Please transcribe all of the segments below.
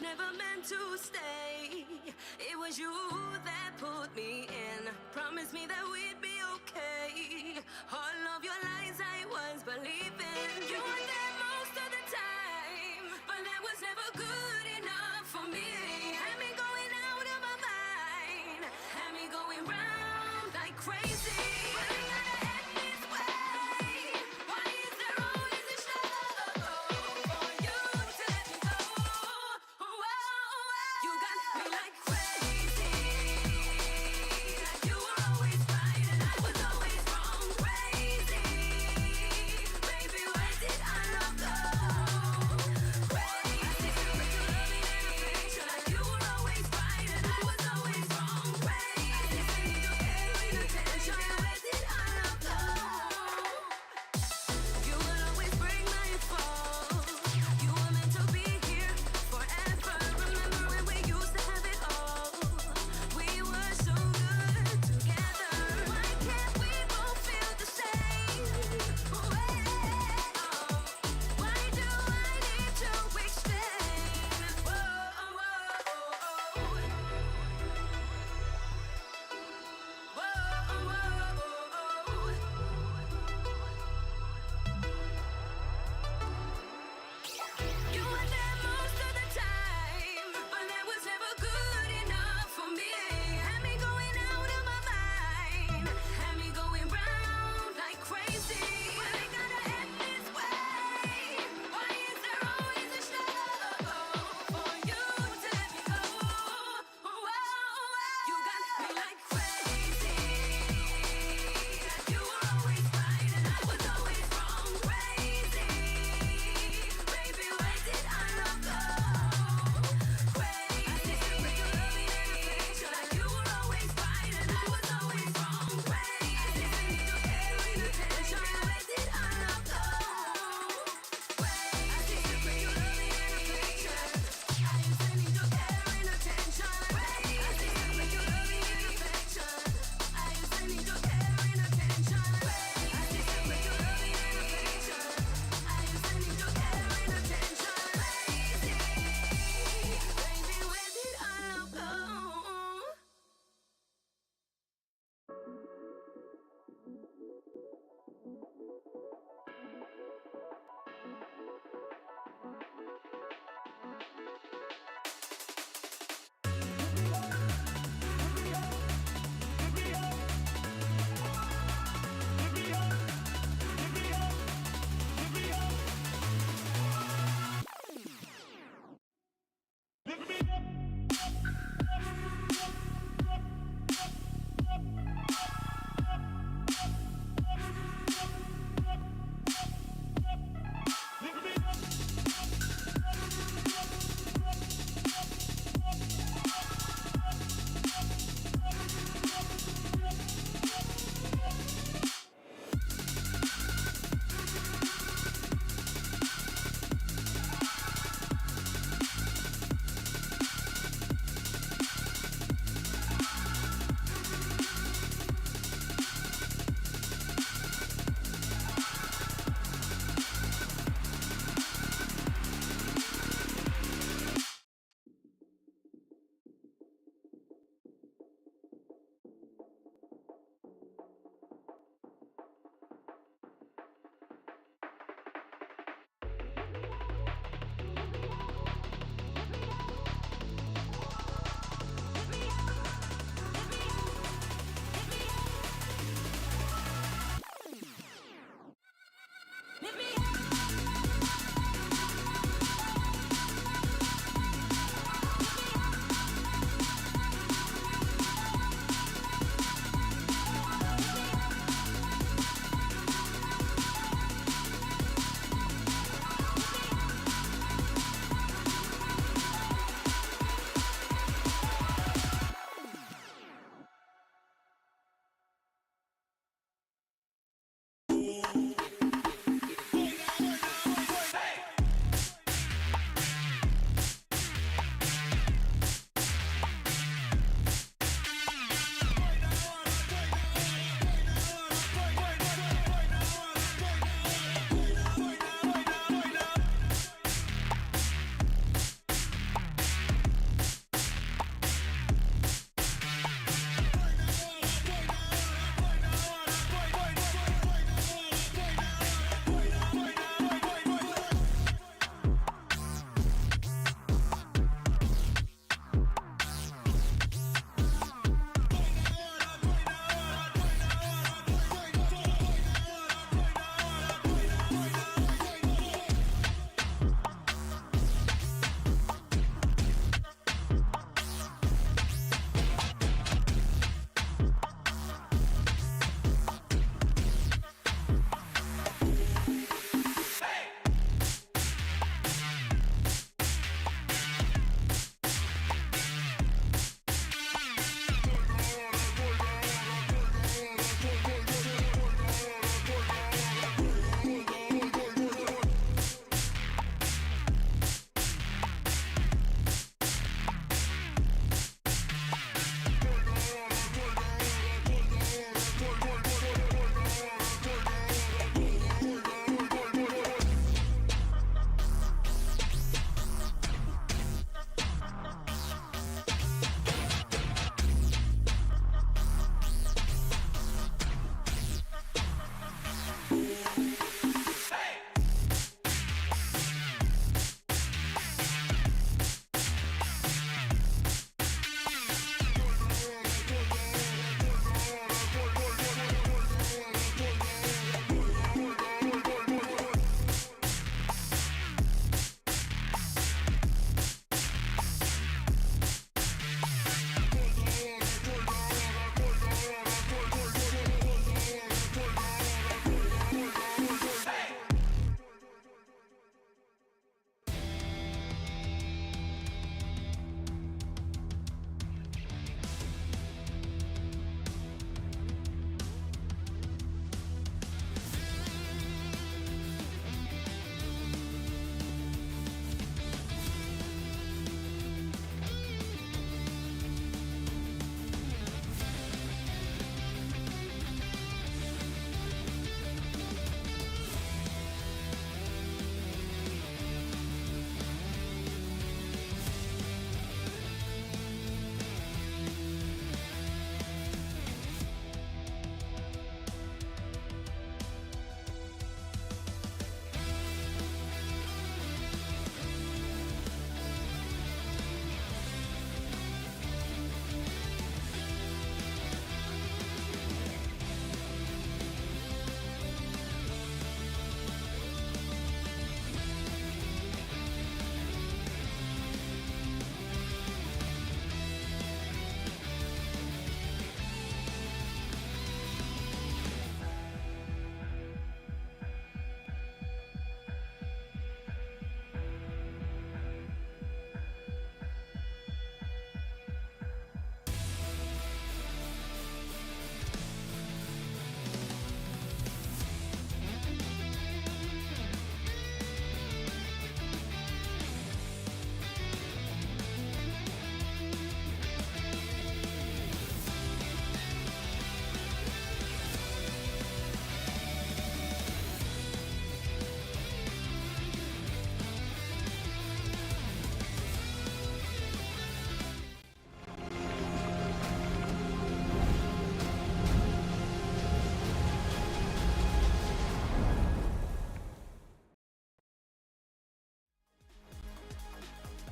never meant to stay. It was you that put me in. Promised me that we'd be okay. All of your lies I was believing. You were there most of the time, but that was never good enough for me. Had me going out of my mind, had me going round like crazy. Why I gotta act this way? Why is there always a struggle for you to let me go? You got me like crazy. Like you were always right and I was always wrong. Crazy. Baby, where did our love go? Crazy. Like you were always right and I was always wrong. Crazy. Where did our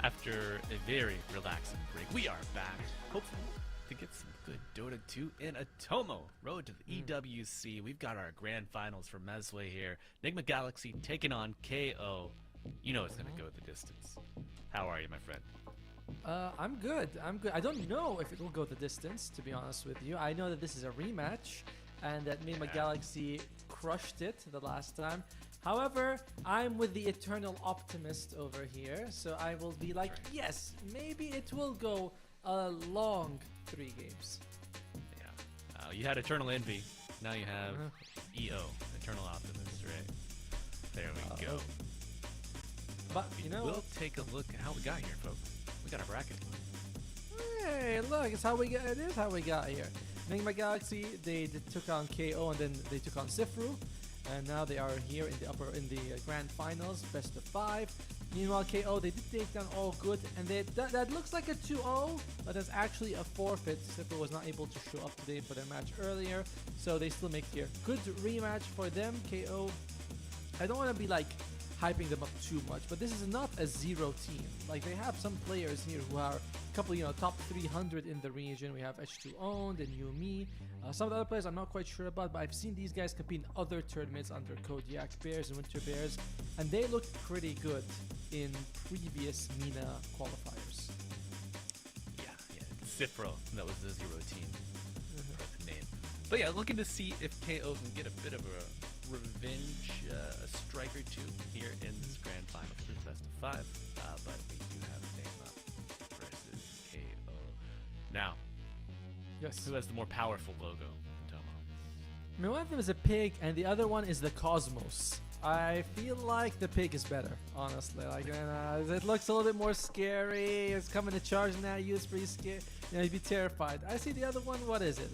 After a very relaxing break, we are back, hopefully, to get some good Dota 2 in Atomo. Road to the EWC. We've got our grand finals for MESWA here. Nigma Galaxy taking on KO. You know it's going to go the distance. How are you, my friend? I'm good. I don't know if it will go the distance, to be honest with you. I know that this is a rematch, and that Nigma Galaxy crushed it the last time. However, I'm with the eternal optimist over here, so I will be like, yes, maybe it will go a long 3 games. Yeah. You had Eternal Envy. Now you have EO, Eternal Optimist, right? There we go. But, you know, we'll take a look at how we got here, folks. We got a bracket. Hey, look, it is how we got here. Nigma Galaxy, they took on KO, and then they took on Sifru. And now they are here in the grand finals, best of 5. Meanwhile, KO, they did take down All Good, and that looks like a 2-0, but that's actually a forfeit. Sifru was not able to show up today for their match earlier, so they still make here. Good rematch for them, KO. I don't want to be like hyping them up too much, but this is not a zero team. Like, they have some players here who are a couple, top 300 in the region. We have H2 Owned and Yumi. Some of the other players I'm not quite sure about, but I've seen these guys compete in other tournaments under Kodiak Bears and Winter Bears, and they looked pretty good in previous MENA qualifiers. Yeah, Cifro, that was the zero team name. But yeah, looking to see if KO can get a bit of a revenge, a strike or two here in this grand final for the best of 5. But we do have Nigma versus KO. Now, yes, who has the more powerful logo, Tomo? I mean, one of them is a pig, and the other one is the Cosmos. I feel like the pig is better, honestly. Like, it looks a little bit more scary. It's coming to charging at you. It's pretty scary. You'd be terrified. I see the other one. What is it?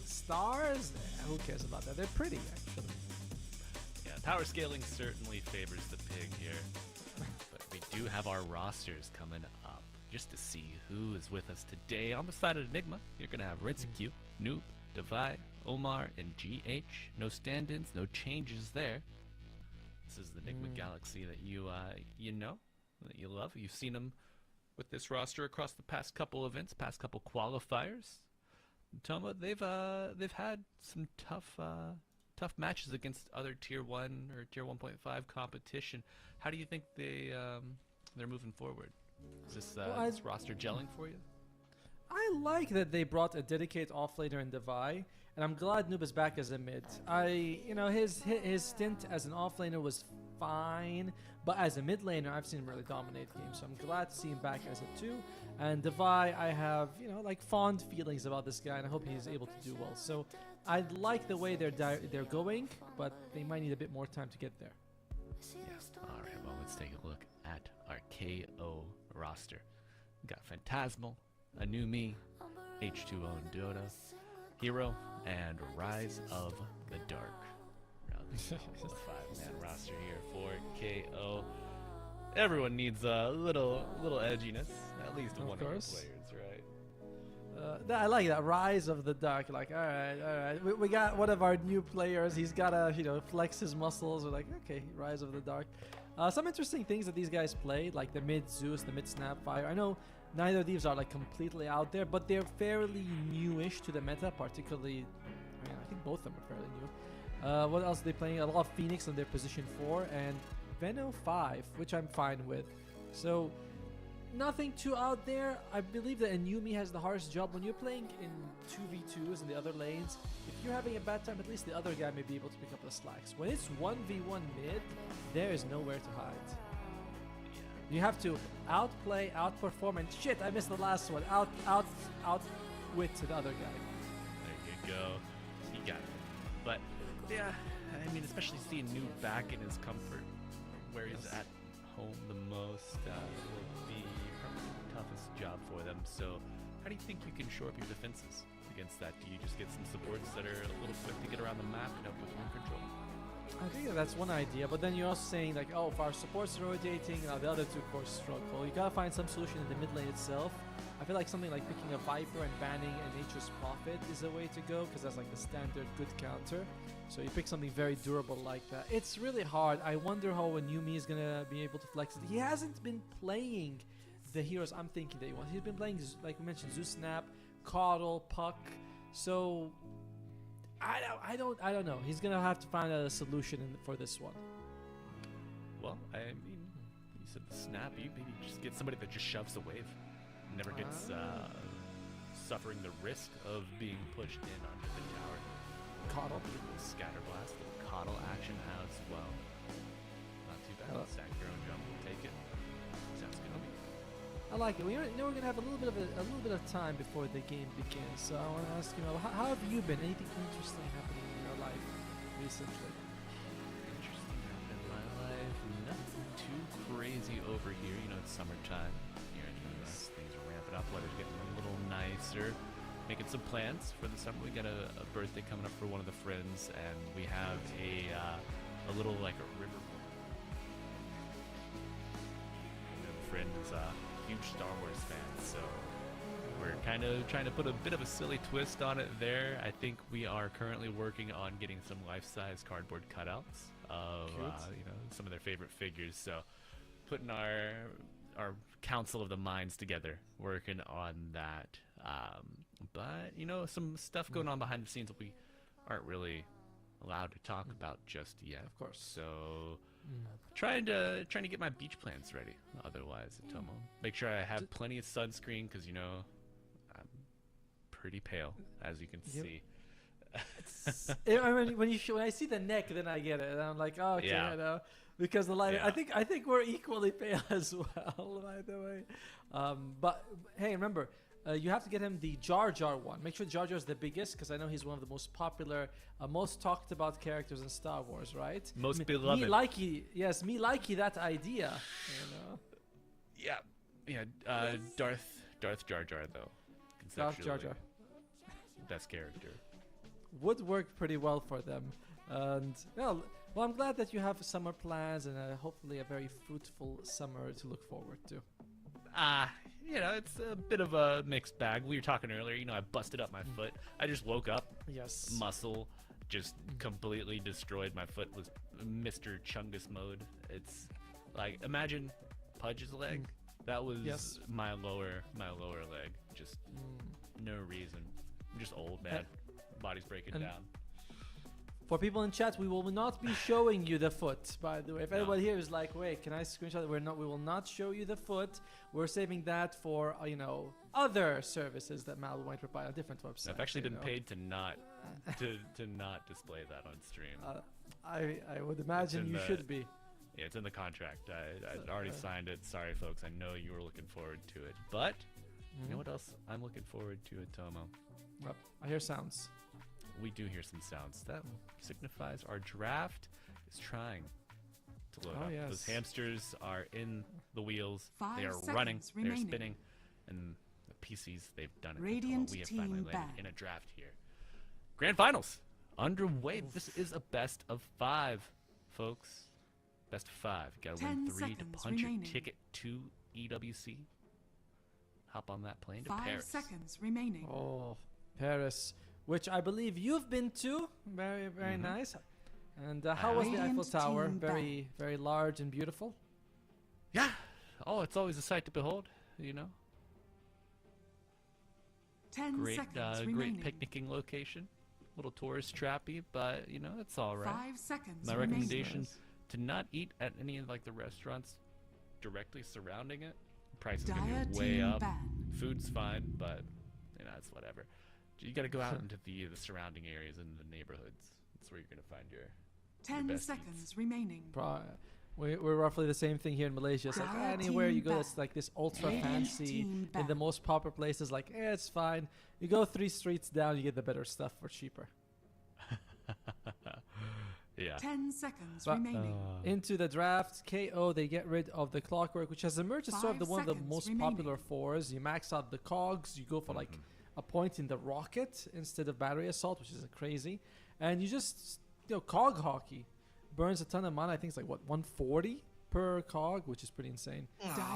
Stars? Who cares about that? They're pretty, actually. Yeah, power scaling certainly favors the pig here. But we do have our rosters coming up just to see who is with us today. On the side of Nigma, you're going to have Ritsuku, Noob, Divai, Omar, and GH. No stand-ins, no changes there. This is the Nigma Galaxy that you know, that you love. You've seen them with this roster across the past couple events, past couple qualifiers. Toma, they've had some tough matches against other tier 1 or tier 1.5 competition. How do you think they're moving forward? Is this this roster gelling for you? I like that they brought a dedicated offlaner in Divai, and I'm glad Noob is back as a mid. His stint as an offlaner was fine, but as a mid laner, I've seen him really dominate games, so I'm glad to see him back as a 2. And Divai, I have, fond feelings about this guy, and I hope he's able to do well. So I like the way they're going, but they might need a bit more time to get there. Yeah. All right, well, let's take a look at our KO roster. We got Phantasmal, Anumi, H2O and Dota, Hero, and Rise of the Dark. Just a 5-man roster here for KO. Everyone needs a little edginess, at least one of the players, right? I like that, Rise of the Dark. Like, all right, we got one of our new players. He's gotta, flex his muscles. We're like, okay, Rise of the Dark. Some interesting things that these guys play, like the mid Zeus, the mid Snapfire. I know neither of these are like completely out there, but they're fairly newish to the meta. Particularly, I think both of them are fairly new. What else are they playing? A lot of Phoenix on their position 4 and Veno 5, which I'm fine with. So nothing too out there. I believe that Anumi has the hardest job when you're playing in 2v2s in the other lanes. If you're having a bad time, at least the other guy may be able to pick up the slacks. When it's 1v1 mid, there is nowhere to hide. You have to outplay, outperform, and shit, I missed the last one. Outwit the other guy. There you go. You got it. But yeah, I mean, especially seeing Noob back in his comfort, where he's at home the most, will be probably the toughest job for them. So how do you think you can shore up your defenses against that? Do you just get some supports that are a little quick to get around the map and help with room control? I think that's one idea, but then you're also saying like, oh, if our supports are rotating, the other 2 cores struggle. You gotta find some solution in the mid lane itself. I feel like something like picking a Viper and banning a Nature's Prophet is a way to go, because that's like the standard good counter. So you pick something very durable like that. It's really hard. I wonder how Anumi is gonna be able to flex it. He hasn't been playing the heroes I'm thinking that he wants. He's been playing, like we mentioned, Zeus Snap, Coddle, Puck. So I don't know. He's gonna have to find a solution for this one. Well, I mean, you said the snap. You maybe just get somebody that just shoves the wave, never gets suffering the risk of being pushed in onto the tower. Coddle. A little scatter blast, a little coddle action as well. Not too bad. Stack your own jump. We'll take it. Sounds good to me. I like it. We're gonna have a little bit of time before the game begins. So I want to ask you, how have you been? Anything interesting happening in your life recently? Interesting happened in my life. Nothing too crazy over here. You know, it's summertime here in the US. Things are ramping up. Weather's getting a little nicer. Making some plans for the summer. We got a birthday coming up for one of the friends, and we have a little like a river. And the friend is a huge Star Wars fan, so we're kind of trying to put a bit of a silly twist on it there. I think we are currently working on getting some life-size cardboard cutouts of some of their favorite figures. So putting our council of the minds together, working on that. But some stuff going on behind the scenes that we aren't really allowed to talk about just yet. Of course. So trying to get my beach plans ready. Otherwise, Tomo, make sure I have plenty of sunscreen because I'm pretty pale, as you can see. When I see the neck, then I get it, and I'm like, oh, okay, Yeah. I know, because the light. Yeah. I think we're equally pale as well, by the way. But hey, remember, you have to get him the Jar Jar one. Make sure Jar Jar is the biggest, because I know he's one of the most popular, most talked about characters in Star Wars, right? Most beloved. Me likey that idea. Yeah. Darth Jar Jar though. Darth Jar Jar. Best character. Would work pretty well for them. And well, I'm glad that you have summer plans and hopefully a very fruitful summer to look forward to. It's a bit of a mixed bag. We were talking earlier, I busted up my foot. I just woke up. Yes. Muscle just completely destroyed. My foot was Mr. Chungus mode. It's like, imagine Pudge's leg. That was my lower leg. Just no reason. I'm just old, man. Body's breaking down. For people in chat, we will not be showing you the foot, by the way. If anybody here is like, wait, can I screenshot it? We will not show you the foot. We're saving that for, other services that Mal might provide on different websites. I've actually been paid to not to not display that on stream. I would imagine you should be. Yeah, it's in the contract. I already signed it. Sorry, folks. I know you were looking forward to it. But you know what else I'm looking forward to at Tomo? Well, I hear sounds. We do hear some sounds. That signifies our draft is trying to load up. Yes. Those hamsters are in the wheels. 5 they are seconds running. remaining. They're spinning. And the PCs, they've done it. Radiant We have team finally landed back. in a draft here. Grand finals underway. This is a best of 5, folks. Best of 5. Got to win 10 3 to seconds punch remaining. your ticket to EWC. Hop on that plane to 5 Paris. seconds remaining. Oh, Paris, which I believe you've been to. Very, very nice. And how was the Eiffel Radiant Tower? team Very, very large and beautiful. Yeah. Oh, it's always a sight to behold, 10 Great, seconds remaining. great picnicking location. Little tourist trappy, but it's all right. 5 seconds My remaining. recommendation: to not eat at any of the restaurants directly surrounding it. Prices are gonna Dire be way team up. ban. Food's fine, but it's whatever. You got to go out into the surrounding areas and the neighborhoods. That's where you're gonna find your 10 best seconds eats. remaining. We're roughly the same thing here in Malaysia. It's like Dire anywhere you team go, it's back. like this ultra Radiant fancy team in the back. most popular places. Like, it's fine. You go 3 streets down, you get the better stuff for cheaper. Yeah. 10 seconds But- remaining. Into the draft, KO, they get rid of the clockwork, which has emerged as sort of 5 one of the seconds most remaining. popular 4s. You max out the cogs, you go for like a point in the rocket instead of battery assault, which is crazy. And you just, cog hockey burns a ton of mana. I think it's like, 140 per cog, which is pretty insane.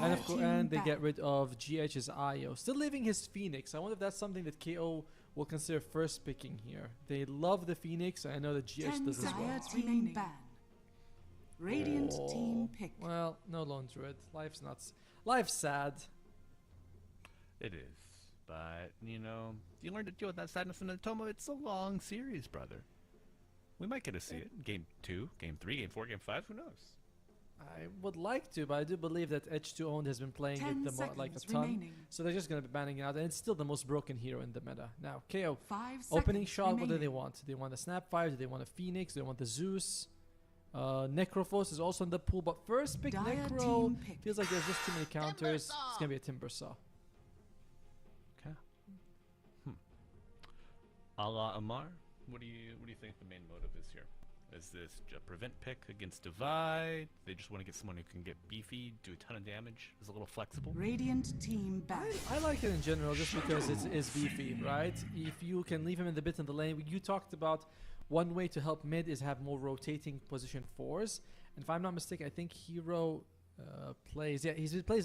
And of course, and they get rid of GH's IO. Still leaving his Phoenix. I wonder if that's something that KO will consider first picking here. They love the Phoenix, and I know that GH 10 does as well. seconds remaining. Ban. Radiant Oh, team pick. Well, no lone druid. Life's sad. It is. But, you know, you learn to deal with that sadness in Atoma. It's a long series, brother. We might get to see it. Game 2, Game 3, Game 4, Game 5, who knows? I would like to, but I do believe that Edge2 Owned has been playing 10 it like a seconds ton. remaining. So they're just going to be banning it out, and it's still the most broken hero in the meta. Now, KO. 5 Opening seconds shot, what do they remaining. want? Do they want a Snapfire? Do they want a Phoenix? Do they want the Zeus? Necrophos is also in the pool, but first pick Dire Necro. team pick. Feels like there's just too many counters. It's going to be a Timber Saw. Okay. A la Amar, what do you think the main motive is here? Is this a prevent pick against Divide? They just want to get someone who can get beefy, do a ton of damage, is a little flexible? Radiant team back. I like it in general just because it's beefy, right? If you can leave him in the bit in the lane, you talked about one way to help mid is have more rotating position 4s. And if I'm not mistaken, I think Hero plays a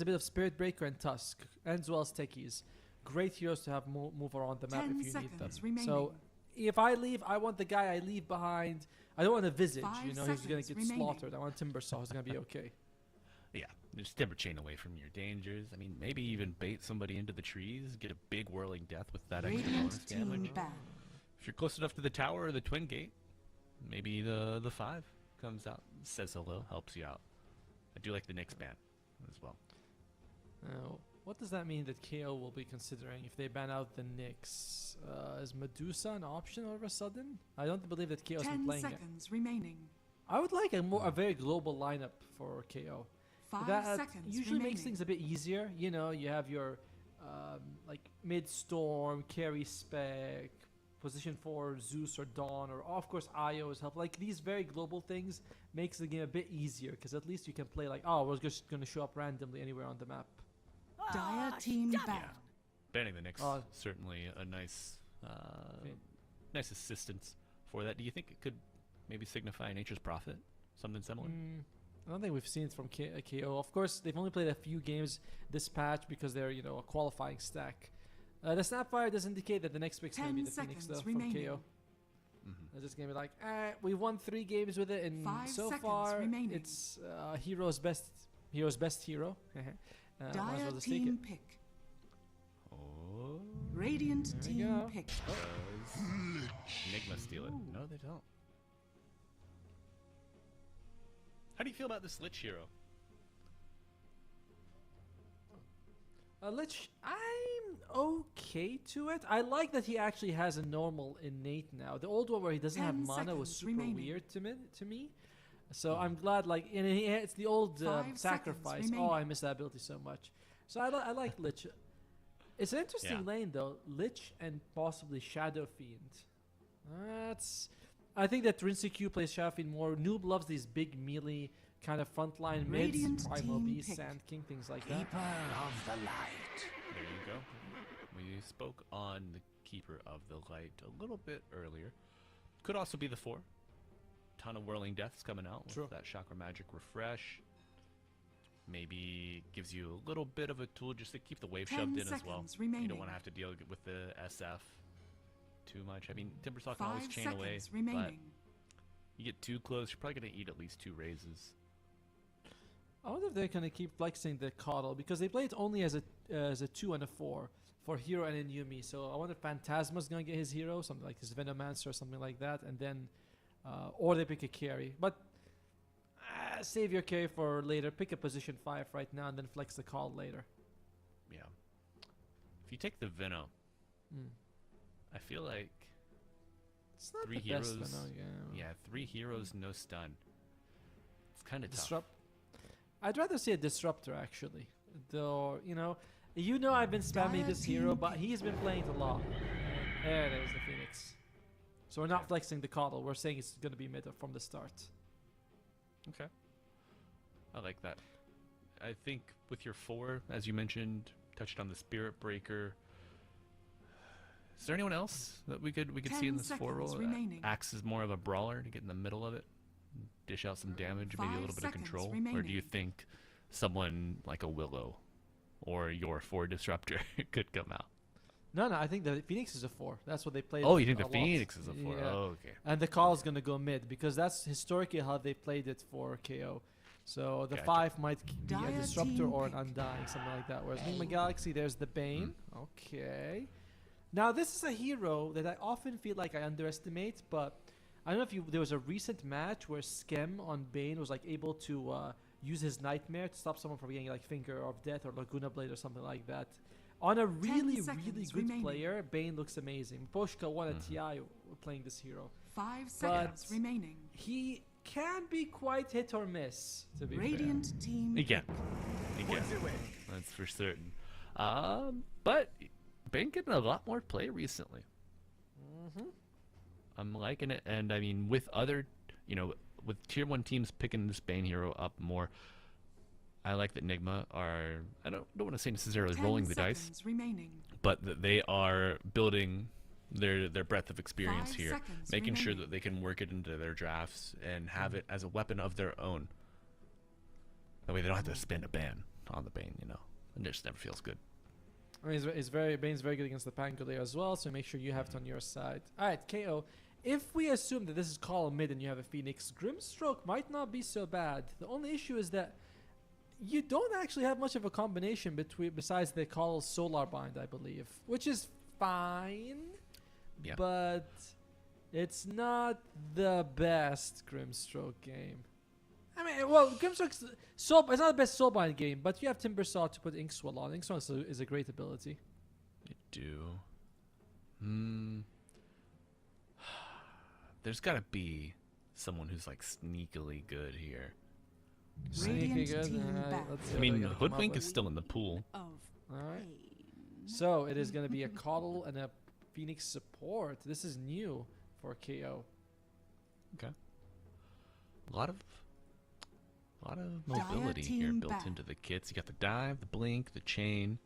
bit of Spirit Breaker and Tusk, as well as Techies. Great heroes to have move around the map 10 if you need them. seconds remaining. So if I leave, I want the guy I leave behind. I don't want a Visage, 5 you know, he's going to seconds get remaining. slaughtered. I want Timber Saw, who's going to be okay. Yeah, just Timber Chain away from your dangers. I mean, maybe even bait somebody into the trees, get a big whirling death with that extra bonus Radiant team damage. back. If you're close enough to the tower or the Twin Gate, maybe the 5 comes out, says hello, helps you out. I do like the Nyx ban as well. Now, what does that mean that KO will be considering if they ban out the Nyx? Is Medusa an option all of a sudden? I don't believe that KO's been 10 playing it. seconds remaining. I would like a very global lineup for KO. 5 That seconds usually remaining. makes things a bit easier. You know, you have your like mid-storm, carry spec, position 4 Zeus or Dawn, or of course Io is helpful. Like these very global things makes the game a bit easier because at least you can play like, oh, we're just going to show up randomly anywhere on the map. Dire team back. Banning the Nyx, Oh. certainly a nice, Okay. nice assistance for that. Do you think it could maybe signify Nature's Prophet? Something similar? I don't think we've seen it from KO. Of course, they've only played a few games this patch because they're, you know, a qualifying stack. The Snapfire does indicate that the next pick's going to be 10 the Phoenix though seconds from remaining. KO. It's just going to be like, we won 3 games with it, and 5 so seconds far remaining. it's hero's best hero. Might as well Dire just take it. team pick. Oh. Radiant There we team go. pick. Does Nigma steal it? No, they don't. How do you feel about this Lich hero? Lich, I'm okay to it. I like that he actually has a normal innate now. The old one where he doesn't have 10 mana was seconds super remaining. weird to me. So I'm glad, like, and it's the old 5 seconds sacrifice. remaining. Oh, I miss that ability so much. So I like Lich. It's an interesting Yeah. lane though. Lich and possibly Shadow Fiend. I think that Rinseq plays Shadow Fiend more. Noob loves these big melee kind of frontline mids, Radiant Primal team Beast, pick. Sand King, things like that. There you go. We spoke on the Keeper of the Light a little bit earlier. Could also be the 4. Ton of Whirling Deaths coming out with True. that Chakra Magic refresh. Maybe gives you a little bit of a tool just to keep the wave 10 shoved in as well. seconds You remaining. don't want to have to deal with the SF too much. I mean, Timbersaw can always 5 chain away, seconds but remaining. you get too close, you're probably going to eat at least 2 raises. I wonder if they're gonna keep flexing the Coddle because they play it only as a 2 and a 4 for hero and Inumi. So I wonder if Phantasma's gonna get his hero, something like his Venomancer or something like that, and then or they pick a carry. But save your carry for later. Pick a position 5 right now and then flex the Coddle later. Yeah. If you take the Veno, Mm. I feel like It's not 3 the best heroes. Veno, Yeah, 3 heroes, no stun. It's kind of tough. Disrupt. I'd rather see a disruptor actually. Though I've been spamming Dire this hero, team but pick. he's been playing it a lot. There it is, the Phoenix. So we're not flexing the Coddle. We're saying it's gonna be mid from the start. Okay. I like that. I think with your 4, as you mentioned, touched on the Spirit Breaker. Is there anyone else that we could see in 10 this 4 seconds role? remaining. Acts as more of a brawler to get in the middle of it, dish out some damage, maybe a 5 little bit of seconds control. Or do remaining. you think someone like a Willow or your 4 Disruptor could come out? No, I think the Phoenix is a 4. That's what they played. Oh, you think a the lot. Phoenix is a 4? Yeah. Oh, okay. And the Coddle's gonna go mid because that's historically how they played it for KO. So the Gotcha. 5 might be a Dire Disruptor team or an pick. Undying, something like that. Whereas Nigma Galaxy, there's the Bane. Okay. Now this is a hero that I often feel like I underestimate, but I don't know if there was a recent match where Skem on Bane was like able to use his Nightmare to stop someone from getting like Finger of Death or Laguna Blade or something like that. On a really, seconds really good remaining. player, Bane looks amazing. Poshka won a TI playing this hero. 5 seconds remaining. He can be quite hit or miss, to be Radiant team. Again. That's for certain. But been getting a lot more play recently. I'm liking it, and I mean, with other, with tier 1 teams picking this Bane hero up more, I like that Nigma are, I don't want to say necessarily 10 rolling the dice, seconds remaining. but that they are building their breadth of experience 5 here, seconds making sure remaining. that they can work it into their drafts and have it as a weapon of their own. That way they don't have to spend a ban on the Bane, It just never feels good. I mean, Bane's very good against the Pangolier as well, so make sure you have it on your side. Alright, KO. If we assume that this is column mid and you have a Phoenix, Grimstroke might not be so bad. The only issue is that you don't actually have much of a combination besides the Call Solar Bind, I believe, which is fine, Yeah. but it's not the best Grimstroke game. I mean, well, Grimstroke's it's not the best Soulbind game, but you have Timbersaw to put Inkswell on. Inkswell is a great ability. I do. There's got to be someone who's like sneakily good here. Sneaky Radiant good. team back. Let's see I what mean, they're gonna come up Hoodwink with. is still in the pool. Of Alright. pain. So it is going to be a Coddle and a Phoenix support. This is new for KO. A lot of mobility here team built back. into the kits. You got the dive, the blink, the chain.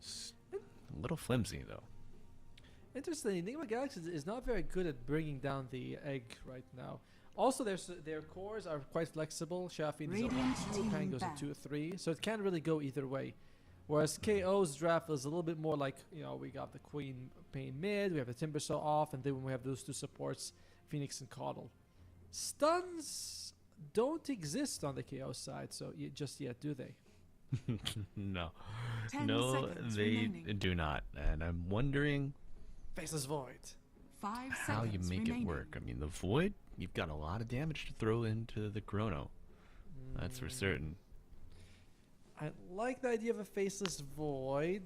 A little flimsy though. Interesting. Nigma Galaxy is not very good at bringing down the egg right now. Also, their cores are quite flexible. Shafin is a Radiant 1-2, team Pan goes a back. 2-3, so it can't really go either way. Whereas KO's draft is a little bit more like, we got the Queen Pain mid, we have the Timbersaw off, and then we have those two supports, Phoenix and Coddle. Stuns don't exist on the KO side, so just yet, do they? No. 10 No, seconds they remaining. do not. And I'm wondering Faceless Void. 5 how you seconds make remaining. it work. I mean, the Void, you've got a lot of damage to throw into the Chrono. That's for certain. I like the idea of a Faceless Void.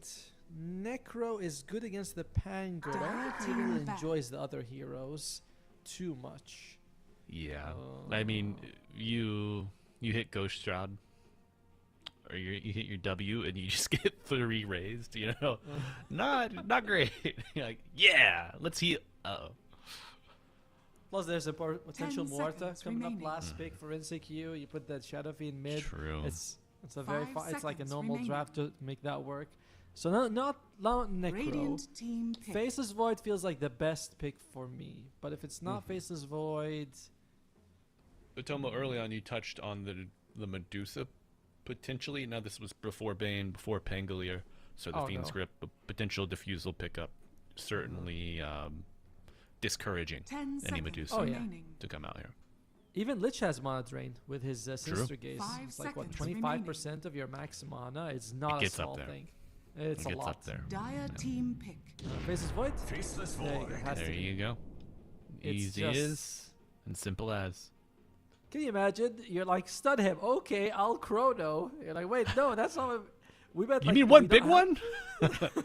Necro is good against the Pango. I don't think he Team really back. enjoys the other heroes too much. Yeah. I mean, you hit Ghost Shroud, or you hit your W, and you just get 3 raised, Not great. You're like, yeah, let's heal. Uh-oh. Plus, there's a potential 10 Morta seconds coming up remaining. last pick for NCQ. You put that Shadow Fiend mid. True. It's a very 5 it's like a seconds normal remaining. draft to make that work. So not Necro. Radiant team pick. Faceless Void feels like the best pick for me. But if it's not Faceless Void, Tomo, early on, you touched on the Medusa potentially. Now, this was before Bane, before Pangolier, so the Oh, Fiend's no. Grip, a potential diffusal pickup, certainly discouraging 10 any seconds Medusa Oh, yeah. remaining. to come out here. even Lich has Mana Drain with his Sinister Gaze. 5 It's like, what, seconds 25% of your max mana? It's not a gets up small there. thing. It's It a gets lot. up there. Dire team pick. Faceless Void? There you go. Has There to be. you go. It's Easy just- as and simple as. Can you imagine? You're like, stun him. Okay, I'll Chrono. You're like, wait, no, that's not. We meant You like, need we one don't big have- one?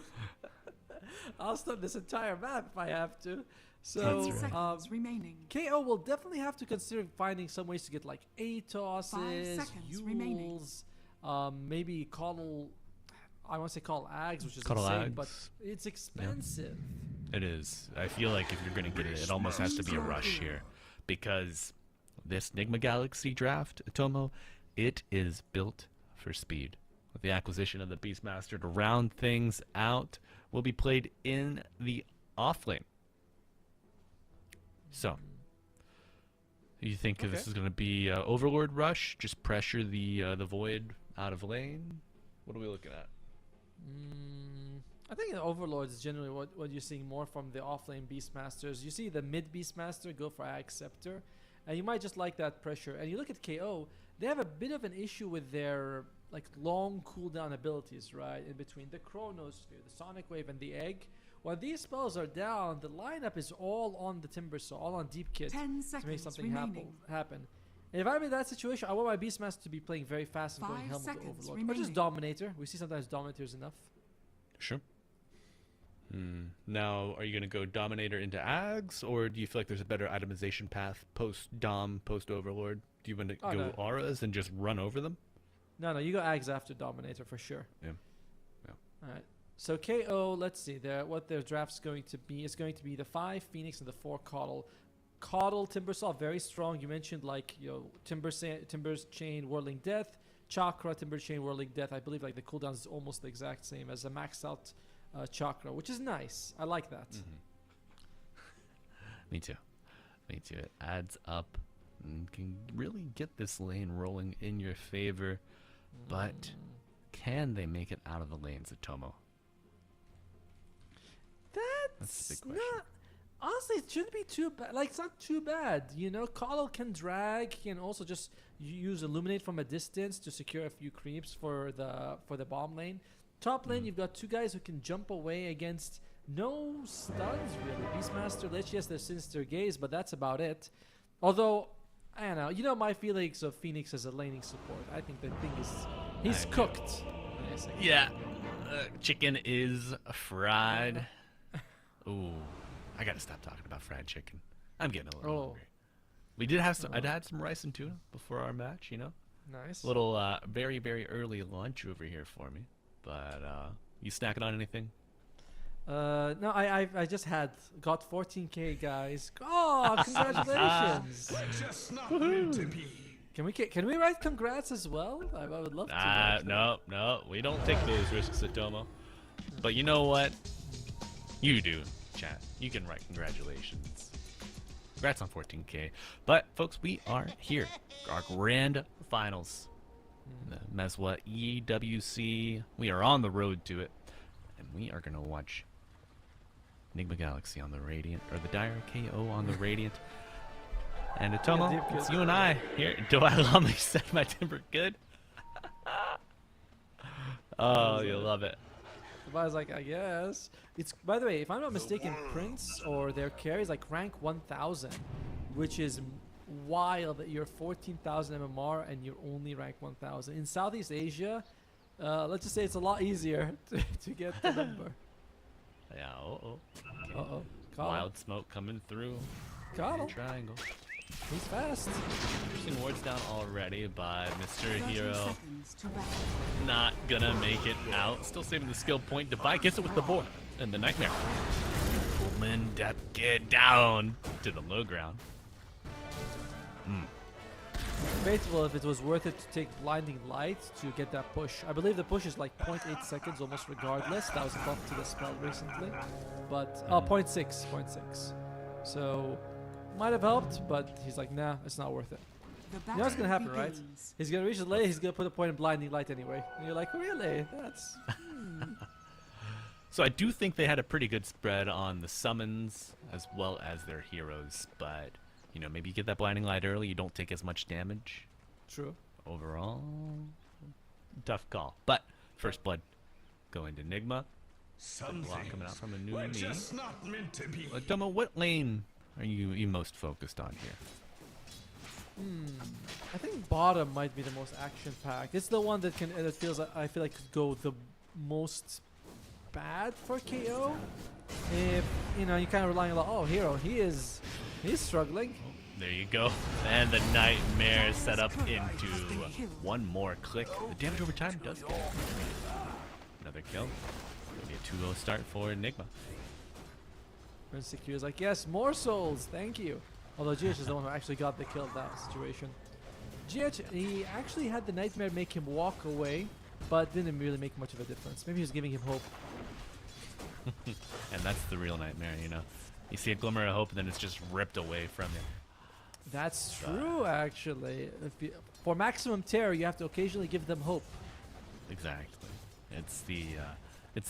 I'll stun this entire map if I have to. 10 So, seconds remaining. KO will definitely have to consider finding some ways to get like Atos's, seconds remaining. Yules, maybe Coddle. I want to say Call Ags, which is Cuddle insane, but Ags. it's expensive. It is. I feel like if you're going to get it, it almost has to be a rush here. Because this Nigma Galaxy draft, Tomo, it is built for speed. With the acquisition of the Beastmaster to round things out, will be played in the off lane. So, you think this Okay. is going to be Overlord Rush? Just pressure the Void out of lane? What are we looking at? I think the Overlords is generally what you're seeing more from the offlane Beastmasters. You see the mid Beastmaster go for Ag Scepter, and you might just like that pressure. And you look at KO, they have a bit of an issue with their like long cooldown abilities, right? In between the Chronosphere, the Sonic Wave, and the Egg. When these spells are down, the lineup is all on the Timbersaw, all on Deep Kit 10 to make seconds something remaining. happen. And if I'm in that situation, I want my Beastmaster to be playing very fast and 5 going Helmet to seconds Overlord. Or just remaining. Dominator. We see sometimes Dominator is enough. Sure. Now, are you going to go Dominator into Ags, or do you feel like there's a better itemization path post-Dom, post-Overlord? Do you want to go no. Auras and just run over them? No, you go Ags after Dominator for sure. Yeah. Alright. So KO, let's see what their draft's going to be. It's going to be the 5 Phoenix and the 4 Coddle. Coddle, Timbersaw, very strong. You mentioned like, Timber's Chain, Whirling Death, Chakra, Timber Chain, Whirling Death. I believe like the cooldown is almost the exact same as a maxed out Chakra, which is nice. I like that. Me too. It adds up and can really get this lane rolling in your favor. But can they make it out of the lanes at Tomo? That's the big question. Not, honestly, it shouldn't be too bad. Like, it's not too bad. Coddle can drag. He can also just use Illuminate from a distance to secure a few creeps for the bomb lane. Top lane, you've got 2 guys who can jump away against no stuns, really. Beastmaster, Lich, yes, there's Sinister Gaze, but that's about it. Although, I don't know. You know my feelings of Phoenix as a laning support. I think the thing is, he's cooked. Yeah. Chicken is fried. Ooh. I gotta stop talking about fried chicken. I'm getting a little hungry. We did have some. I'd had some rice and tuna before our match. Nice. Little very very early lunch over here for me. But you snacking on anything? No, I just got 14K, guys. Oh, congratulations! Just not meant to be. Can we write congrats as well? I would love to. No, we don't take those risks at Tomo. But you know what? You do, chat. You can write congratulations. Congrats on 14K. But folks, we are here. Our grand finals. The MESWA EWC. We are on the road to it. And we are going to watch Nigma Galaxy on the Radiant, or the Dire KO on the Radiant. And Atomo, it's you and I here. Do I let me set my timber good? Oh, you'll love it. I was like, I guess. It's, by the way, if I'm not mistaken, Prince or their carries like rank 1000, which is wild that you're 14,000 MMR and you're only rank 1000. In Southeast Asia, let's just say it's a lot easier to get the number. Yeah, uh-oh. Okay. Uh-oh. Wild smoke coming through. Coddle. Triangle. He's fast. Interesting wards down already by Mr. 30 Hero. seconds to battle. Not gonna make it out. Still saving the skill point. Devi gets it with the board. And the Nightmare. Lindep get down to the low ground. Debatable if it was worth it to take Blinding Light to get that push. I believe the push is like 0.8 seconds almost regardless. That was buffed to the spell recently. But, 0.6. So, might have helped, but he's like, nah, it's not worth it. The You know what's gonna happen, right? begins. He's gonna reach the lane, he's gonna put a point in Blinding Light anyway. And you're like, really? That's... So I do think they had a pretty good spread on the summons as well as their heroes, but maybe you get that blinding light early, you don't take as much damage. True. Overall, tough call. But first blood going to Nigma. Some Block coming out things from a new were knee. just not meant to be. Domo, what lane are you most focused on here? I think bottom might be the most action-packed. It's the one that I feel like could go the most bad for KO. If you kind of relying a lot. Oh, Hero, he's struggling. There you go. And the Nightmare is set up into one more click. The damage over time does get it. Another kill. It'll be a 2-0 start for Nigma. Prince Secure is like, yes, more souls, thank you. Although GH is the one who actually got the kill in that situation. GH, he actually had the Nightmare make him walk away, but didn't really make much of a difference. Maybe he was giving him hope. And that's the real Nightmare, You see a glimmer of hope, and then it's just ripped away from you. That's true, actually. For maximum terror, you have to occasionally give them hope. Exactly. It's the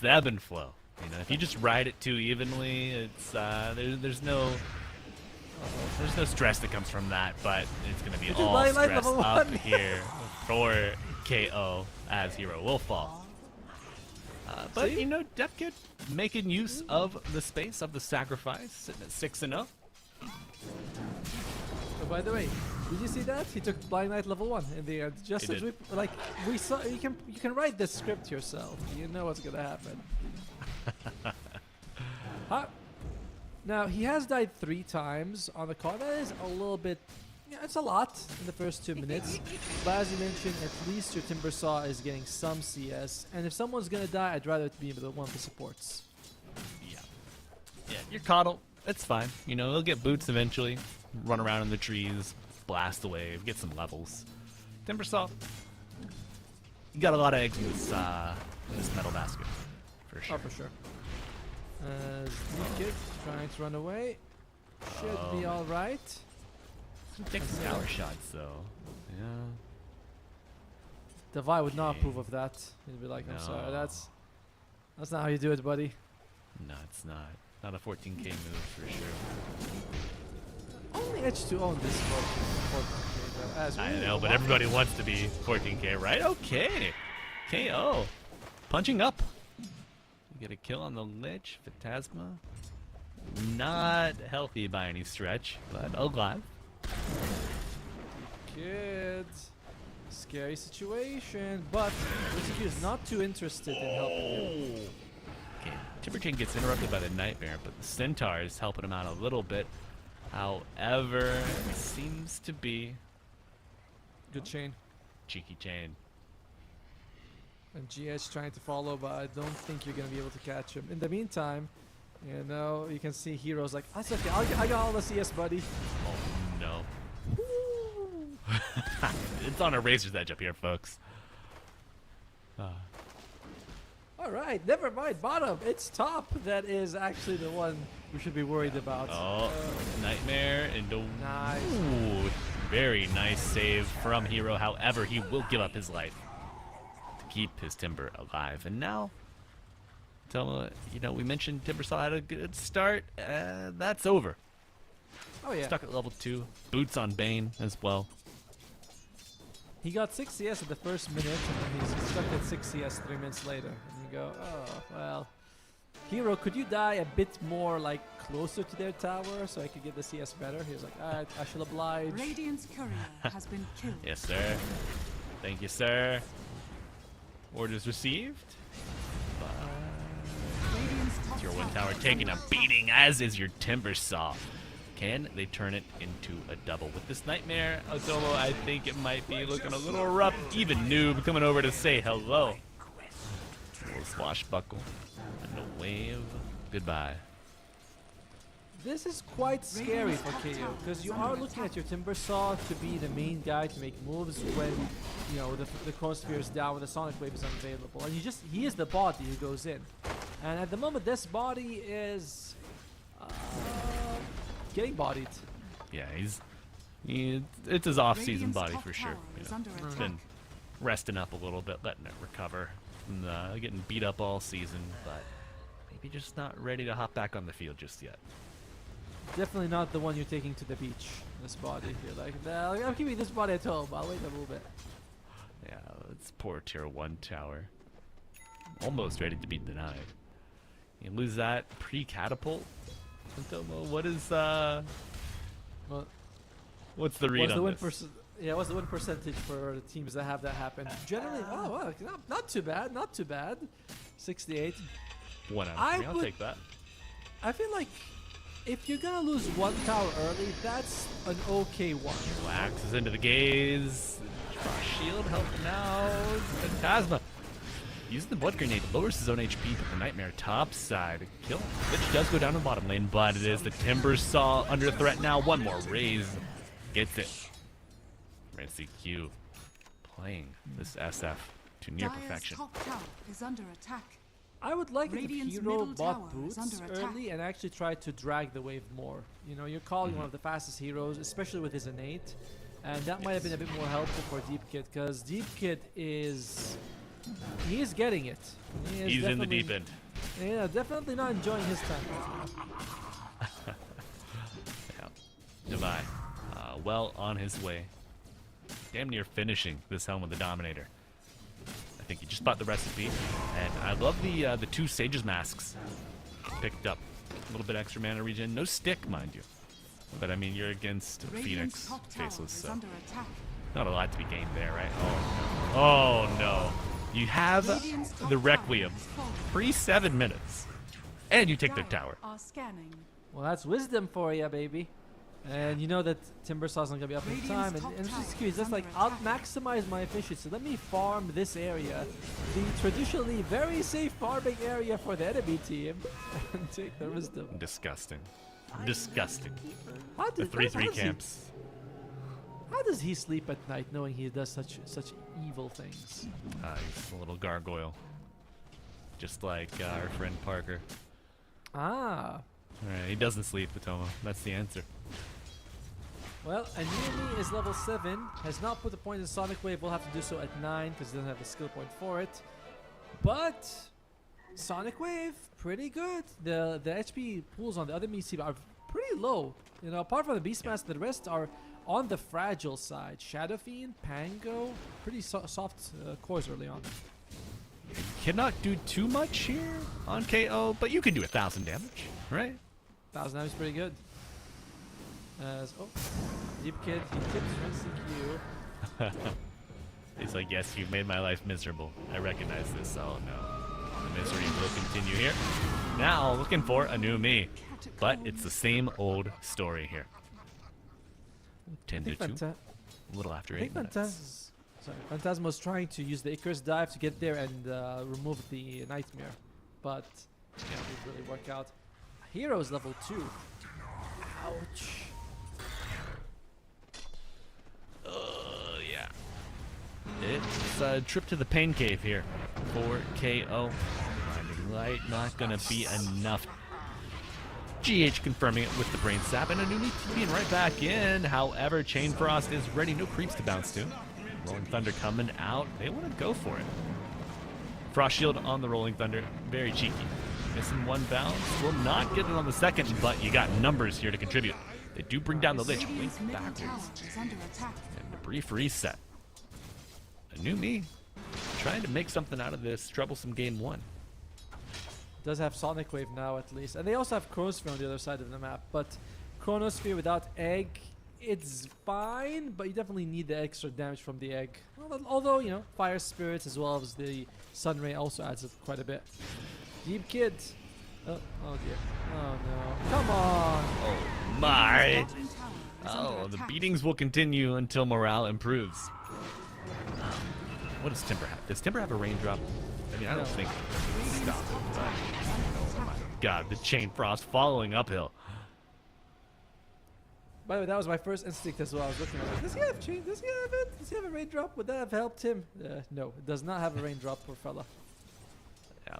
ebb and flow. If you just ride it too evenly, it's there's no There's no stress that comes from that, but it's going to be It's all Blind Light stress level up 1. here for KO as Hero will fall. But, See? you know, DevKid making use of the space of the sacrifice, sitting at 6-0. Oh, by the way, did you see that? He took Blind Knight level 1 in the end. Just He as did. we saw, you can write this script yourself. You know what's gonna happen. Now he has died 3 times on the card. That is a little bit. Yeah, it's a lot in the first 2 minutes. But as you mentioned, at least your Timber Saw is getting some CS. And if someone's gonna die, I'd rather it be the one of the supports. Yeah. Yeah, your Coddle, it's fine. You know, he'll get boots eventually, run around in the trees, blast the wave, get some levels. Timbersaw, you got a lot of eggs in this metal basket, for sure. Oh, for sure. Kid trying to run away. Should be alright. Take some tower shots, though. Yeah. Devi would not Okay. approve of that. He'd be like, I'm sorry, No. that's not how you do it, buddy. No, it's not. Not a 14k move, for sure. Only H2 own this for as I ooh, know, but wow. everybody wants to be 14k, right? Okay. KO. Punching up. You get a kill on the Lich. Phantasma. Not healthy by any stretch, but alive. Kids. Scary situation, but Richie is not too interested in helping you. Okay, Timberchain gets interrupted by the Nightmare, but the Centaur is helping him out a little bit. However, it seems to be Good chain. Cheeky Chain. And GH trying to follow, but I don't think you're going to be able to catch him. In the meantime, you know, you can see Heroes like, that's okay, I got all the CS, buddy. Oh no. It's on a razor's edge up here, folks. Alright, never mind, bottom. It's top that is actually the one we should be worried about. Oh, Nightmare into Nice. Ooh, very nice save from Hero. However, he will give up his life to keep his Timber alive. And now, you know, we mentioned Timbersaw had a good start. That's over. Oh yeah. Stuck at level 2. Boots on Bane as well. He got 6 CS at the first minute, and then he's stuck at 6 CS 3 minutes later. And you go, oh, well. Hero, could you die a bit more, like, closer to their tower so I could get the CS better? He was like, alright, I shall oblige. Radiant's courier has been killed. Yes, sir. Thank you, sir. Orders received. Radiant's top Your one tower tower is taking a under attack. beating, as is your Timbersaw. Can they turn it into a double with this Nightmare? Otomo, I think it might be looking a little rough. Even Noob coming over to say hello. A little swashbuckle and a wave. Goodbye. This is quite scary for KO, because you are looking at your Timbersaw to be the main guy to make moves when, you know, the Chronosphere is down, when the Sonic Wave is unavailable. And he is the body who goes in. And at the moment, this body is getting bodied. Yeah, it's his off-season Radiant's body top for sure. tower You is know, under it's attack. been resting up a little bit, letting it recover from getting beat up all season, but maybe just not ready to hop back on the field just yet. Definitely not the one you're taking to the beach. This body. You're like, nah, I'm keeping this body at home. I'll wait a little bit. Yeah, it's poor tier 1 tower. Almost ready to be denied. You lose that pre-catapult. Santomo, what is Well, what's the read what's the on win this? Yeah, what's the win percentage for the teams that have that happen? Generally, oh, well, not too bad, not too bad. 68. 1 out I of 3, I'll would- take that. I feel like if you're gonna lose one tower early, that's an okay one. Waxes into the gaze. Frost shield helping out. Phantasma. Using the blood grenade lowers his own HP, but the Nightmare top side. Kill. Lich does go down the bottom lane, but it is the Timbersaw under threat now. One more raise. Gets it. Rancy Q playing this SF to near Dire's perfection. top tower is under attack. I would like Radiant's if Hero middle bought tower is boots under attack. early and actually tried to drag the wave more. You know, you're calling one of the fastest heroes, especially with his innate, and that might have been a bit more helpful for Deep Kid, because Deep Kid he is getting it. He is He's in the definitely- deep end. Yeah, definitely not enjoying his time. Yeah. well on his way. Damn near finishing this Helm of the Dominator. I think he just bought the recipe, and I love the two Sage's masks. Picked up a little bit extra mana regen. No stick, mind you. But I mean, you're against Radiant's Phoenix top tower Faceless, is so under attack. not a lot to be gained there, right? Oh no. Oh no. You have Radiant's top the tower Requiem. has fallen. Pre 7 minutes. And you take their Dire tower. are scanning. Well, that's wisdom for you, baby. And you know that Timbersaw's not gonna be up in Radiant's time, and top I'm just tower curious. is That's like, under I'll attack. maximize my efficiency. Let me farm this area, the traditionally very safe farming area for the enemy team, and take the wisdom. Disgusting. Disgusting. How The does, 3-3 camps. How does he sleep at night knowing he does such evil things? He's a little gargoyle. Just like our friend Parker. Ah, Alright, he doesn't sleep, Potomo. That's the answer. well, Anumi is level 7, has not put a point in Sonic Wave, will have to do so at 9 because he doesn't have a skill point for it. But Sonic Wave, pretty good. The HP pools on the other Mii are pretty low. You know, apart from the Beastmaster, the rest are on the fragile side. Shadow Fiend, Pango, pretty soft cores early on. Cannot do too much here on KO, but you can do 1,000 damage, right? 1,000 damage is pretty good. Oh, Deep Kid, he tips Q. He's like, yes, you've made my life miserable. I recognize this. Oh no. The misery will continue here. Now, looking for a new me. But it's the same old story here. 10 to 2. A little after I 8 think minutes. Phantasma's trying to use the Icarus dive to get there and remove the Nightmare, but it didn't really work out. Hero's level 2. Ouch. Yeah. It's a trip to the pain cave here for KO. Blinding light, not gonna be enough. GH confirming it with the brain sap, and a new being right back in. However, Chain Frost is ready, no creeps to bounce to. Rolling Thunder coming out. They want to go for it. Frost Shield on the Rolling Thunder. Very cheeky. Missing one bounce. Will not get it on the second, but you got numbers here to contribute. They do bring down the Lich. Blink Radiant's middle backwards. tower is under attack. And a brief reset. A new me. Trying to make something out of this troublesome game 1. Does have Sonic Wave now at least, and they also have Chronosphere on the other side of the map. But Chronosphere without egg, it's fine, but you definitely need the extra damage from the egg. Although, you know, Fire Spirits as well as the Sun Ray also adds up quite a bit. Deep Kid. Oh dear. Oh no. Come on. Oh my. Bottom tower is Oh, under the attack. beatings will continue until morale improves. What does Timber have? Does Timber have a raindrop? I mean, I don't No. think stop it, but oh my god, the Chain Frost following uphill. By the way, that was my first instinct as well. I was looking at it. Does he have chain? Does he have it? Does he have a raindrop? Would that have helped him? No, it does not have a raindrop, poor fella. Yeah.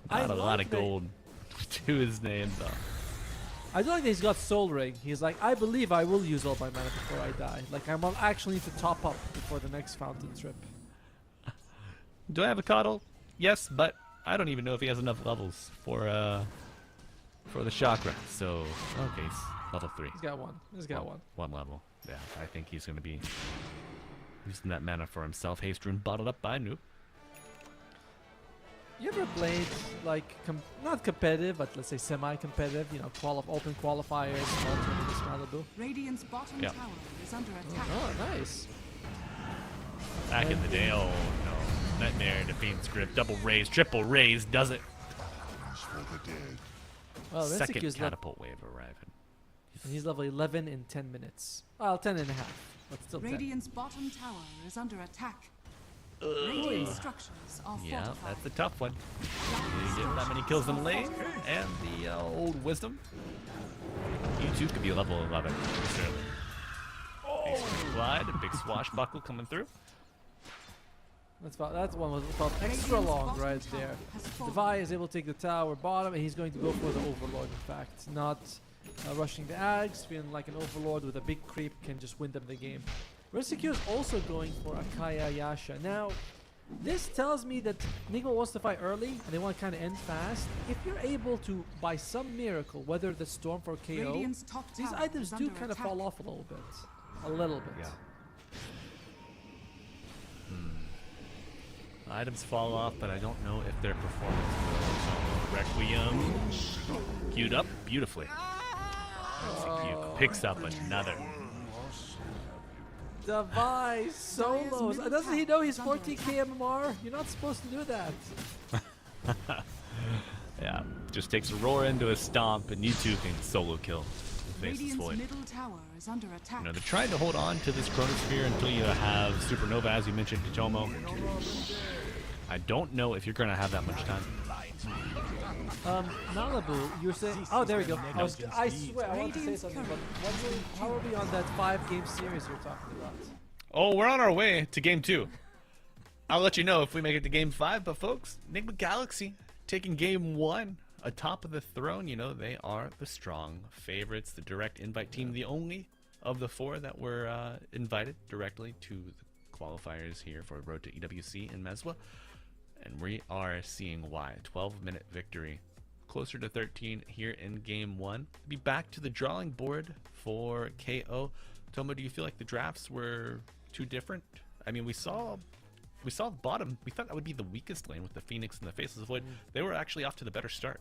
I Not a lot like of that- gold to his name, though. I do like that he's got Soul Ring. He's like, I believe I will use all my mana before I die. Like, I will actually need to top up before the next fountain trip. Do I have a coddle? Yes, but I don't even know if he has enough levels for the chakra. So, okay, he's level 3. He's got one. He's got one. One level. Yeah, I think he's going to be using that mana for himself. Haste Rune bottled up by Noob. You ever played, like, not competitive, but let's say semi-competitive, you know, open qualifiers, small tournaments, Malibu? Radiant's bottom Yeah. tower is under attack. Oh, nice. Back in the day, oh no. Nightmare, Defiant's Grip, double raise, triple raise, does it. Well, Second Rensuku's catapult wave arriving. and he's level 11 in 10 minutes. Well, 10 and a half, but still 10. Radiant's bottom tower is under attack. Radiant structures are Yeah, fortified. that's a tough one. You get that many kills in lane, and the old wisdom. You too could be level 11, certainly. Big glide, a big swashbuckle coming through. That one was felt extra long right there. Devi is able to take the tower bottom, and he's going to go for the Overlord, in fact. Not rushing the Ags, feeling like an Overlord with a big creep can just win them the game. Rensuku is also going for a Kaya Yasha. Now, This tells me that Nigma wants to fight early and they want to kind of end fast. If you're able to, by some miracle, weather the storm for KO, Radiant's top these tower items is do under kind of attack. fall off a little bit. A little bit. Yeah. Items fall off, but I don't know if their performance will. So Requiem queued up beautifully. Picks up another. Device solos. Doesn't he know he's 14k MMR? You're not supposed to do that. Yeah, just takes Aurora into a stomp, and you two can solo kill the Faceless Radiant's Void. middle tower is under attack. You know, they're trying to hold on to this Chronosphere until you have Supernova, as you mentioned, Tomo. I don't know if you're going to have that much time. Malibu, you're saying... Oh, there we go. I swear, I want to say something, but how are we on that 5-game series you're talking about? Oh, we're on our way to Game 2. I'll let you know if we make it to Game 5, but folks, Nigma Galaxy taking Game 1 atop of the throne. You know, they are the strong favorites, the direct invite team, the only of the 4 that were invited directly to the qualifiers here for Road to EWC in MESWA. And we are seeing why. 12-minute victory. Closer to 13 here in Game 1. Be back to the drawing board for KO. Tomo, do you feel like the drafts were too different? I mean, we saw the bottom. We thought that would be the weakest lane with the Phoenix and the Faceless Void. They were actually off to the better start.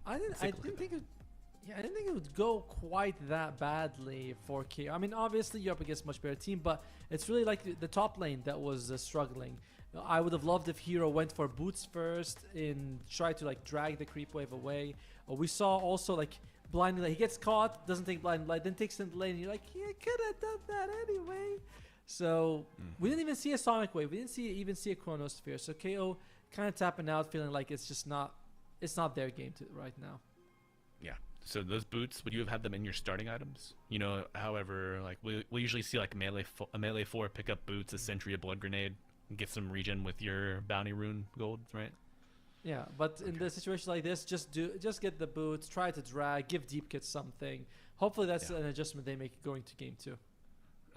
I didn't think it would go quite that badly for KO. I mean, obviously you're up against a much better team, but it's really like the top lane that was struggling. I would have loved if Hero went for boots first and tried to like drag the creep wave away. We saw also like blinding light. He gets caught, doesn't take blinding light, then takes in the lane. And you're like, he could have done that anyway. So we didn't even see a Sonic Wave. We didn't even see a Chronosphere. So KO kind of tapping out, feeling like it's just not their game right now. Yeah. So those boots, would you have had them in your starting items? You know, however, like we usually see like a melee 4 pick up boots, a sentry, a blood grenade, and get some regen with your bounty rune gold, right? Yeah, but in the situation like this, just get the boots, try to drag, give Deep Kit something. Hopefully that's an adjustment they make going to Game 2.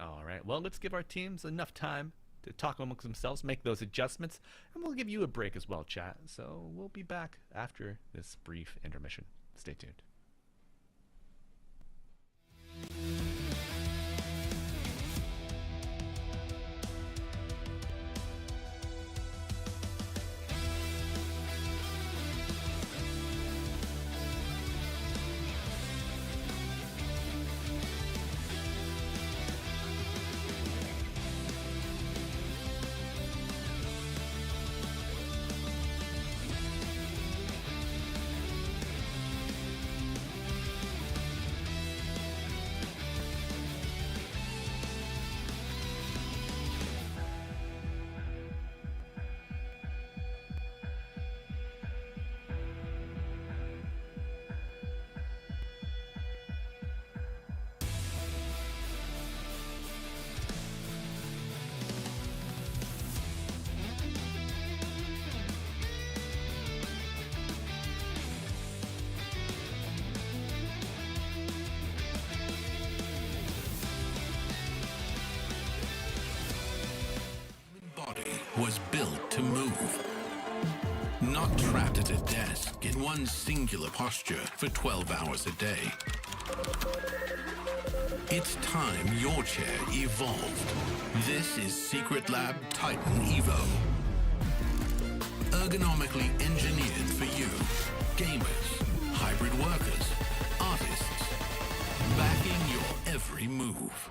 All right. Well, let's give our teams enough time to talk amongst themselves, make those adjustments, and we'll give you a break as well, chat. So we'll be back after this brief intermission. Stay tuned. Was built to move. Not trapped at a desk in one singular posture for 12 hours a day. It's time your chair evolved. This is Secret Lab Titan Evo. Ergonomically engineered for you, gamers, hybrid workers, artists, backing your every move.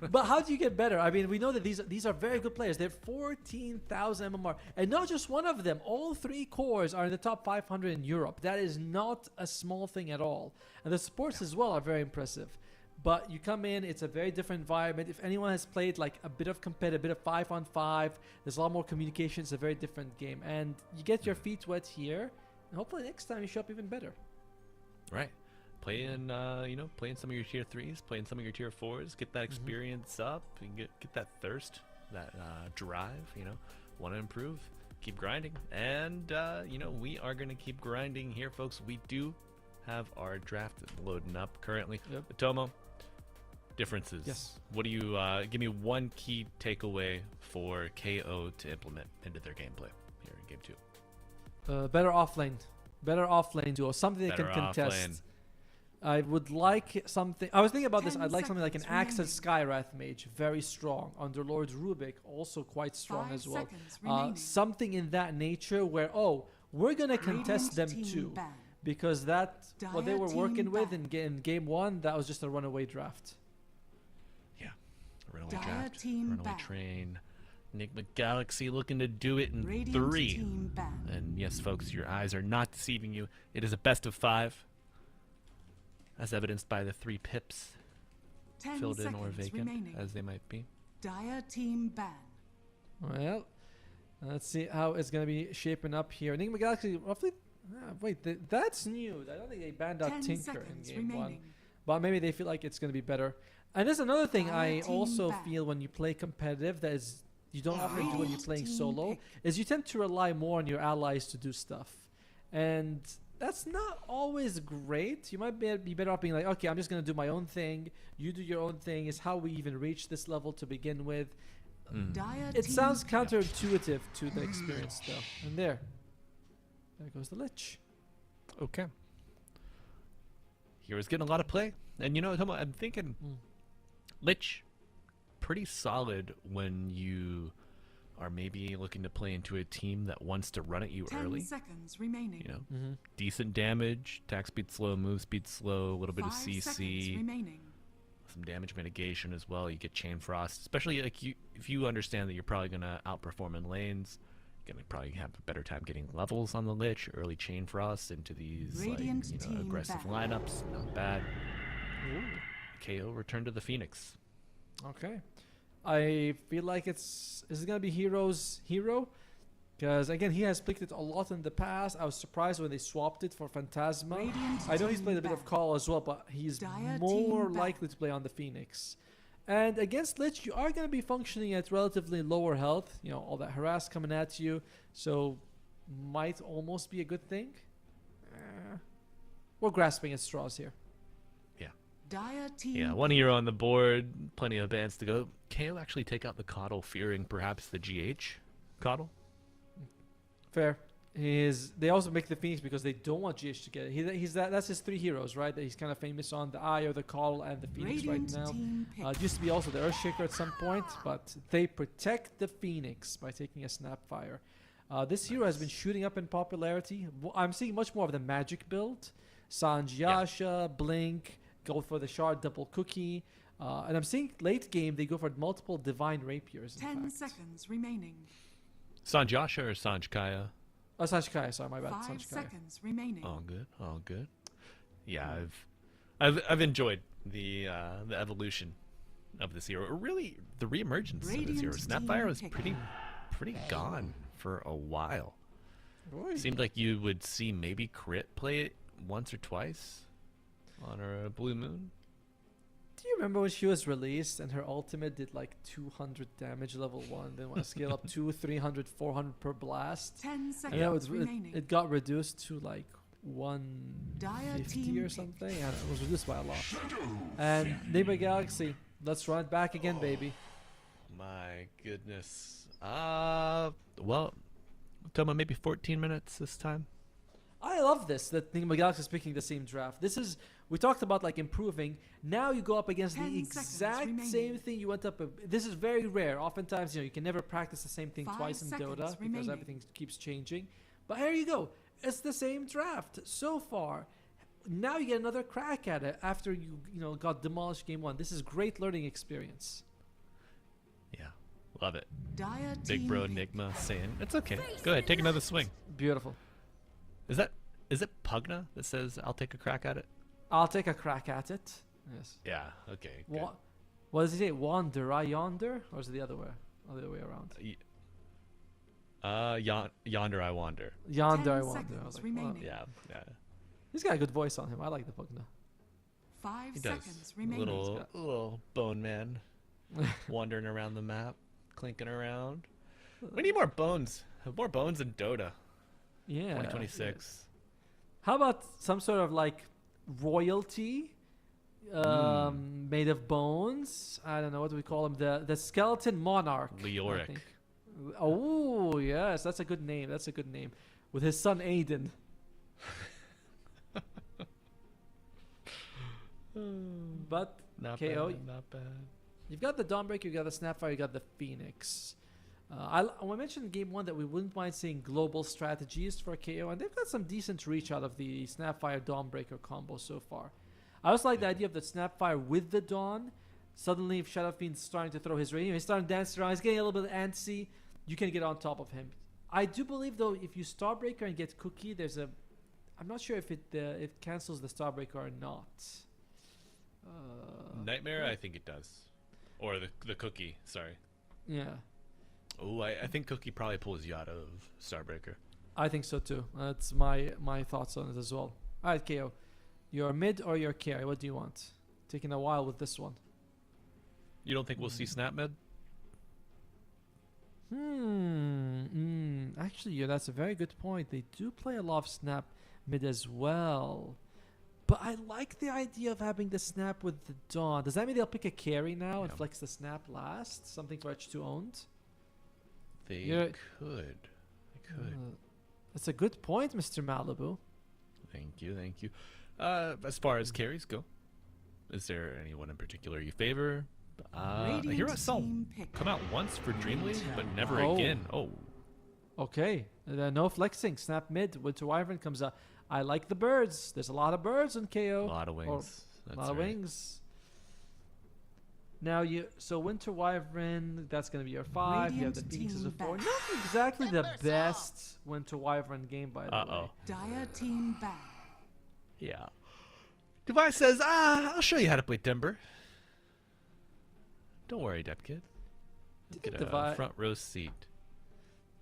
But how do you get better? I mean, we know that these are very good players. They're 14,000 MMR. And not just one of them. All 3 cores are in the top 500 in Europe. That is not a small thing at all. And the supports as well are very impressive. But you come in, it's a very different environment. If anyone has played like a bit of competitive, a bit of 5-on-5, there's a lot more communication. It's a very different game. And you get your feet wet here. And hopefully next time you show up even better. Right. Play in, play in some of your tier 3s, play in some of your tier 4s, get that experience up, and get that thirst, that drive, want to improve, keep grinding. And, we are going to keep grinding here, folks. We do have our draft loading up currently. Yep. Tomo, differences. Yes. What do you, give me one key takeaway for KO to implement into their gameplay here in Game 2. Better offlane duo, something they can Better contest. offlane. I would like something. I was thinking about this. 10 I'd like something like an seconds Axed Skywrath Mage, very strong. Underlord Rubik, also quite strong 5 as well. seconds remaining. Something in that nature where, we're going to contest them Radiant too. team ban. Because what they Dire were team working with ban. in game 1, that was just a runaway draft. Yeah. Runaway Dire draft, team runaway ban. train. Nigma Galaxy looking to do it in Radiant 3. team ban. And yes, folks, your eyes are not deceiving you. It is a best of 5. As evidenced by the 3 pips 10 filled in or seconds vacant, remaining. as they might be. Dire team ban. Well, let's see how it's going to be shaping up here. Enigma Galaxy, roughly. That's new. I don't think they banned out 10 Tinker in seconds game 1. remaining. But maybe they feel like it's going to be better. And there's another thing Dire I team also back. feel when you play competitive that is you don't often do when you're Radiant playing team solo, pick. is you tend to rely more on your allies to do stuff. And that's not always great. You might be better off being like, okay, I'm just going to do my own thing. You do your own thing. Is how we even reach this level to begin with. Dire It team sounds pick. counterintuitive to the experience, though. And there goes the Lich. Okay. Hero's getting a lot of play. And Tomo, I'm thinking Lich, pretty solid when you are maybe looking to play into a team that wants to run at you 10 early. seconds remaining. Decent damage, attack speed slow, move speed slow, a little bit of 5 seconds CC, remaining. some damage mitigation as well. You get chain frost, especially like if you understand that you're probably gonna outperform in lanes. You're gonna probably have a better time getting levels on the Lich, early chain frost into these Radiant team aggressive back. lineups. Not bad. KO return to the Phoenix. Okay. I feel like is it going to be Hero's hero? Because, again, he has picked it a lot in the past. I was surprised when they swapped it for Phantasma. Radiant I know he's team played a bit of back. Call as well, but he's Dire more team back. likely to play on the Phoenix. And against Lich, you are going to be functioning at relatively lower health. All that harass coming at you. So, might almost be a good thing. We're grasping at straws here. Dire team. Yeah, one hero on the board, plenty of bans to go. KO actually take out the Coddle, fearing perhaps the GH Coddle? Fair. They also make the Phoenix because they don't want GH to get it. That's his 3 heroes, right? That he's kind of famous on: the Eye, the Call, and the Phoenix Radiant right now. team pick. It used to be also the Earthshaker at some point, but they protect the Phoenix by taking a Snapfire. This hero has been shooting up in popularity. I'm seeing much more of the magic build. Sanj Yasha, Blink, go for the Shard double cookie. And I'm seeing late game they go for multiple Divine Rapiers. 10 fact. seconds remaining. Sanjasha or Sanjkaya? Oh, Sanjkaya, sorry, my bad. 5 Sanjkaya. seconds remaining. All good, all good. Yeah, I've enjoyed the evolution of this hero. Or really, the reemergence of this hero. Radiant Snapfire team was pick. pretty gone for a while. Oy. Seemed like you would see maybe Crit play it once or twice on her Blue Moon. Do you remember when she was released and her ultimate did like 200 damage level 1, then when I scale up 200, 300, 400 per blast? 10 And seconds then remaining. it got reduced to like Dire 150 team or pick. something, and it was reduced by a lot. And Nigma Galaxy, let's run it back again, baby. My goodness. Well, Toma, maybe 14 minutes this time. I love this, that Nigma Galaxy is picking the same draft. We talked about like improving. Now you go up against 10 the seconds exact remaining. same thing you went up. This is very rare. Oftentimes, you can never practice the same thing 5 twice in seconds Dota because remaining. everything keeps changing. But here you go. It's the same draft so far. Now you get another crack at it after you got demolished game 1. This is great learning experience. Love it. Dire Big bro team pick. Nigma saying, it's okay. Go ahead, take another swing. Beautiful. Is it Pugna that says, I'll take a crack at it? I'll take a crack at it. Yes. Yeah, okay. Good. What does he say? Wander I yonder? Or is it the other way? Or the other way around? Yonder I wander. Yonder I 10 wander. I seconds was like, remaining. Yeah. He's got a good voice on him. I like the Pugna. 5 He does. seconds remaining. Little bone man wandering around the map, clinking around. We need more bones. More bones in Dota. Yeah. 2026. How about some sort of like royalty made of bones? I don't know, what do we call him? The skeleton monarch. I Leoric. think. Oh yes, that's a good name. That's a good name. With his son Aiden. But Not KO. bad, not bad. You've got the Dawnbreaker, you got the Snapfire, you got the Phoenix. I mentioned in game 1 that we wouldn't mind seeing global strategies for KO, and they've got some decent reach out of the Snapfire Dawnbreaker combo so far. I also like the idea of the Snapfire with the Dawn. Suddenly, if Shadow Fiend's starting to throw his radio, he's starting to dance around, he's getting a little bit antsy, you can get on top of him. I do believe, though, if you Starbreaker and get Cookie, there's a... I'm not sure if it cancels the Starbreaker or not. Nightmare, I think it does. Or the Cookie, sorry. Yeah. Oh, I think Cookie probably pulls you out of Starbreaker. I think so too. That's my thoughts on it as well. Alright, KO. Your mid or your carry? What do you want? Taking a while with this one. You don't think we'll see Snap Mid? Actually, yeah, that's a very good point. They do play a lot of Snap mid as well. But I like the idea of having the Snap with the Dawn. Does that mean they'll pick a carry now and flex the Snap last? Something for H2 owned? They could. That's a good point, Mr. Malibu. Thank you. As far as carries go, is there anyone in particular you favor? Hero Assault team pick. come out once for Dreamweave, but never Oh. again. Oh, Okay. No flexing. Snap mid. Winter Wyvern comes out. I like the birds. There's a lot of birds in KO. a lot of wings. A lot of wings. Now so Winter Wyvern, that's gonna be your 5. You have the Radiant Phoenix as a team 4. back. Not exactly the best Winter Wyvern game, by the way. Dire team back. Yeah. Device says, I'll show you how to play Timber. Don't worry, Dep Kid. Get a front row seat.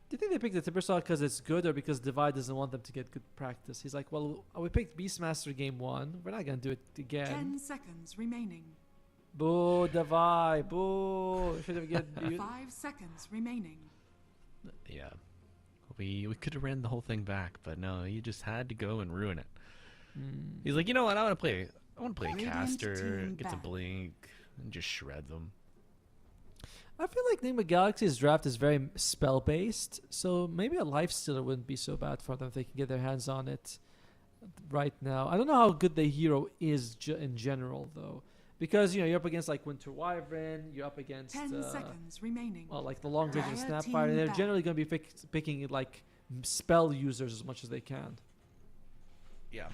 Do you think they picked the Timbersaw because it's good or because Divide doesn't want them to get good practice? He's like, well, we picked Beastmaster game 1. We're not gonna do it again. 10 seconds remaining. Boo, Divide. Boo. Should have get 5 seconds remaining. Yeah. We could have ran the whole thing back, but no, you just had to go and ruin it. He's like, you know what? I want to play a Radiant caster, team get to back. blink, and just shred them. I feel like Nigma Galaxy's draft is very spell based, so maybe a Lifestealer wouldn't be so bad for them if they can get their hands on it right now. I don't know how good the hero is in general though, because you're up against like Winter Wyvern, you're up against 10 seconds remaining. well, like the long range and Dire Snapfire. team They're back. generally going to be picking like spell users as much as they can. Yeah.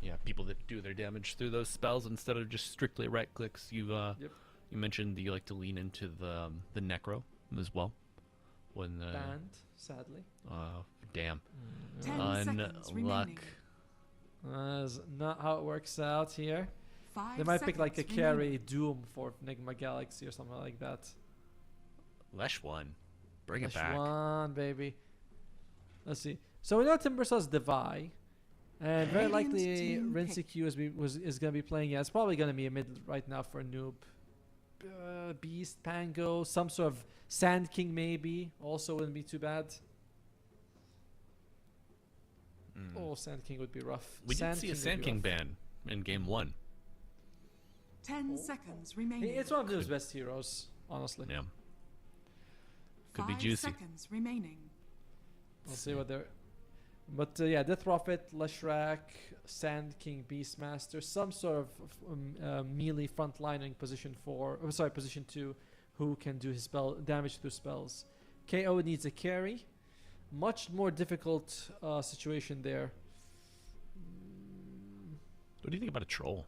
Yeah, people that do their damage through those spells instead of just strictly right clicks. You mentioned that you like to lean into the Necro as well. When Banned, sadly. Damn. 10 seconds remaining. Unluck. That's not how it works out here. 5 They might pick like a seconds carry remaining. Doom for Nigma Galaxy or something like that. Lesh 1. Bring it Flash back. 1, baby. Let's see. So we know Timbersaw's Devi. And very Radiant likely team pick. Rinsecue is going to be playing. Yeah, it's probably going to be a mid right now for a noob. Beast, Pango, some sort of Sand King maybe. Also wouldn't be too bad. Oh, Sand King would be rough. We did see a would Sand be King rough. ban in game 1. 10 seconds remaining. It's one of those best heroes, honestly. Yeah. Could be 5 juicy. seconds remaining. We'll see what they're... But yeah, Death Prophet, Leshrac, Sand King, Beastmaster, some sort of melee frontlining position position 2, who can do his spell damage through spells. KO needs a carry. Much more difficult situation there. What do you think about a troll?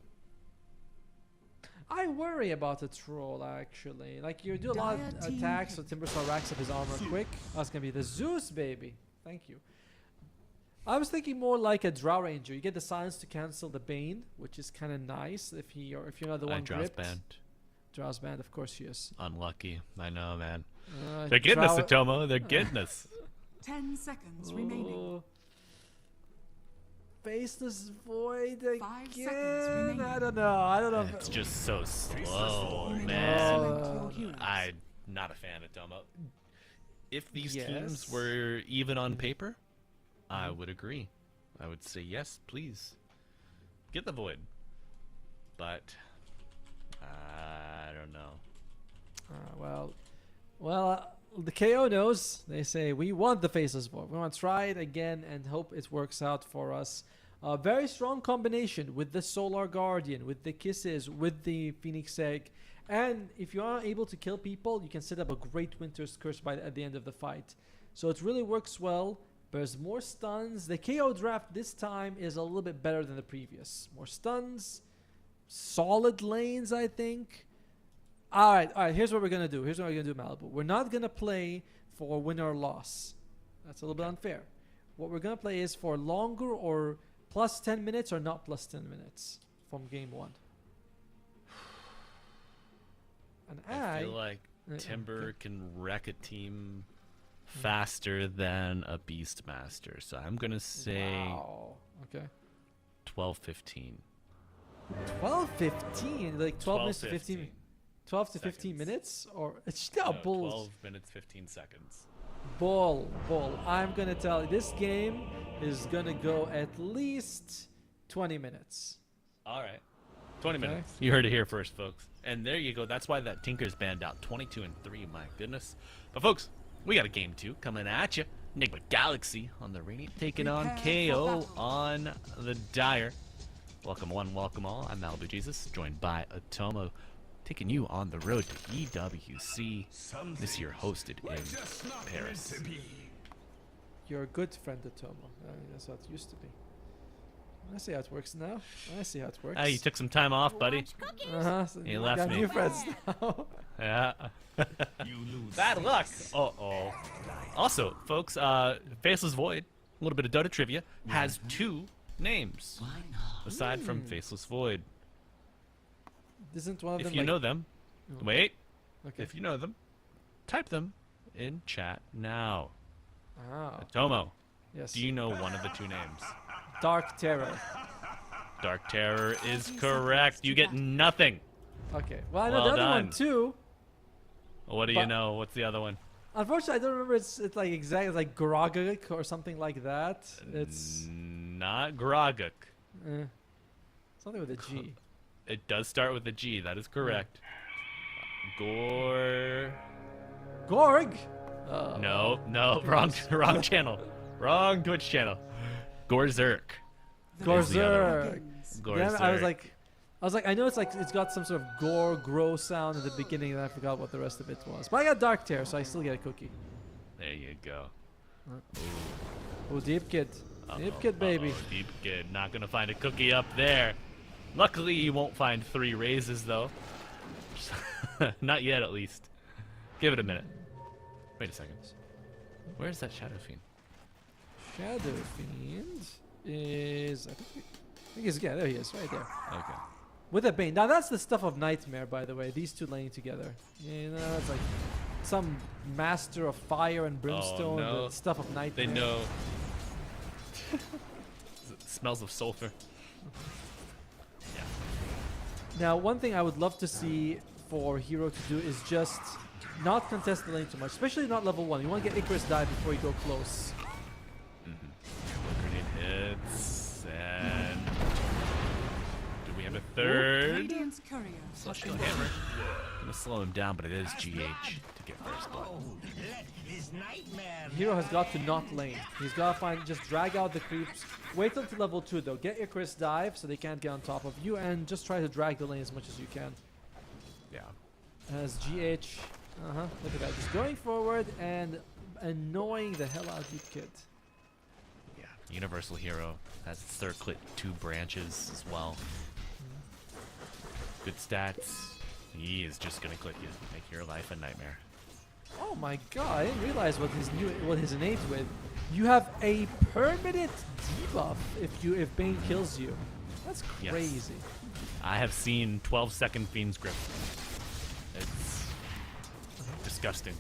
I worry about the troll actually. Like you do a lot of Dire team attacks, so hit. Timbersaw racks up his armor quick. That's gonna be the Zeus baby. Thank you. I was thinking more like a Drow Ranger. You get the silence to cancel the Bane, which is kind of nice if you're not the one Drow's gripped. banned. Drow's banned, of course she is. Unlucky. I know, man. Uh, They're getting us, Drow- Atomo. They're getting us. 10 seconds remaining. Oh. Faceless Void 5 seconds again. remaining. I don't know. It's just so slow, Select man. your heroes. I'm not a fan of Tomo. If these teams Yes. were even on paper, I would agree. I would say yes, please. Get the Void. But I don't know. The KO knows. They say we want the Faceless Void. We want to try it again and hope it works out for us. A very strong combination with the Solar Guardian, with the Kisses, with the Phoenix Egg. And if you are able to kill people, you can set up a great Winter's Curse at the end of the fight. So it really works well. There's more stuns. The KO draft this time is a little bit better than the previous. More stuns. Solid lanes, I think. All right. Here's what we're going to do. Malibu. We're not going to play for win or loss. That's a little bit unfair. What we're going to play is for longer or plus 10 minutes or not plus 10 minutes from game 1. And I feel like Timber can wreck a team faster than a Beastmaster. So I'm going to say Wow. Okay. 12-15. 12-15? Like 12 minutes to 15. 15. 12 to 15 Seconds. minutes? Or it's still No, bulls. 12 minutes, 15 seconds. Bull. I'm gonna tell you, this game is gonna go at least 20 minutes. All right. 20 Okay. minutes. You heard it here first, folks. And there you go. That's why that Tinker's banned out. 22-3, my goodness. But, folks, we got a game 2 coming at you. Nigma Galaxy on the Radiant taking on Prepare for KO battle. on the Dire. Welcome one, welcome all. I'm Malibu Jesus, joined by Atomo, taking you on the road to EWC this year, hosted in Paris. You're a good friend, Atomo. That's how it used to be. I see how it works now. Ah, you took some time off, buddy. Uh-huh. So He you left got me. new friends now. Yeah. Bad luck. Uh-oh. Also, folks, Faceless Void, a little bit of Dota trivia, has 2 names aside from Faceless Void. Isn't one of If them you like... know them, wait. Okay. If you know them, type them in chat now. Ah, Tomo, yes. do you know one of the 2 names? Dark Terror. Dark Terror is correct. You get nothing. Okay. Well, I know Well the other done. one too. What do you know? What's the other one? Unfortunately, I don't remember. It's like exactly it's like Grogik or something like that. It's Not Groguk. something with a G. It does start with a G. That is correct. Gore. Gorg. No, wrong channel. Wrong Twitch channel. Gorzerk. is the other one. Gorzerk. Yeah, I was like, I know it's got some sort of gore, grow sound at the beginning, and I forgot what the rest of it was. But I got Dark Terror, so I still get a cookie. There you go. Oh, Deep Kid. Deep Kid, baby. Deep Kid. Not gonna find a cookie up there. Luckily, you won't find 3 raises though. Not yet, at least. Give it a minute. Wait a second. Where's that Shadow Fiend? Shadow Fiend is... I think he's... Yeah, there he is, right there. Okay. With a Bane. Now, that's the stuff of Nightmare, by the way. These 2 laying together. You know, it's like some master of fire and brimstone. no. The stuff of Nightmare. They know. It smells of sulfur. Yeah. Now, one thing I would love to see for Hero to do is just not contest the lane too much, especially not level 1. You want to get Icarus die before you go close. Grenade hits, and do we have a third? Radiant's courier. Celestial Hammer. Gonna slow him down, but it is GH to get first blood. Hero has got to not lane. He's got to just drag out the creeps. Wait until level 2 though. Get Icarus dive so they can't get on top of you, and just try to drag the lane as much as you can. Yeah. As GH, look at that, just going forward and annoying the hell out of Deep Kid. Yeah. Universal Hero has its circlet 2 branches as well. Good stats. He is just gonna click you, make your life a nightmare. Oh my god, I didn't realize what his innate with. You have a permanent debuff if Bane kills you. That's Yes. crazy. I have seen 12-second Fiend's Grip. It's disgusting.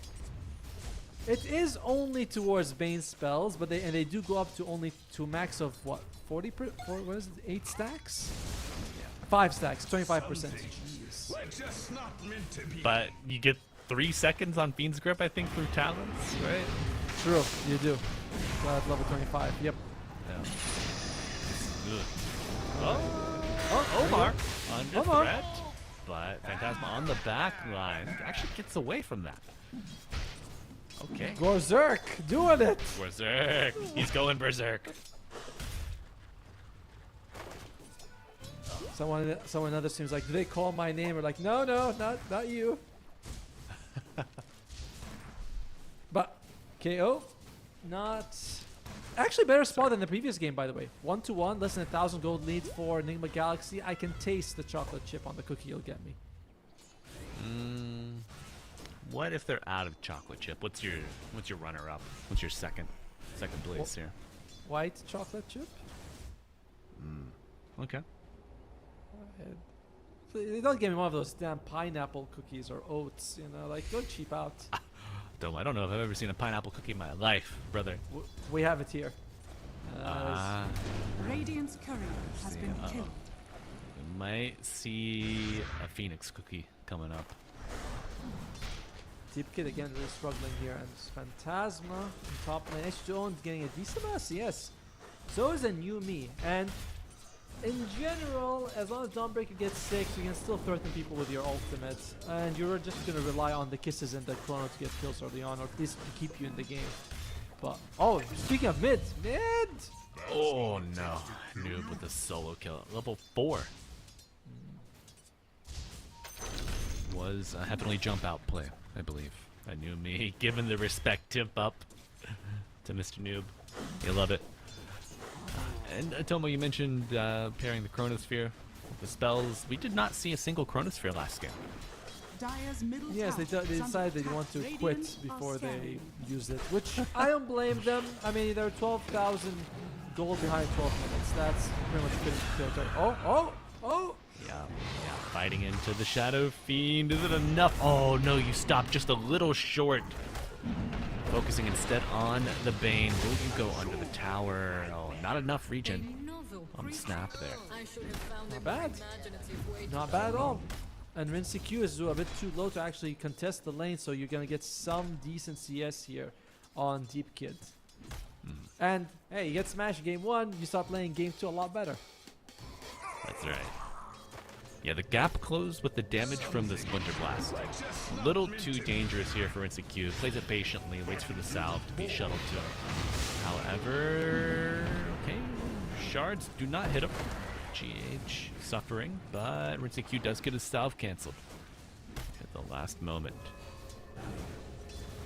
It is only towards Bane spells, but they do go up to only to max of what 40 what is it, 8 stacks? 5 stacks, 25%. Jeez. But you get 3 seconds on Fiend's Grip, I think, through Talons, right? True, you do. At level 25. Yep. Yeah. Ugh. Oh, Omar under Omar. threat, but Phantasma on the back line actually gets away from that. Okay. Gorzerk doing it. Berserk. He's going berserk. Someone other seems like, do they call my name? Or like, no, not you. But KO, not actually better spot than the previous game, by the way. 1-1, less than 1,000 gold lead for Nigma Galaxy. I can taste the chocolate chip on the cookie you'll get me. What if they're out of chocolate chip? What's your runner up? What's your second place here? White chocolate chip? Okay. They don't give me one of those damn pineapple cookies or oats, you know, like don't cheap out. I don't know if I've ever seen a pineapple cookie in my life, brother. We have it here. Radiant's courier has been killed. We might see a Phoenix cookie coming up. Deep Kid again really struggling here, and Phantasma on top lane. H2O getting a decent amount of CS. So is a new me, and in general, as long as Dawnbreaker gets 6, you can still threaten people with your ultimate, and you're just gonna rely on the kisses and the chrono to get kills early on, or at least to keep you in the game. But speaking of mid. Oh no, Noob with a solo kill at level 4. Was a heavenly jump out play, I believe. I knew me, given the respect tip up to Mr. Noob. You love it. And Tomo, you mentioned pairing the Chronosphere with the spells. We did not see a single Chronosphere last game. Dire's middle Yes, they tower is decided under they want to attack. quit Radiant before are they scanning. use it, which I don't blame them. I mean, they're 12,000 gold behind 12 minutes. That's pretty much finished territory. Oh! Yeah, fighting into the Shadow Fiend. Is it enough? Oh no, you stopped just a little short. Focusing instead on the Bane. Will you go under the tower? Oh, not enough regen on the snap there. Not bad. Not bad at all. And Rinsey Q is a bit too low to actually contest the lane, so you're going to get some decent CS here on Deep Kid. And hey, you get smashed game 1, you start playing game 2 a lot better. That's right. Yeah, the gap closed with the damage from the Splinter Blast. A little too dangerous here for Q. Plays it patiently, waits for the salve to be shuttled to him. However, okay, shards do not hit him. GH suffering, but Q does get his salve cancelled at the last moment.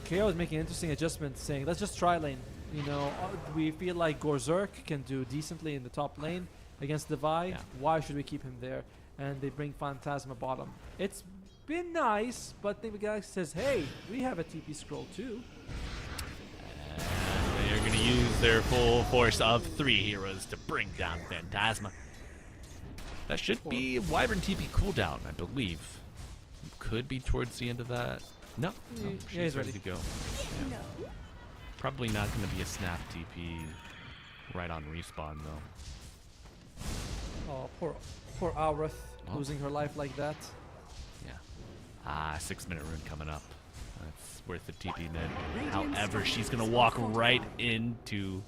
KO is making an interesting adjustment, saying, let's just try lane. You know, we feel like Gorzerk can do decently in the top lane against Devi. Yeah. Why should we keep him there? And they bring Phantasma bottom. It's been nice, but the Galaxy says, hey, we have a TP scroll too. And they're going to use their full force of 3 heroes to bring down Phantasma. That should be Wyvern TP cooldown, I believe. Could be towards the end of that. No, she's he's ready ready. to go. Yeah. Probably not going to be a snap TP right on respawn, though. Oh, poor Aurith losing her life like that. Yeah. 6-minute rune coming up. That's worth the TP mid. However, she's going to walk right into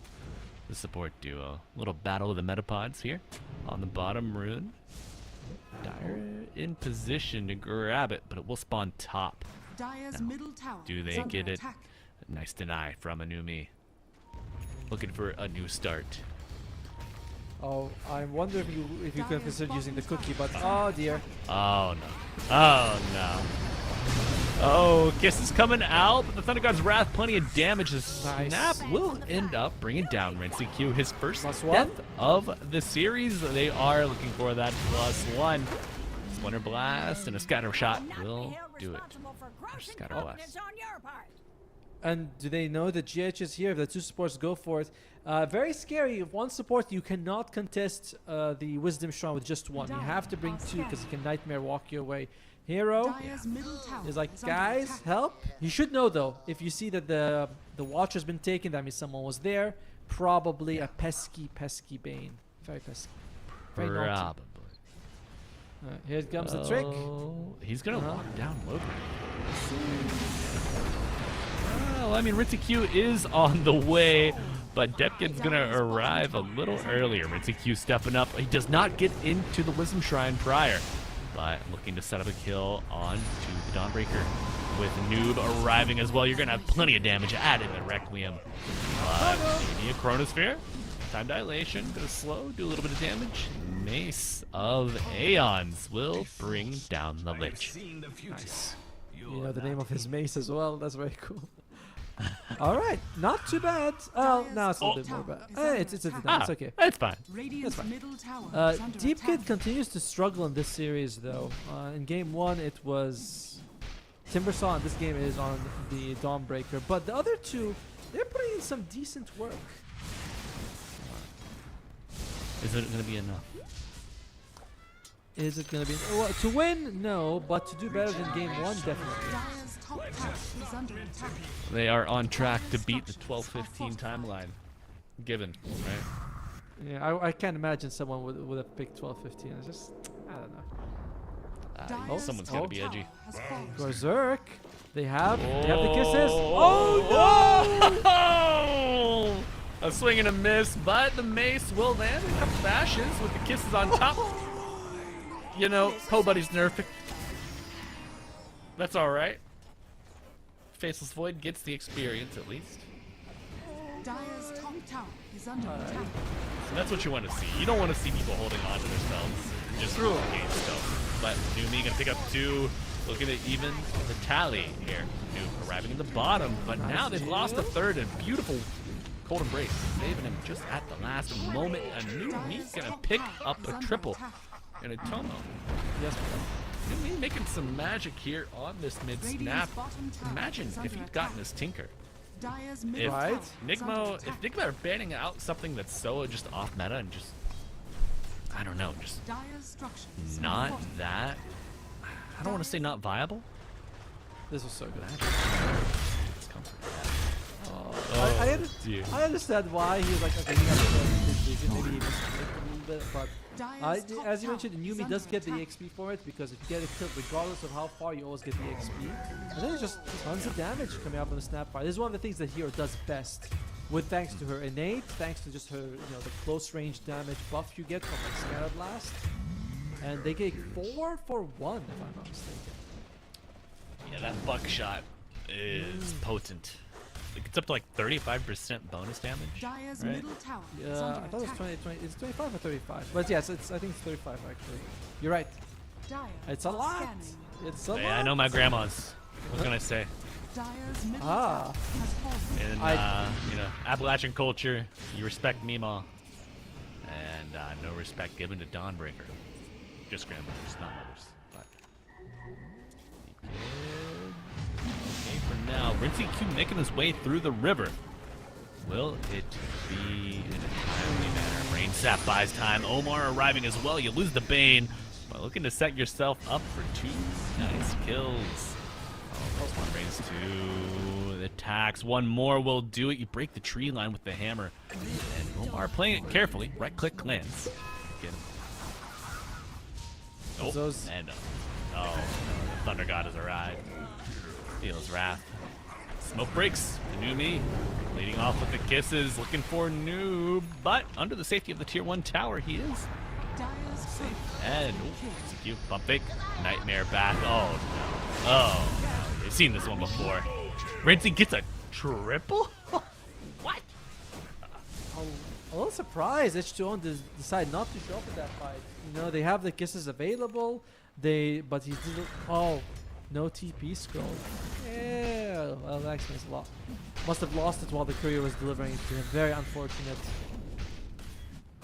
the support duo. Little battle of the metapods here on the bottom rune. Dire in position to grab it, but it will spawn top. Dire's Now, middle tower do is they under get it? attack. Nice deny from Anumi. Looking for a new start. Oh, I wonder if you can consider using the cookie, but oh dear. Oh no. Oh no. Oh, Kiss is coming out, but the Thunder God's Wrath, plenty of damage. The Nice. snap will end up bringing down Q, his first +1? death of the series. They are looking for that +1. Splinter Blast and a Scatter Shot will do it. Scatter Blast. And do they know that GH is here? If the two supports go for it. Very scary. If one support, you cannot contest the Wisdom Shrine with just one. You have to bring two because it can Nightmare walk you away. Hero is like, guys, help. You should know though, if you see that the watch has been taken, that means someone was there. Probably a pesky Bane. Very pesky. Very naughty. Probably. Here comes the trick. He's gonna lock down Logan. Well, I mean, Ritzy Q is on the way, but Depkin's gonna arrive a little earlier. Ritzy Q stepping up. He does not get into the Wisdom Shrine prior, but looking to set up a kill on to the Dawnbreaker. With Noob arriving as well, you're gonna have plenty of damage added to Requiem. Maybe a Chronosphere. Time dilation, gonna slow, do a little bit of damage. Mace of Aeons will bring down the Lich. Nice. You know the name of his mace as well. That's very cool. All right, not too bad. Oh, now it's a little bit more bad. It's okay. It's fine. Deep Kid continues to struggle in this series, though. In game 1, it was Timbersaw, and this game is on the Dawnbreaker. But the other two, they're putting in some decent work. Is it going to be enough? Is it going to be... Well, to win, no. But to do better than game 1, definitely. They are on track to beat the 12-15 timeline given, right? Yeah, I can't imagine someone would have picked 12-15. It's just... I don't know. Someone's got to be edgy. Berserk. They have the kisses. Oh, no! A swing and a miss, but the mace will land a couple bashes with the kisses on top. You know, Po Buddy's nerfed. That's alright. Faceless Void gets the experience at least. Dire's top tower is under attack. So that's what you want to see. You don't want to see people holding on to themselves just through a game stuff. But Numi gonna pick up 2. Looking at even the tally here. Noob arriving in the bottom, but now they've lost a third. And beautiful Cold Embrace, saving him just at the last moment. A Numi gonna pick up a triple. And a Tomo. Yes, Numi making some magic here on this mid snap. Imagine if he'd gotten his Tinker. If Nigma are banning out something that's so just off meta and just, I don't know, just not that, I don't want to say not viable. This was so good. Oh, I understand why he was like, okay, he has to maybe he missed a little bit, but as you mentioned, Numi does get the XP for it, because if you get a kill, regardless of how far, you always get the XP. And then it's just tons of damage coming out from the Snapfire. This is one of the things that Hero does best, with thanks to her innate, thanks to just her, the close range damage buff you get from like Scatter Blast. And they get 4 for 1, if I'm not mistaken. Yeah, that buckshot is potent. It gets up to like 35% bonus damage. Dire's right? middle tower is Yeah, under I thought it was attack. 20, it's 25 or 35. But yes, I think it's 35 actually. You're right. Dire It's a lot. scanning. It's a lot. Yeah, I know my grandma's. What can I say? Dire's middle Ah. tower has fallen. In Appalachian culture, you respect Mima, and no respect given to Dawnbreaker. Just grandmothers, not mothers. But okay, for now, Rincy Q making his way through the river. Will it be in a timely manner? Rain Sap buys time. Omar arriving as well. You lose the Bane, but looking to set yourself up for 2 nice kills. Oh, one raise 2. The attacks. 1 more will do it. You break the tree line with the hammer. And Omar playing it carefully. Right click lands. Get him. Oh, and the Thunder God has arrived. Feels wrath. Smoke breaks. The new me leading off with the kisses, looking for Noob, but under the safety of the tier 1 tower, he is safe. And CQ bump fake, Nightmare back. Oh no! Oh no! You've seen this one before. Rincy gets a triple. What? A little surprised H2O decide not to show up at that fight. They have the kisses available. But he didn't. Oh, no TP scroll. Yeah, well that explains a lot. Must have lost it while the courier was delivering it to him. Very unfortunate.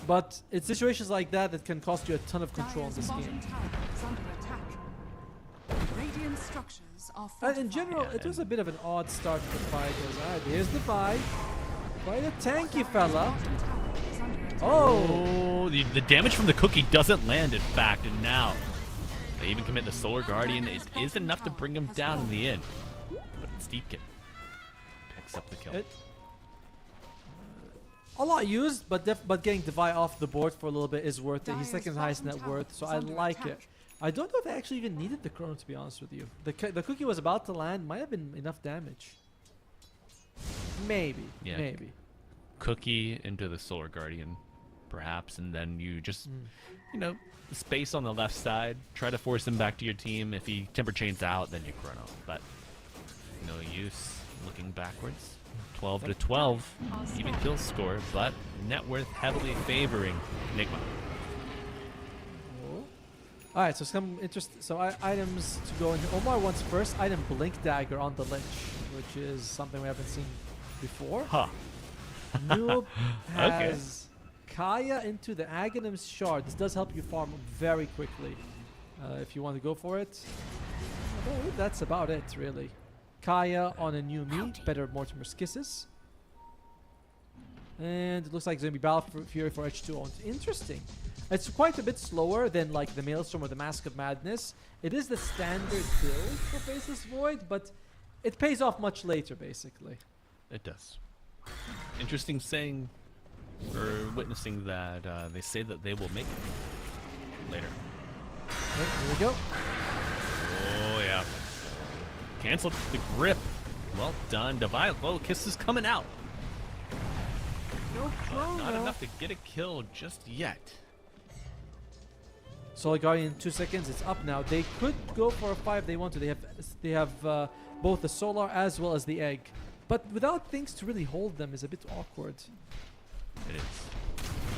But it's situations like that that can cost you a ton of control in this game. structures are And in fortified. general, Yeah, it was a and- bit of an odd start to the fight. Alright, here's the buy. Quite a tanky fella. Bottom tower is under attack. Oh! Oh, the damage from the cookie doesn't land, in fact, and now they even commit the Solar Guardian. It is enough to bring him down in the end. But Steepkin picks up the kill. A lot used, but getting Devi off the board for a little bit is worth it. He's Dire's second highest bottom net tower worth, so is I under like it. attack. I don't know if I actually even needed the Chrono, to be honest with you. The cookie was about to land, might have been enough damage. Maybe, Yeah. maybe. Cookie into the Solar Guardian, perhaps, and then you just, you know, space on the left side. Try to force him back to your team. If he temper chains out, then you Chrono. But no use looking backwards. 12 to 12, even kill score, but net worth heavily favoring Nigma. Alright, so some items to go in. Omar wants first item Blink Dagger on the Lich, which is something we haven't seen before. Huh. Noob Okay. has Kaya into the Aghanim's Shard. This does help you farm very quickly if you want to go for it. Although that's about it, really. Kaya on a new me, better Mortimer's Kisses. And it looks like it's going to be Battle Fury for H2 owned. Interesting. It's quite a bit slower than like the Maelstrom or the Mask of Madness. It is the standard build for Faceless Void, but it pays off much later, basically. It does. Interesting saying, or witnessing that they say that they will make it later. Right, here we go. Oh, yeah. Canceled the grip. Well done. Divine Low Kisses coming out. No Not enough to get a kill just yet. Solar Guardian in 2 seconds. It's up now. They could go for a 5 if they want to. They have both the Solar as well as the Egg. But without things to really hold them is a bit awkward. It is.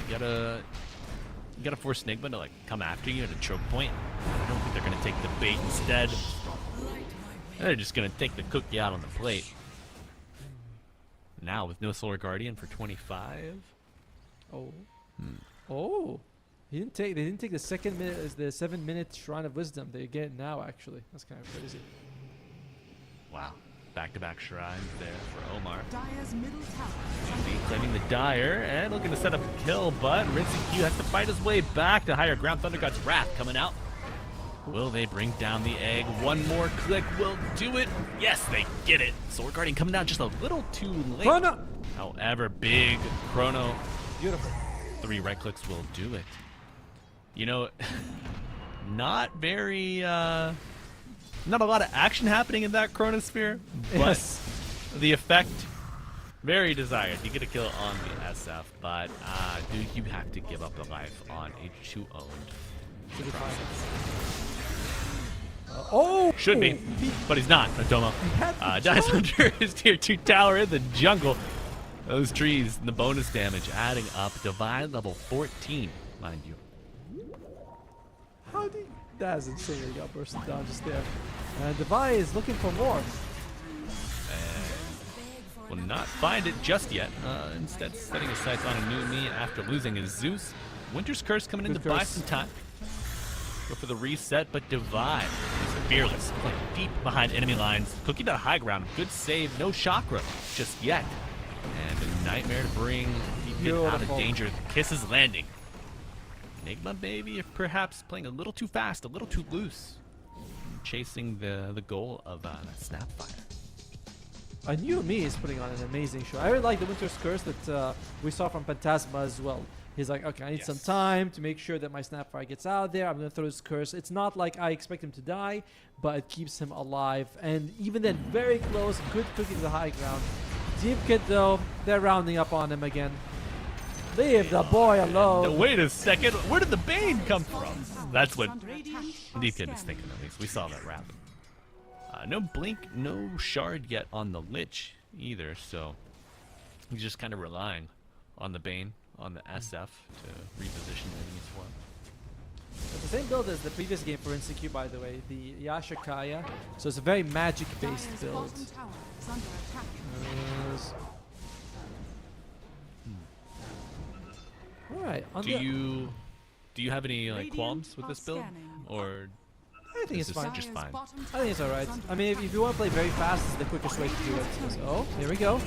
You gotta force Nigma to like come after you at a choke point. I don't think they're gonna take the bait instead. They're just gonna take the cookie out on the plate. Now with no Solar Guardian for 25. Oh. Oh. They didn't take the second minute as the 7-minute Shrine of Wisdom. They get it now actually. That's kind of crazy. Wow. Back-to-back shrines there for Omar. Dire's middle tower is under Claiming the Dire and looking to set up a kill, but Rinsey Q has to fight his way back to higher ground. Thunder God's Wrath coming out. Will they bring down the egg? One more click will do it. Yes, they get it. Sword Guardian coming down just a little too late. Chrono! However, big Chrono. Beautiful. 3 right clicks will do it. You know, not very, not a lot of action happening in that Chronosphere, but Yes. the effect, very desired. You get a kill on the SF, but do you have to give up a life on H2 owned? Oh! Should be, but he's not, Atomo. Dice under his tier 2 tower in the jungle. Those trees and the bonus damage adding up. Divide level 14, mind you. How did that's insane that he got bursted down just there. And Devi is looking for more. Will not find it just yet. Instead, setting his sights on a new me after losing his Zeus. Winter's Curse coming in Good to buy curse. some time. Go for the reset, but Divide is fearless, playing deep behind enemy lines. Cookie to high ground, good save, no chakra just yet. And a nightmare to bring Deepkin out of Beautiful. danger. Kisses landing. Nigma maybe perhaps playing a little too fast, a little too loose. Chasing the goal of Snapfire. A new me is putting on an amazing show. I really like the Winter's Curse that we saw from Phantasma as well. He's like, okay, I need some Yes. time to make sure that my Snapfire gets out there. I'm going to throw his curse. It's not like I expect him to die, but it keeps him alive. And even then, very close, good cookie to the high ground. Deep Kid, though, they're rounding up on him again. Leave the boy alone. Wait a second, where did the Bane come from? That's what under attack. Deepkin is thinking, at least. We saw that wrap. No Blink, no Shard yet on the Lich either, so he's just kind of relying on the Bane, on the SF to reposition enemies for him. It's the same build as the previous game for Insecure, by the way, the Yasha Kaya. So it's a very magic-based Dire's build. bottom tower is under attack. All right. Do you have any like qualms with this build, or I think it's fine. Just fine. I think it's alright. I mean, if you want to play very fast, it's the quickest way to do it. So, here we go.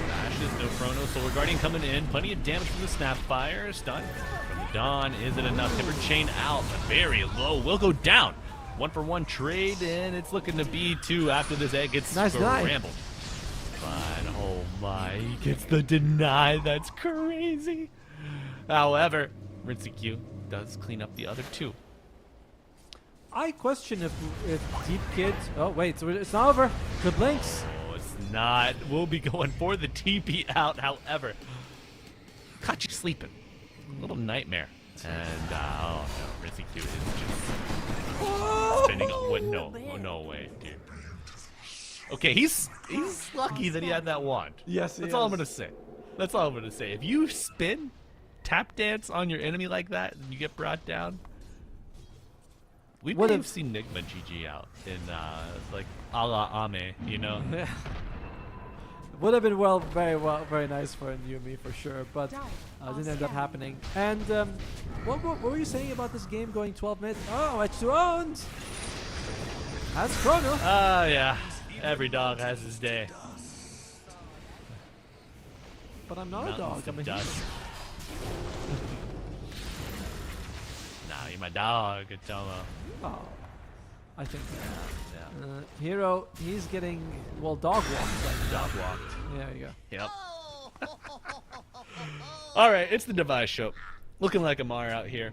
Dashes, no chrono. Solar Guardian coming in. Plenty of damage from the Snapfire. Stun from the Dawn. Is it enough? Timber Chain out. Very low. Will go down. 1-for-1 trade, and it's looking to be 2 after this egg gets scrambled. But, oh my, he gets the deny. That's crazy. However, Rinseq does clean up the other 2. I question if Deep Kid... Oh, wait, so it's not over. Good blinks. Oh, it's not. We'll be going for the TP out, however. Caught you sleeping. A little nightmare. And, oh no, Rinseq is just spinning up. What? No, oh, no way, dude. Okay, he's lucky that he had that wand. Yes, That's all I'm gonna say. That's all I'm gonna say. If you spin, tap dance on your enemy like that, and you get brought down, we may have seen Nigma GG out in like a la Ame, you know. Yeah. Would have been very nice for Yumi for sure, but didn't end up happening. And what were you saying about this game going 12 minutes? Oh, H2 owned. That's Chrono. Yeah. Every dog has his day. But I'm not a dog. I'm a human. Nah, you're my dog, Tomo. Oh, I think. Yeah. Hero, he's getting dog walked. Like dog walked. There you go. Yep. All right, it's the device show. Looking like Amar out here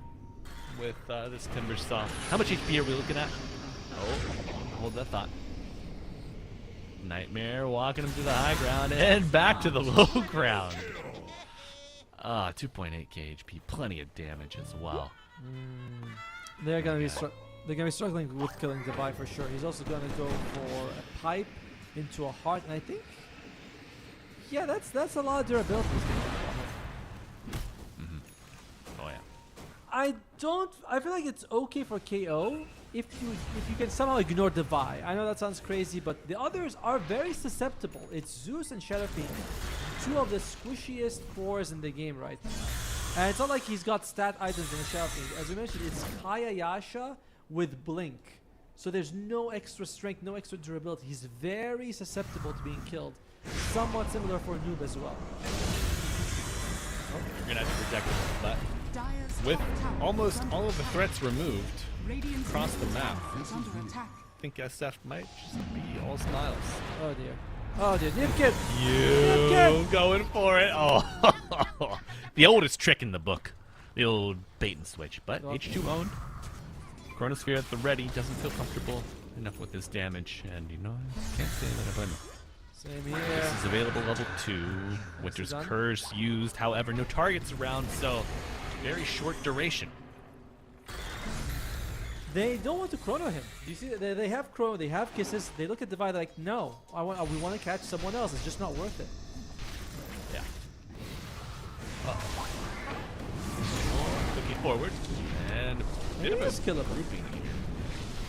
with this Timber Saw. How much HP are we looking at? Oh, hold that thought. Nightmare walking him to the high ground and back to the low ground. 2.8k HP, plenty of damage as well. They're gonna be struggling with killing Devi for sure. He's also gonna go for a pipe into a heart, and I think, yeah, that's a lot of durability. Oh yeah. I feel like it's okay for KO if you can somehow ignore Devi. I know that sounds crazy, but the others are very susceptible. It's Zeus and Shadow Fiend, 2 of the squishiest cores in the game right now. And it's not like he's got stat items in the Shadow Fiend. As we mentioned, it's Kaya Yasha with Blink. So there's no extra strength, no extra durability. He's very susceptible to being killed. Somewhat similar for Noob as well. You're gonna have to protect him, but with almost all of the threats removed across the map, I think SF might just be all smiles. Oh dear. Oh dear. Deep Kid! You going for it. Oh, the oldest trick in the book. The old bait and switch. But H2 owned. Chronosphere at the ready. Doesn't feel comfortable enough with his damage. And you know, I can't say that I blame him. Same here. This is available level 2. Winter's Curse used. However, no targets around, so very short duration. They don't want to chrono him. You see, they have chrono, they have kisses. They look at Divide like, no, we want to catch someone else. It's just not worth it. Yeah. Looking forward, and a bit of a grouping here.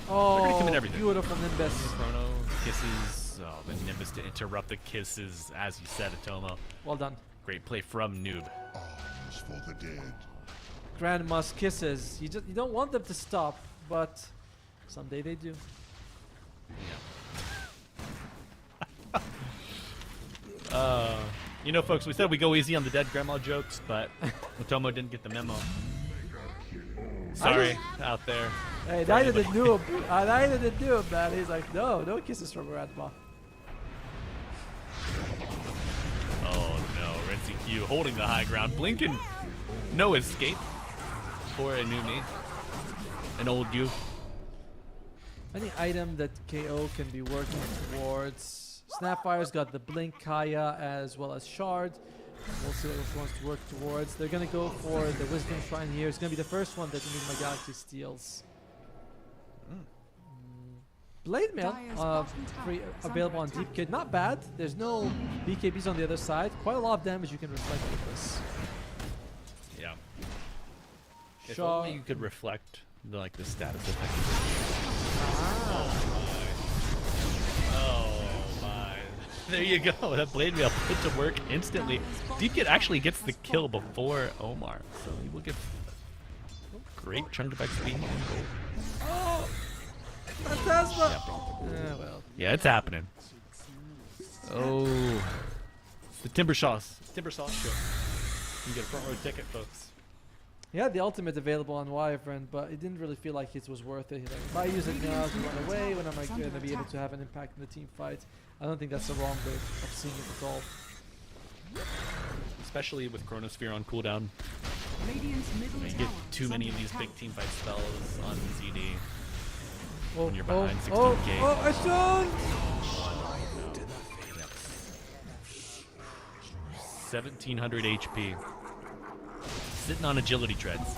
Oh, they're gonna come in everything. Beautiful Nimbus. Chrono, kisses. Oh, the Nimbus to interrupt the kisses, as you said, Atomo. Well done. Great play from Noob. Arms for the dead. Grandma's kisses. You don't want them to stop, but someday they do. Yeah. You know, folks, we said we go easy on the dead grandma jokes, but Otomo didn't get the memo. Sorry, out there. Hey, neither did Noob. Neither did Noob, man. He's like, no kisses from grandma. Oh no, Rinseq holding the high ground. Blinking, no escape for a new me. An old you. Any item that KO can be working towards. Snapfire's got the Blink Kaya as well as Shard. We'll see what he wants to work towards. They're going to go for the Wisdom Shrine here. It's going to be the first one that Enigma Galaxy steals. Blade Mail, free, available on Deep Kid. Not bad. There's no BKBs on the other side. Quite a lot of damage you can reflect with this. Yeah. If only you could reflect the status effect. Oh my. There you go. That Blade Mail put to work instantly. Deep Kid actually gets the kill before Omar, so he will get a great chunk of XP. Oh! Phantasma! Yeah, well. Yeah, it's happening. Oh, it's the Timbershaw show. You get a front row ticket, folks. He had the ultimate available on Wyvern, but it didn't really feel like it was worth it. Like, if I use it now to run away, when am I going to be able to have an impact in the team fight? I don't think that's the wrong way of seeing it at all. Especially with Chronosphere on cooldown. Radiant's middle You tower get too is many of under these big attack. team fight spells on ZD. Oh, When you're behind 16k. oh, I don't! 1700 HP. Sitting on agility treads.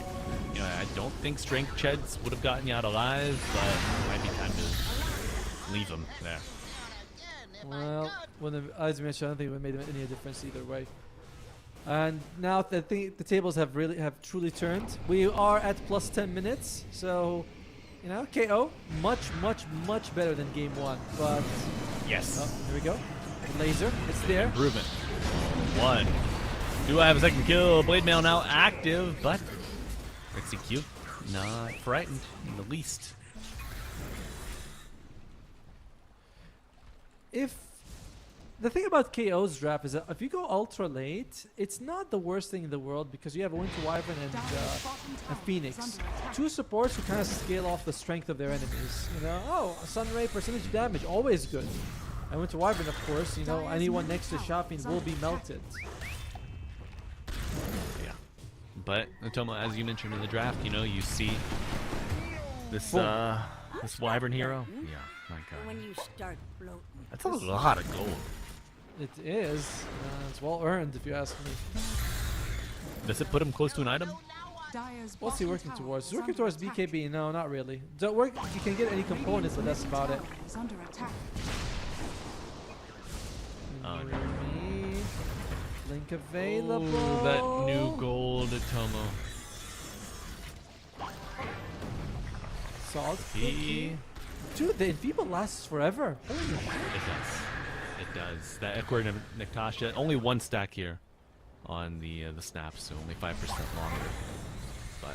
You know, I don't think strength treads would have gotten you out alive, but it might be time to leave them there. Well, as you mentioned, I don't think it would have made any difference either way. And now the tables have truly turned. We are at plus 10 minutes, so you know, KO much better than game 1. But Yes. oh, here we go. The laser, it's there. Improvement. 1. Do I have a second kill? Blade Mail now active, but execute not frightened in the least. If the thing about KO's draft is that if you go ultra late, it's not the worst thing in the world because you have Winter Wyvern and Phoenix, 2 supports who kind of scale off the strength of their enemies. You know, oh, Sunray percentage damage, always good. And Winter Wyvern, of course, you know, anyone next to Shopping will be melted. Yeah. But Otomo, as you mentioned in the draft, you know, you see this this Wyvern hero. Yeah, my God. When you start floating. That's a lot of gold. It is. It's well earned, if you ask me. Does it put him close to an item? Dire's What's he bottom working tower towards? is He's working under towards attack. BKB. No, not really. Don't work. You can get any components, but that's about it. Tower is under attack. Oh, no. Me. Link available. Oh, that new gold Otomo. Salt. He... Dude, the Enfeeble lasts forever. Holy shit. It does. It does. That Equine of Natasha, only 1 stack here on the snaps, so only 5% longer. But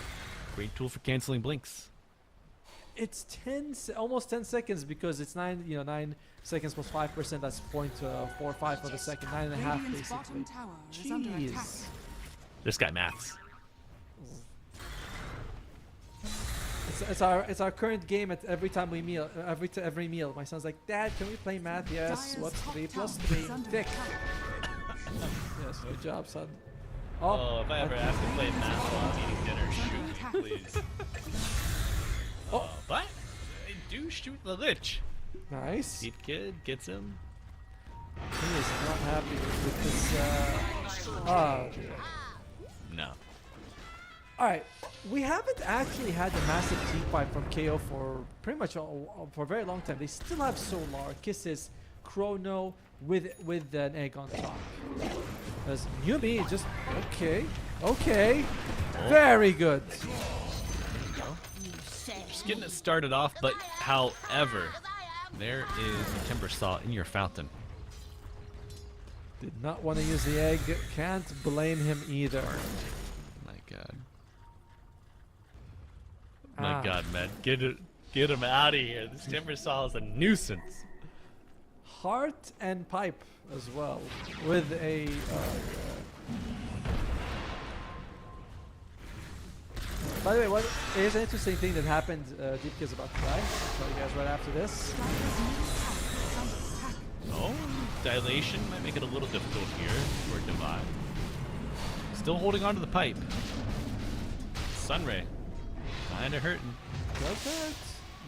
great tool for canceling blinks. It's almost 10 seconds because it's 9 seconds plus 5%. That's 0.45 of a second, 9.5 Radiant's basically. bottom tower is under attack. Jeez. This guy maths. It's our current game at every time we meal. Every meal, my son's like, Dad, can we play math? Yes. Dire's What's top 3 plus tower 3? is under Thick. attack. Yes. Good job, son. Oh, if I ever have to play math while I'm eating dinner, shoot me, please. But I do shoot the Lich. Nice. Deep Kid gets him. He is not happy with this. Oh, dear. No. All right, we haven't actually had a massive team fight from KO for pretty much for a very long time. They still have Solar, Kisses, Chrono with an egg on top. As Yumi just okay, very good. Just getting it started off, but however, there is a Timber Saw in your fountain. Did not want to use the egg. Can't blame him either. My God. My God, man, get him out of here. This Timber Saw is a nuisance. Heart and pipe as well with a. By the way, here's an interesting thing that happened. Deep Kid's about to die. I'll tell you guys right after this. Oh, dilation might make it a little difficult here for Divide. Still holding on to the pipe. Sunray, kinda hurting. Does hurt.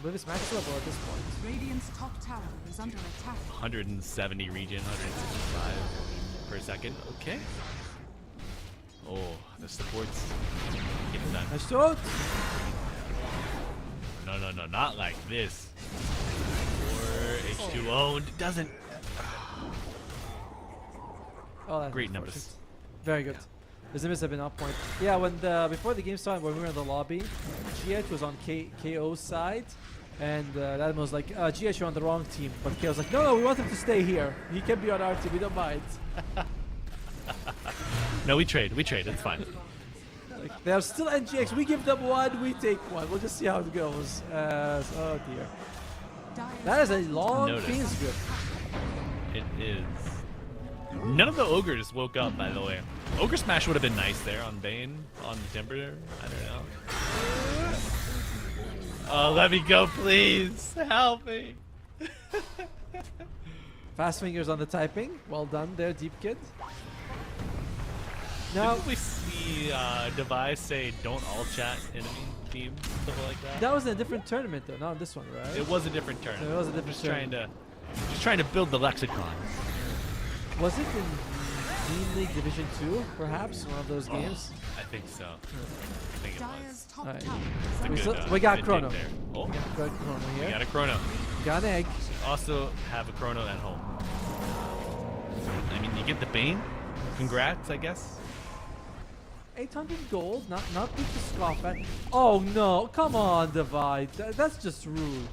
But it's max level at this point. Radiant's top tower is under attack. 170 regen, 165 per second. Okay. Oh, the supports get it done. I shot. No, not like this. Or H2O doesn't. Oh, that's Great unfortunate. numbers. Very good. The Zimbas have been up point. Yeah, before the game started, when we were in the lobby, GH was on KO's side, and that was like, GH, you're on the wrong team. But KO was like, no, we want him to stay here. He can be on our team. We don't mind. No, we trade. It's fine. Like, they have still NGX. We give them 1, we take 1. We'll just see how it goes. Oh dear. That is a long Notice. Fiend's Grip. It is. None of the ogres woke up, by the way. Ogre Smash would have been nice there on Bane, on Timber. I don't know. Oh, let me go, please. Help me. Fast fingers on the typing. Well done there, Deep Kid. Now, Didn't we see Device say don't all chat enemy team, something like that? that was in a different tournament though, not in this one, right? It was a different tournament. It was a different just trying tournament. just trying to build the lexicon. Was it in Green League Division 2, perhaps? One of those games? I think so. I think it Dire's was. top Alright. tower It's a is We good, still- we got good Chrono. dig there. Oh, We got Chrono we here. got a Chrono. Got an egg. Also have a Chrono at home. I mean, you get the Bane. Congrats, I guess. 800 gold, not big to scoff at. Oh no, come on, Divide. That's just rude.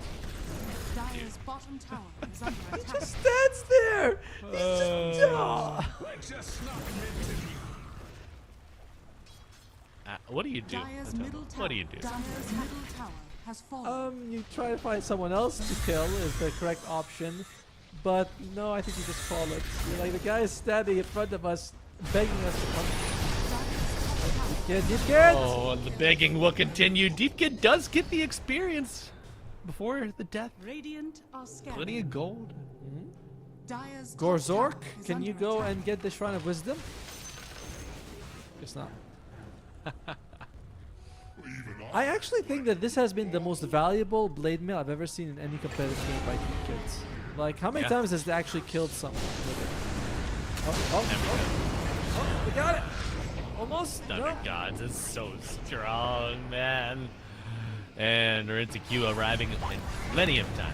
Dire's bottom tower is under He attack. just stands there. He's just. Oh. What do you do? Dire's Matteo? middle tower. What do you do? Dire's middle tower has fallen. You try to find someone else to kill is the correct option, but no, I think you just call it. You're like the guy is standing in front of us, begging us to come. Deep Kid. Oh, and the begging will continue. Deep Kid does get the experience before the death. Radiant are scared. Plenty of gold. Dire's top Gorzork, tower is can you under go attack. and get the Shrine of Wisdom? Guess not. I actually think that this has been the most valuable blade mail I've ever seen in any competitive game by Deep Kids. Like, how many Yeah. times has it actually killed someone with it? Oh, we got it! Almost! Thunder No. Gods is so strong, man. And Q arriving in plenty of time.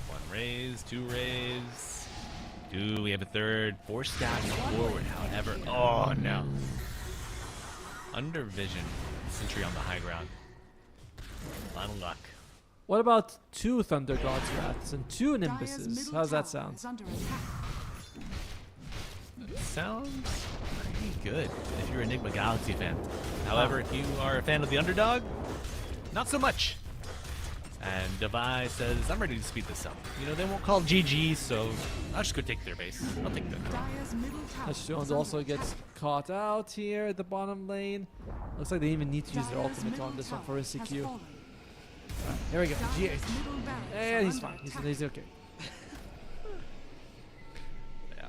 One raise, two raise. Two, we have a third. 4 stacks forward, however. Oh, no. Under vision. Sentry on the high ground. Final luck. What about 2 Thunder Gods Wraths and 2 Dire's Nimbuses? middle How's that tower sound? is under attack. Sounds pretty good if you're a Nigma Galaxy fan. However, if you are a fan of the underdog, not so much. And Devi says, I'm ready to speed this up. You know, they won't call GG, so I'll just go take their base. I'll take them. Dire's middle tower Jones is under also attack. gets caught out here at the bottom lane. Looks like they even need to use their Dire's ultimate middle on this one for tower has InstaQ. fallen. Here we go. Dire's GH. middle barracks are And he's under fine. attack. He's okay. Yeah.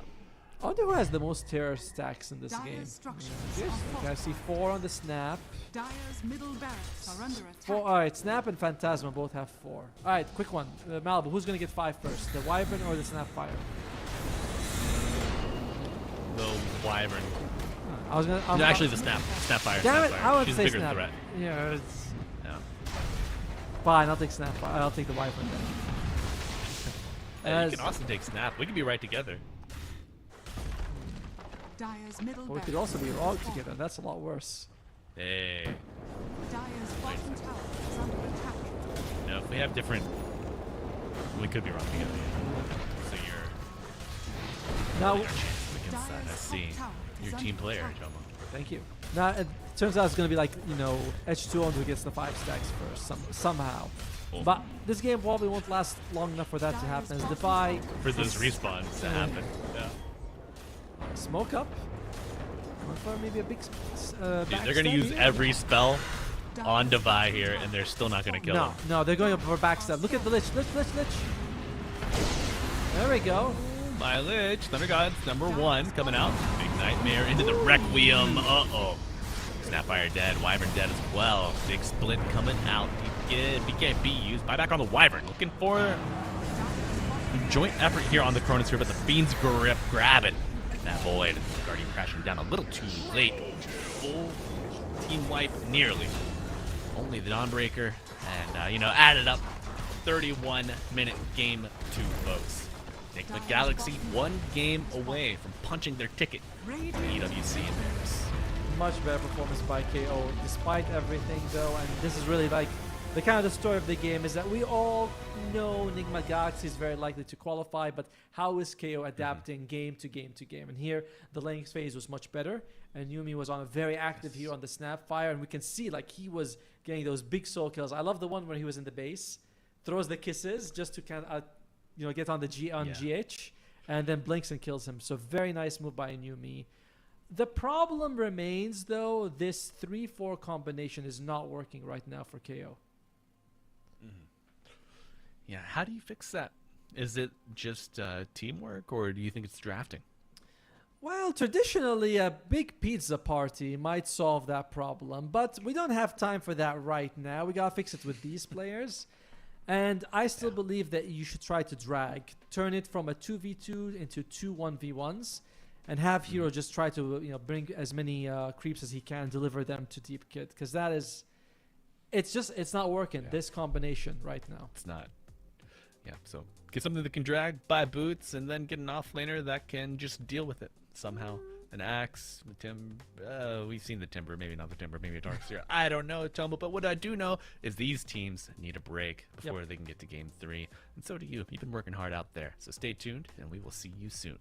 I wonder who has the most terror stacks in this Dire's game. structures Yes. are Okay, I see 4 on the snap. Dire's middle barracks are under attack. 4. Alright, Snap and Phantasma both have 4. Alright, quick one. Malibu, who's gonna get 5 first? The Wyvern or the Snapfire? The Wyvern. I was gonna. No, actually, the Snapfire. Damn it! Snapfire. I want to She's a say bigger Snap. threat. Yeah, it's Yeah. fine. I'll take Snapfire. I'll take the Wyvern then. Hey, As- you can also take Snap. We could be right together. Dire's middle Or we could barracks also be have wrong fallen. together. That's a lot worse. Hey. Dire's bottom tower is under attack. No, if we have different... We could be wrong together. So you're... Now, our chances against that. I see. You're a team player, Jomo. thank you. Now it turns out it's gonna be like H2 who gets the 5 stacks first somehow. Oh. But this game probably won't last long enough for that to happen. As Defy For those respawns to happen. Yeah. smoke up. Going for maybe a big. Dude, they're gonna use every spell on Devi here, and they're still not gonna kill him. No, they're going for backstab. Look at the Lich. There we go. My Lich, Thunder Gods, #1 coming out. Big Nightmare into the Requiem. Uh-oh. Snapfire dead, Wyvern dead as well. Big split coming out. BKB used. Buyback on the Wyvern. Looking for a joint effort here on the Chronosphere, but the Fiend's grip grabbing that void. Guardian crashing down a little too late. Full team wipe nearly. Only the Dawnbreaker. And, added up 31-minute game 2, folks. Nigma Galaxy 1 game away from punching their ticket to EWC in Paris. Much better performance by KO despite everything though, and this is really like the kind of the story of the game is that we all know Nigma Galaxy is very likely to qualify, but how is KO adapting game to game to game? And here the laning phase was much better, and Yumi was on a very active here on the Snapfire, and we can see like he was getting those big soul kills. I love the one where he was in the base throws the kisses just to kind of, get on the Yeah. GH, and then blinks and kills him. So very nice move by Inumi. The problem remains, though, this 3-4 combination is not working right now for KO. Yeah, how do you fix that? Is it just teamwork, or do you think it's drafting? Well, traditionally, a big pizza party might solve that problem, but we don't have time for that right now. We gotta fix it with these players. And I still believe that you should try to drag. Turn it from a 2v2 into 2 1v1s, and have Hero just try to bring as many creeps as he can, deliver them to Deep Kit, because that is... It's not working, this combination right now. It's not. Yeah, so get something that can drag, buy boots, and then get an offlaner that can just deal with it somehow. An axe, the timber. We've seen the timber, maybe not the timber, maybe a darkseer. I don't know, Tumble, but what I do know is these teams need a break before they can get to game 3. And so do you. You've been working hard out there. So stay tuned, and we will see you soon.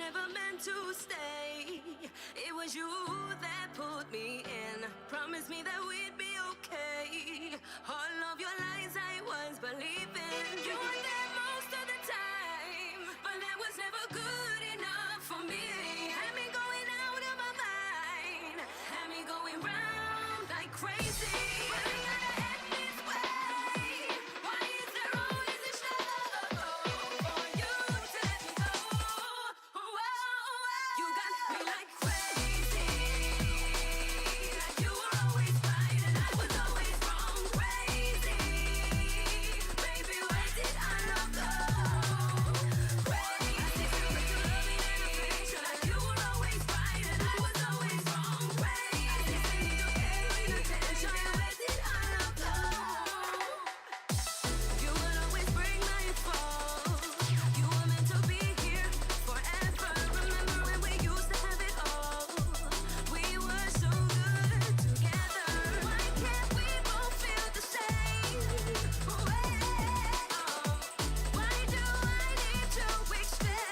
never meant to stay. It was you that put me in. Promised me that we'd be okay. All of your lies I was believing. You were there most of the time, but that was never good enough for me. Had me going out of my mind, had me going round like crazy. But I gotta end this way. Why is there always a struggle for you to let me go? You got me like crazy. Like you were always right and I was always wrong. Crazy. Baby, where did our love go? Crazy. Like you were always right and I was always wrong. Crazy. Paying attention. Where did our love go? You would always bring my fall. You were meant to be here forever. Remember when we used to have it all? We were so good together. Why can't we both feel the same way? Why do I need to explain?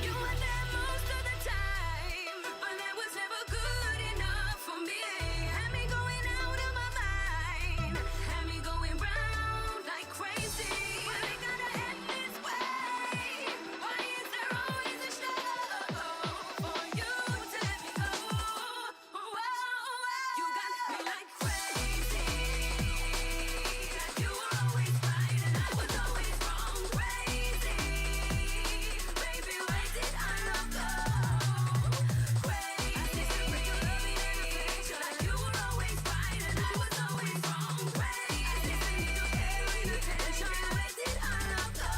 You were there most of the time, but that was never good enough for me. Had me going out of my mind, had me going round like crazy. But I gotta end this way. Why is there always a struggle for you to let me go? You got me like crazy. Like you were always right and I was always wrong. Crazy. Baby, where did our love go? Crazy. Like you were always right and I was always wrong. Crazy. Paying attention. Where did our love go?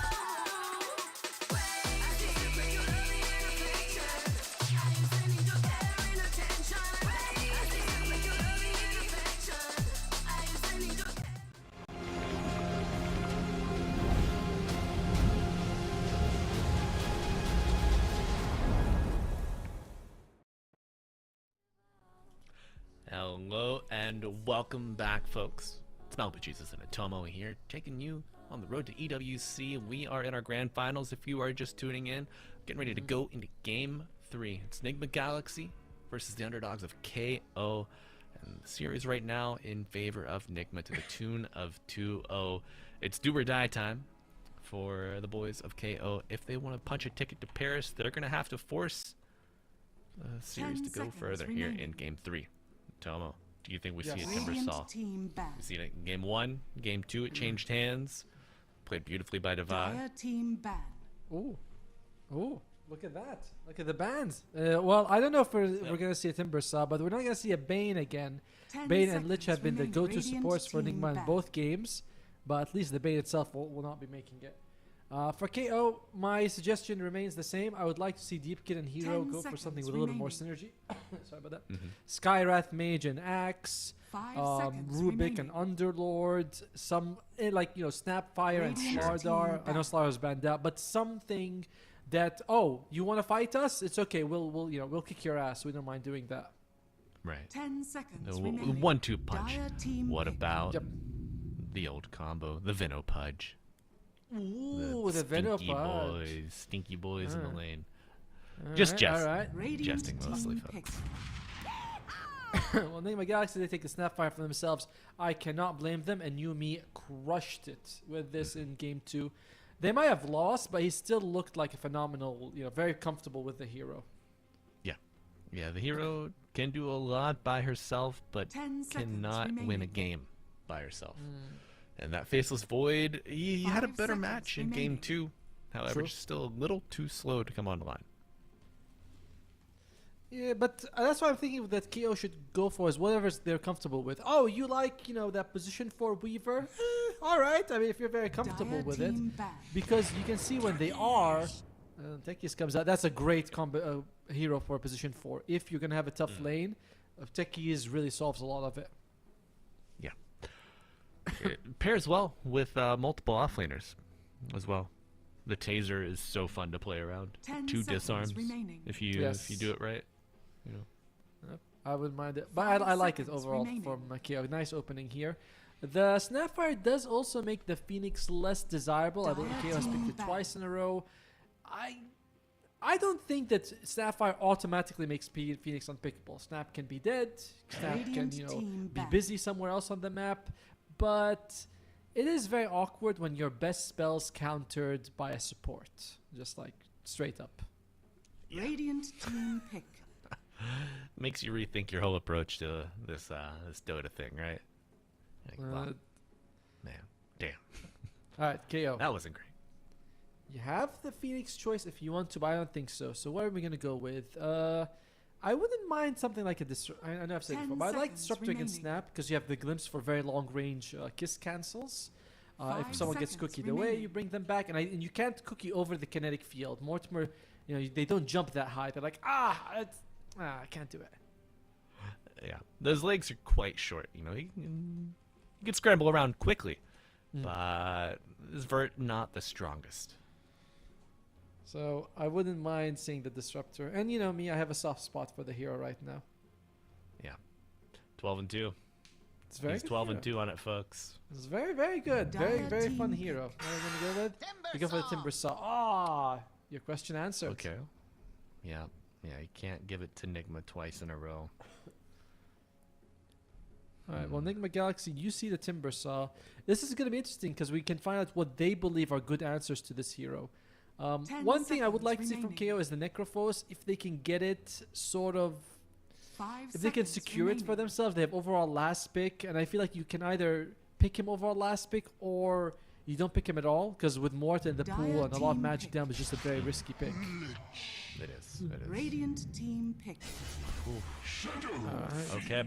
Crazy. I used to need your care and attention. Crazy. I used to need your Hello and welcome back, folks. It's Malibu Jesus and Atomo here, taking you on the road to EWC. We are in our grand finals. If you are just tuning in, getting ready to go into Game 3. It's Nigma Galaxy versus the underdogs of KO. And the series right now in favor of Nigma to the tune of 2-0. It's do or die time for the boys of KO. If they want to punch a ticket to Paris, they're going to have to force the series 10 to go seconds further here in remaining. Game 3. Tomo, do you think we see a Yes. Timber Radiant Saw? team ban. We see it in Game 1, Game 2, it changed hands. Played beautifully by Divide. Dire team ban. Ooh, look at that! Look at the bans. Well, I don't know if we're gonna see a Timber Saw, but we're not gonna see a Bane again. 10 Bane and Lich seconds have been the remaining. go-to Radiant supports for team Nigma in ban. both games, but at least the Bane itself will not be making it. For KO, my suggestion remains the same. I would like to see Deepkin and Hero 10 go for something seconds with a little bit more remaining. synergy. Sorry about that. Mhm. Skywrath Mage and Axe, 5 seconds Rubik and remaining. Underlord, some like Snapfire and Radiant Slardar. team I know back. Slardar's banned out, but something that you want to fight us? It's okay. We'll kick your ass. We don't mind doing that. Right. 10 seconds The remaining. 1-2 punch. Dire team What pick. about Yep. the old combo, the Veno Pudge? Ooh, the Veno stinky Pudge. boys, stinky boys in the Alright. lane. Just jest. All right. Radiant Jesting team mostly, pick. folks. Well, Nigma Galaxy, they take the Snapfire for themselves. I cannot blame them, and Yumi crushed it with this in Game 2. They might have lost, but he still looked like a phenomenal, very comfortable with the hero. Yeah, the hero can do a lot by herself, but 10 seconds cannot win a remaining. game by herself. And that Faceless Void, he had a 5 better seconds match in Game remaining. 2. However, True. just still a little too slow to come online. Yeah, but that's what I'm thinking that KO should go for is whatever they're comfortable with. Oh, you like, that position for Weaver? All right. I mean, if you're very comfortable Dire with it. team ban. Because you can see when they are, Tekis comes out. That's a great hero for position 4. If you're going to have a tough lane, Tekis really solves a lot of it. It pairs well with multiple offlaners as well. The taser is so fun to play around. 10 2 seconds disarms remaining. if you Yes. do it right. You know. Yep, I wouldn't mind it, but 5 I like it seconds overall remaining. from KO. Nice opening here. The Snapfire does also make the Phoenix less desirable. I believe KO has picked it twice in a row. I don't think that Snapfire automatically makes Phoenix unpickable. Snap can be dead. Snap can, Radiant you know, team be back. busy somewhere else on the map. But it is very awkward when your best spell's countered by a support. Just like straight up. Radiant team pick. Makes you rethink your whole approach to this Dota thing, right? Like, wow, man, damn, Alright, KO. that wasn't great. You have the Phoenix choice if you want to, but I don't think so. So what are we going to go with? I wouldn't mind something like a Disruptor. I know I've said it 10 before, but I like seconds Disruptor against remaining. Snap because you have the glimpse for very long range kiss cancels. If 5 someone gets seconds cookied away, remaining. you bring them back. And you can't cookie over the kinetic field. Mortimer, you know, they don't jump that high. They're like, I can't do it. Yeah, those legs are quite short. You know, you can scramble around quickly, but this vert not the strongest. So I wouldn't mind seeing the Disruptor. And you know me, I have a soft spot for the hero right now. Yeah, 12-2. It's very He's good 12 hero. and 2 on it, folks. It's very, very good. Very, Dire very fun team hero. What are we going to go with? We go for the Timber Saw. Ah, your question answered. Okay. Yeah, you can't give it to Nigma twice in a row. All right. Well, Nigma Galaxy, you see the Timber Saw. This is going to be interesting because we can find out what they believe are good answers to this hero. 10 One thing I would seconds like to see from remaining. KO is the Necrophos. If they can get it sort of... 5 If they can seconds secure it for remaining. themselves, they have overall last pick. And I feel like you can either pick him overall last pick or you don't pick him at all. Because with Morta in the Dire pool and a lot of team magic pick. damage, it's just a very risky pick. It is. It is. Radiant team pick. Alright. Okay.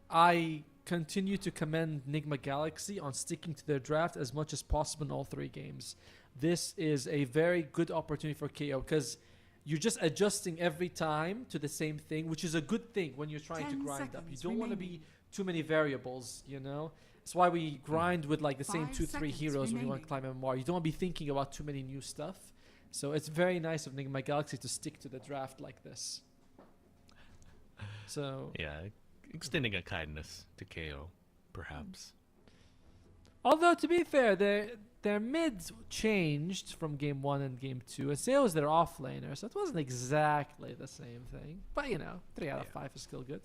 I continue to commend Nigma Galaxy on sticking to their draft as much as possible in all 3 games. This is a very good opportunity for KO because you're just adjusting every time to the same thing, which is a good thing when you're trying to 10 grind up. You seconds don't want to be remaining. too many variables, you know? That's why we grind with like the same 5 2-3 seconds heroes when you want to climb MMR. You don't want to be thinking about too many new stuff. So it's very nice of Nigma Galaxy to stick to the draft like this. So... Yeah, extending a kindness to KO, perhaps. Although to be fair, their mids changed from game 1 and game 2, and Sale was their off laner, so it wasn't exactly the same thing. But you know, 3 out of 5 is still good.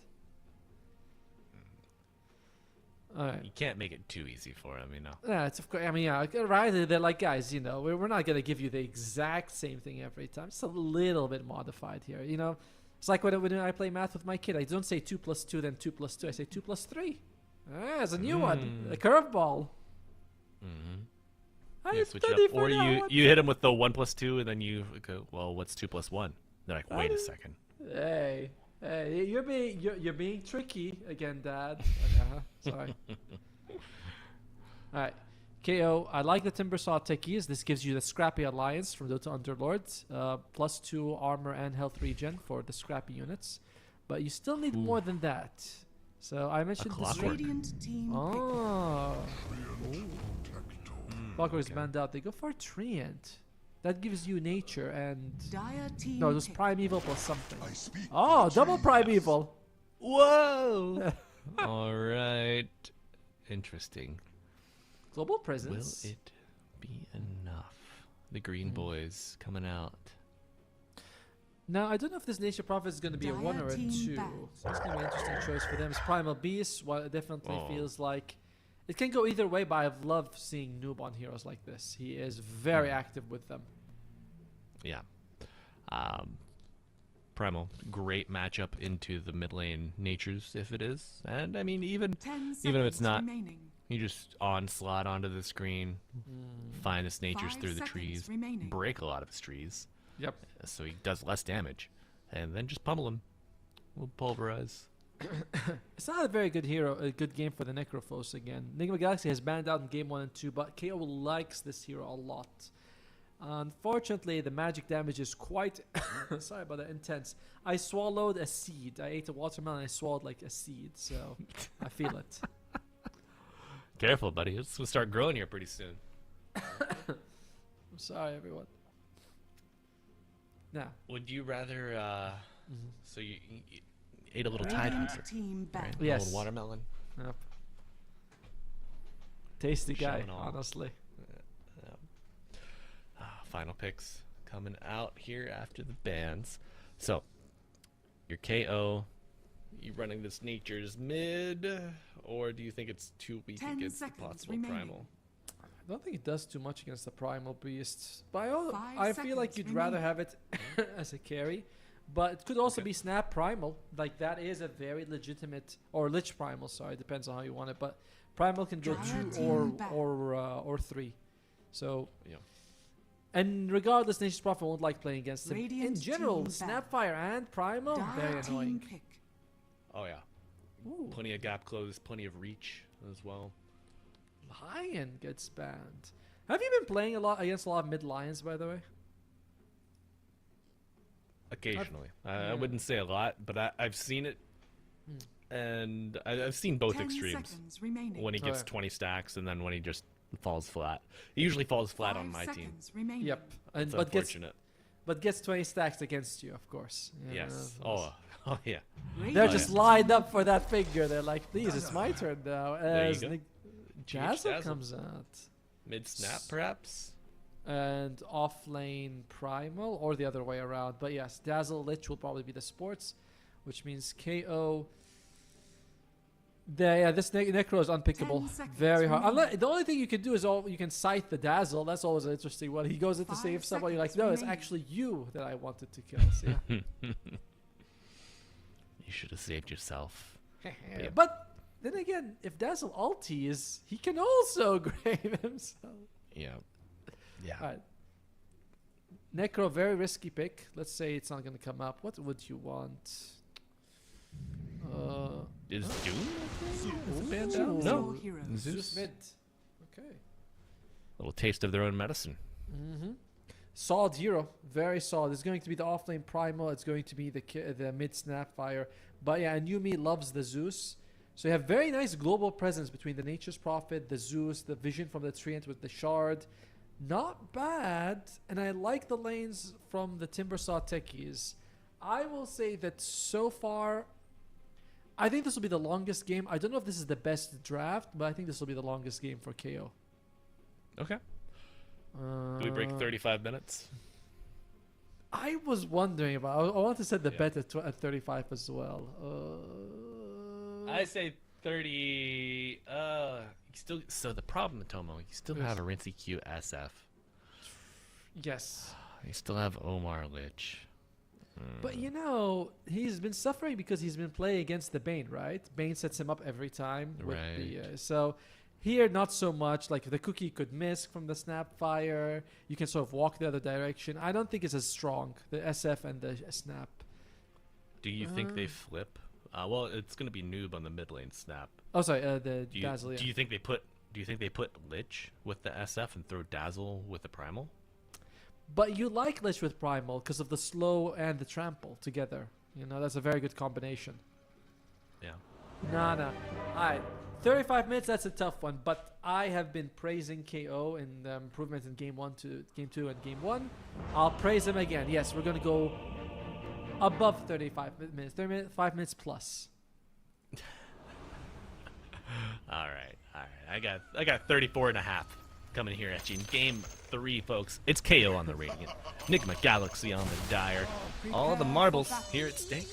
Alright. You can't make it too easy for him, you know. Yeah, it's of course. I mean, yeah, right. They're like, guys, you know, we're not gonna give you the exact same thing every time. It's a little bit modified here, you know. It's like when I play math with my kid. I don't say 2 + 2 then 2 + 2. I say 2 + 3. Ah, it's a new one, a curveball. Mm-hmm. I You switch it study up, for or that you one. hit him with the 1 + 2, and then you go, well, what's 2 + 1? They're like, wait a second. Hey, you're being tricky again, Dad. Sorry. All right, KO. I like the Timbersaw techies. This gives you the Scrappy Alliance from Dota Underlords, +2 armor and health regen for the Scrappy units, but you still need more than that. So I mentioned this. clockwork. Radiant team Oh, Clockwork is okay. banned out. They go for Treant. That gives you nature and pick. Dire team no, it was pick. primeval plus something. I speak Oh, for the double trees. primeval. Whoa! All right. Interesting. Global Will presence. it be enough? The Green Boys coming out. Now, I don't know if this Nature Prophet is going to be a 1 or a 2. Team back. So it's going to be an interesting choice for them. It's Primal Beast, what it definitely Oh. feels like. It can go either way, but I've loved seeing Noob on heroes like this. He is very active with them. Yeah. Primal, great matchup into the mid lane natures if it is. And I mean, even 10 even if it's seconds not, remaining. you just onslaught onto the screen, find his natures 5 through the seconds trees, remaining. break a lot of his trees, Yep. so he does less damage, and then just pummel him. We'll pulverize. It's not a very good hero, a good game for the Necrophos again. Nigma Galaxy has banned out in game 1 and 2, but KO likes this hero a lot. Unfortunately, the magic damage is quite, sorry about that, intense. I swallowed a seed. I ate a watermelon, I swallowed like a seed, so I feel it. Careful, buddy. It's gonna start growing here pretty soon. sorry, everyone. Now, Would you rather? So you ate a little Tide Radiant Hopper, team right? back. A Yes. little watermelon. yep. Tasty guy, Showing off. honestly. Final picks coming out here after the bans. So, your KO, you running this Nature's mid, or do you think it's too weak 10 against the seconds possible remaining. primal? I don't think it does too much against the primal beasts. But Five I feel like seconds you'd rather remaining. have it as a carry. But it could also Okay. be Snap Primal. Like, that is a very legitimate... Or Lich Primal, sorry. Depends on how you want it. But Primal can go Dire 2 team back. or 3. So... Yeah. And regardless, Nature's Prophet won't like playing against him. In Radiant general, team Snapfire and Primal, very Dire team annoying. pick. Oh yeah. Ooh, Plenty of gap close, plenty of reach as well. Lion gets banned. Have you been playing against a lot of mid lions, by the way? Occasionally. yeah. I wouldn't say a lot, but I've seen it. And I've seen both 10 extremes. seconds remaining. When he Oh, gets yeah. 20 stacks and then when he just falls flat. He usually falls flat on 5 my team. seconds remaining. Yep. And It's but unfortunate. gets 20 stacks against you, of course. Yeah, Yes. that's- Oh yeah. They're Radiant just yeah. lined up for that figure. They're like, please, it's my turn now. There you As go. Dazzle Dazzle. comes out. Mid snap perhaps? And off lane Primal, or the other way around. But yes, Dazzle Lich will probably be the sports, which means KO. This Necro is unpickable. 10 seconds Very hard. remaining. The only thing you can do is you can scythe the Dazzle. That's always an interesting one. He goes in to 5 save someone. You're like, seconds no, it's remaining. actually you that I wanted to kill. So, yeah. You should have saved yourself. Yeah. But then again, if Dazzle ulties, he can also grave himself. Yeah. Yeah. All right. Necro, very risky pick. Let's say it's not going to come up. What would you want? Is Doom okay? Is it banned Ooh. out? Choose No. your heroes. Zeus mid. Okay. Little taste of their own medicine. Solid hero, very solid. It's going to be the offlane Primal. It's going to be the mid Snapfire. But yeah, and Yumi loves the Zeus. So you have very nice global presence between the Nature's Prophet, the Zeus, the Vision from the Treant with the Shard. Not bad. And I like the lanes from the Timbersaw techies. I will say that so far, I think this will be the longest game. I don't know if this is the best draft, but I think this will be the longest game for KO. Okay. Do we break 35 minutes? I was wondering about. I want to set the Yeah. bet at 35 as well. I say 30. So the with Tomo, you still Yes. have a Rinse EQ SF. Yes, You still have Omar Lich. but you know he's been suffering because he's been playing against the Bane, right? Bane sets him up every time. With Right. So here, not so much. Like the cookie could miss from the Snapfire. You can sort of walk the other direction. I don't think it's as strong. The SF and the Snap. Do you think they flip? Well, it's going to be noob on the mid lane snap. Oh, sorry. The Do you, Dazzle. do you think they put? Do you think they put Lich with the SF and throw Dazzle with the Primal? But you like Lich with Primal because of the slow and the trample together. You know, that's a very good combination. Yeah. Nah. Alright. 35 minutes, that's a tough one. But I have been praising KO in the improvements in Game 2 and Game 1. I'll praise him again. Yes, we're going to go above 35 minutes. 5 minutes plus. All right. I got 34 and a half coming here at you in Game 3, folks. It's KO on the Radiant, Nigma Galaxy on the Dire. All the marbles here at stake.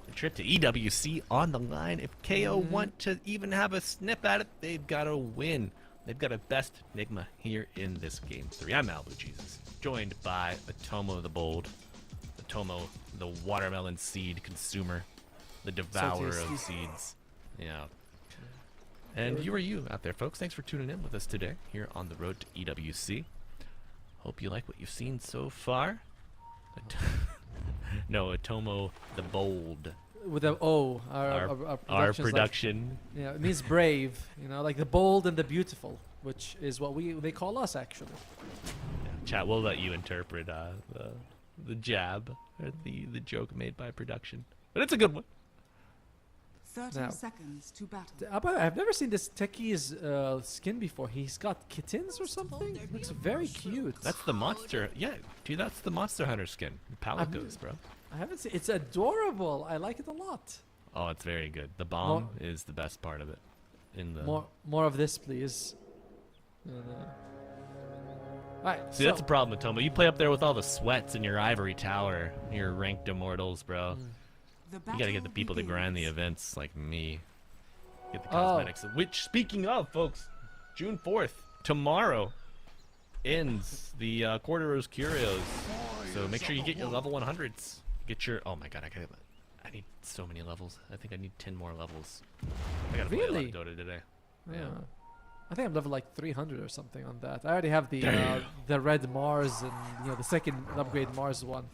The trip to EWC on the line. If KO want to even have a snip at it, they've got to win. They've got a best Nigma here in this Game 3. I'm Malibu Jesus, joined by Atomo the Bold, Atomo the watermelon seed consumer, the devourer of tasty. seeds. Yeah. And you are you out there, folks. Thanks for tuning in with us today here on the road to EWC. Hope you like what you've seen so far. No, Atomo the Bold. With the O. Our production's like- production. yeah, it means brave. You know, like the bold and the beautiful, which is what they call us, actually. Chat, we'll let you interpret the jab, or the joke made by production. But it's a good one. 30 Now. seconds to battle. I've never seen this Techie's skin before. He's got kittens or something. Looks very cute. That's the monster. Yeah, dude, that's the Monster Hunter skin. Palicos, bro. I haven't seen. It's adorable. I like it a lot. Oh, it's very good. The bomb is the best part of it. In the More of this, please. Alright, See, that's a problem, Atomo. You play up there with all the sweats in your ivory tower, your ranked immortals, bro. The You gotta get the battle people to grind the begins. events like me. Get the Oh. cosmetics. Which, speaking of, folks, June 4th, tomorrow, ends the Quarter Rose Curios. So make sure you get your level 100s. Get your... Oh my god, I need so many levels. I think I need 10 more levels. I gotta play a Really? lot of Dota today. Yeah. I think I'm level like 300 or something on that. I already have the red Mars and the second upgrade Mars one,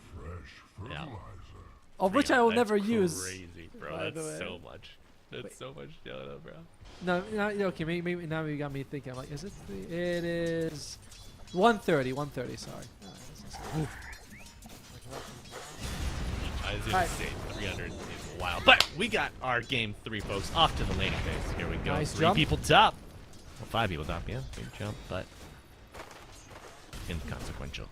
Yeah. of which I will That's never use. Crazy, bro. by the That's way. so much. That's Wait. so much Dota, bro. No, okay, maybe now you got me thinking. I'm like, is it? It is 130. 130. Sorry. I was Alright. gonna say 300 is wild. But we got our game 3, folks. Off to the laning phase. Here we go. Nice 3 jump. people top. Well, 5 people top, yeah. Big jump, but inconsequential.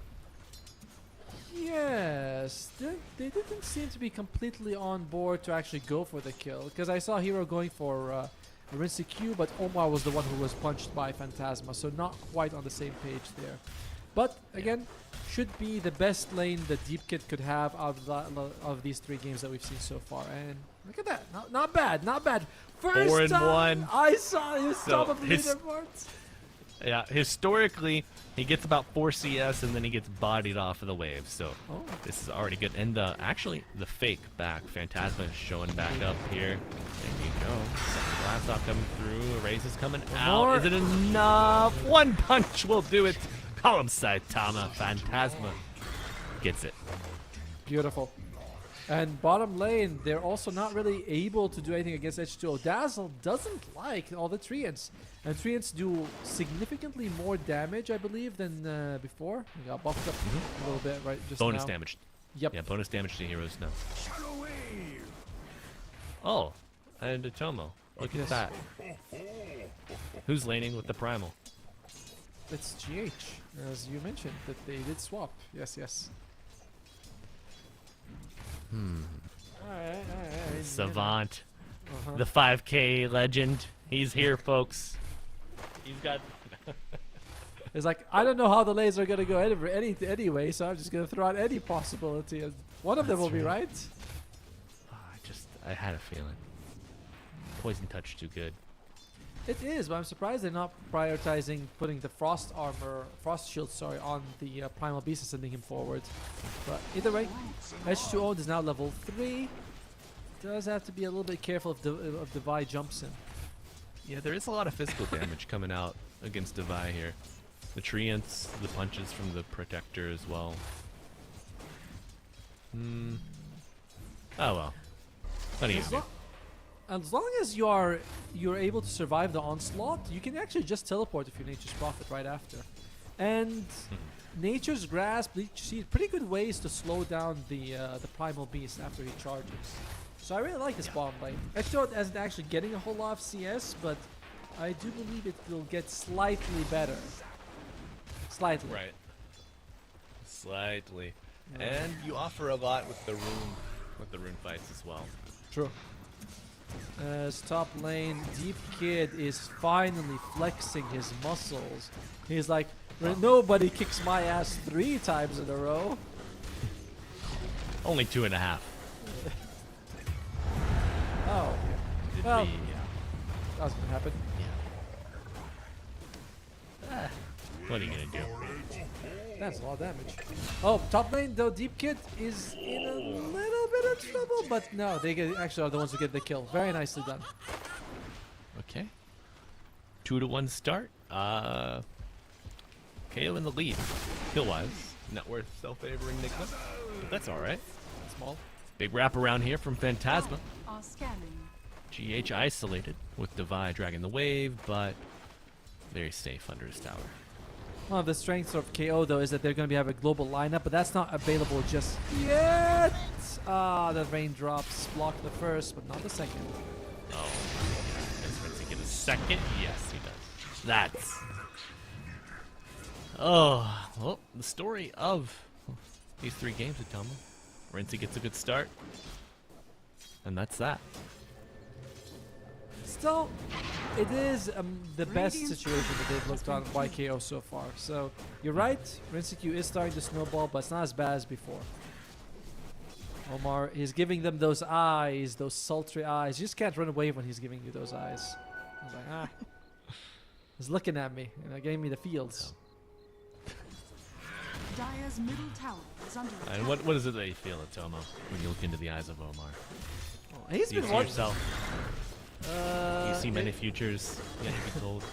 Yes, they didn't seem to be completely on board to actually go for the kill, because I saw Hero going for Rinse Q, but Omar was the one who was punched by Phantasma, so not quite on the same page there. But again, should be the best lane that Deep Kit could have out of these 3 games that we've seen so far. And look at that, not bad, not bad. First 4 and time 1. I saw his So top of the his- leaderboards. Yeah, historically, he gets about 4 CS and then he gets bodied off of the wave. So Oh. this is already good. And actually, the fake back. Phantasma is showing back up here. There you go. Second blast off coming through. Erase is coming out. more. Is it enough? One punch will do it. Call him Saitama. Phantasma gets it. Beautiful. And bottom lane, they're also not really able to do anything against H2O. Dazzle doesn't like all the Treants. And Treants do significantly more damage, I believe, than before. He got buffed up a little bit right just Bonus now. damage. Yep. Yeah, bonus damage to heroes now. Oh, and Atomo. Look Yes. at that. Who's laning with the primal? It's GH, as you mentioned, that they did swap. Yes, yes. Alright. Savant. Uh-huh. The 5K legend. He's here, folks. He's got... It's like, I don't know how the lanes are going to go anyway, so I'm just going to throw out any possibility. And one of them will be right. Oh, I had a feeling. Poison touch too good. It is, but I'm surprised they're not prioritizing putting the frost shield, on the primal beast and sending him forward. But either way, H2O is now level 3. Does have to be a little bit careful if Devi jumps in. Yeah, there is a lot of physical damage coming out against Devi here. The treants, the punches from the protector as well. Oh well. What do you do? As long as you're able to survive the onslaught, you can actually just teleport if you're Nature's Prophet right after. And Nature's Grasp, Bleach Seed, pretty good ways to slow down the primal beast after he charges. So I really like this bottom lane. H2O isn't actually getting a whole lot of CS, but I do believe it will get slightly better. Slightly. Right. Slightly. Yeah. And you offer a lot with the rune fights as well. True. As top lane, Deep Kid is finally flexing his muscles. He's like, nobody kicks my ass 3 times in a row. Only 2.5. Oh, It'd Well, be, that was gonna happen. what are you gonna do? That's a lot of damage. Oh, top lane though, Deep Kid is in a little bit of trouble, but no, they actually are the ones who get the kill. Very nicely done. Okay. 2-1 start. KO in the lead. Kill-wise, not worth self-favoring Nigma, but that's alright. Small. Big wrap around here from Phantasma. Are scanning. GH isolated with Devi dragging the wave, but very safe under his tower. One of the strengths of KO though is that they're going to have a global lineup, but that's not available just yet. The raindrops block the first, but not the second. second? Yes, he does. That's... Oh, well, the story of these 3 games at Tomo. Rinsey gets a good start. And that's that. Still, it is the best situation that they've looked on YKO so far. So, you're right, Rinsey is starting to snowball, but it's not as bad as before. Omar, he's giving them those eyes, those sultry eyes. You just can't run away when he's giving you those eyes. I was like, ah. He's looking at me, and it gave me the feels. Dire's middle tower is under attack. And what is it that you feel at Tomo when you look into the eyes of Omar? Oh, he's Do you been see watching. yourself? You see many futures, yet to be told.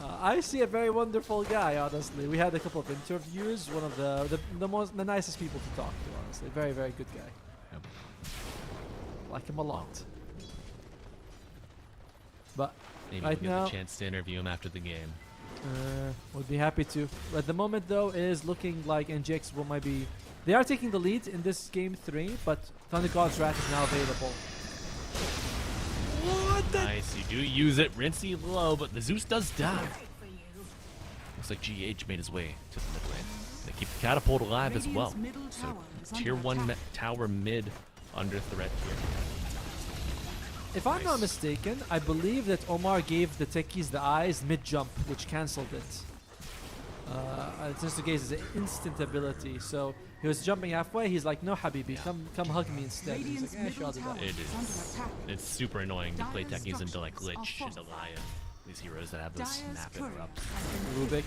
I see a very wonderful guy, honestly. We had a couple of interviews. One of the nicest people to talk to, honestly. Very, very good guy. Yep. Like him a lot. But Maybe right we'll get now, the chance to interview him after the game. would be happy to. At the moment, though, it is looking like NGX will might be. They are taking the lead in this game 3, but Thunder God's Wrath is now available. What the? Nice, you do use it. Rinsey low, but the Zeus does die. Looks like GH made his way to the mid lane. They keep the catapult alive as well. Radiant's middle So tower is tier under 1 attack. tower mid under threat here. If I'm not Nice. mistaken, I believe that Omar gave the techies the eyes mid-jump, which cancelled it. Since the case is an instant ability, so he was jumping halfway. He's like, "No, Habibi, come hug me instead." He's Radiant's like, "Sure, I'll do middle that." tower It is under is. attack. It's super annoying to play Dire's techies into like structures Glitch, are into Lion. These heroes that have those Dire's snap courier interrupts. has been Rubik.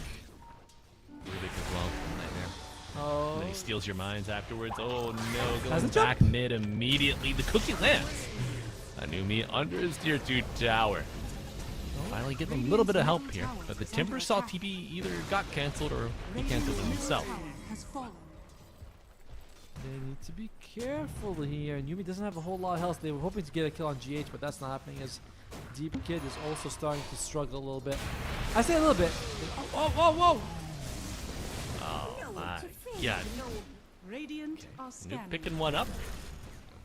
Rubik as well. Nightmare. Oh, And then he steals your minds afterwards. Oh no, Has going a jump. back mid immediately. The cookie lands. Anumi under his tier 2 tower. Finally getting a little bit of help here. But the Timber Saw TP either got cancelled or he cancelled it Radiant's himself. middle tower has fallen. they need to be careful here. And Yumi doesn't have a whole lot of health. They were hoping to get a kill on GH, but that's not happening as Deep Kid is also starting to struggle a little bit. I say a little bit. Whoa, whoa, whoa! Oh my god. Radiant are Nuke scanning. picking one up.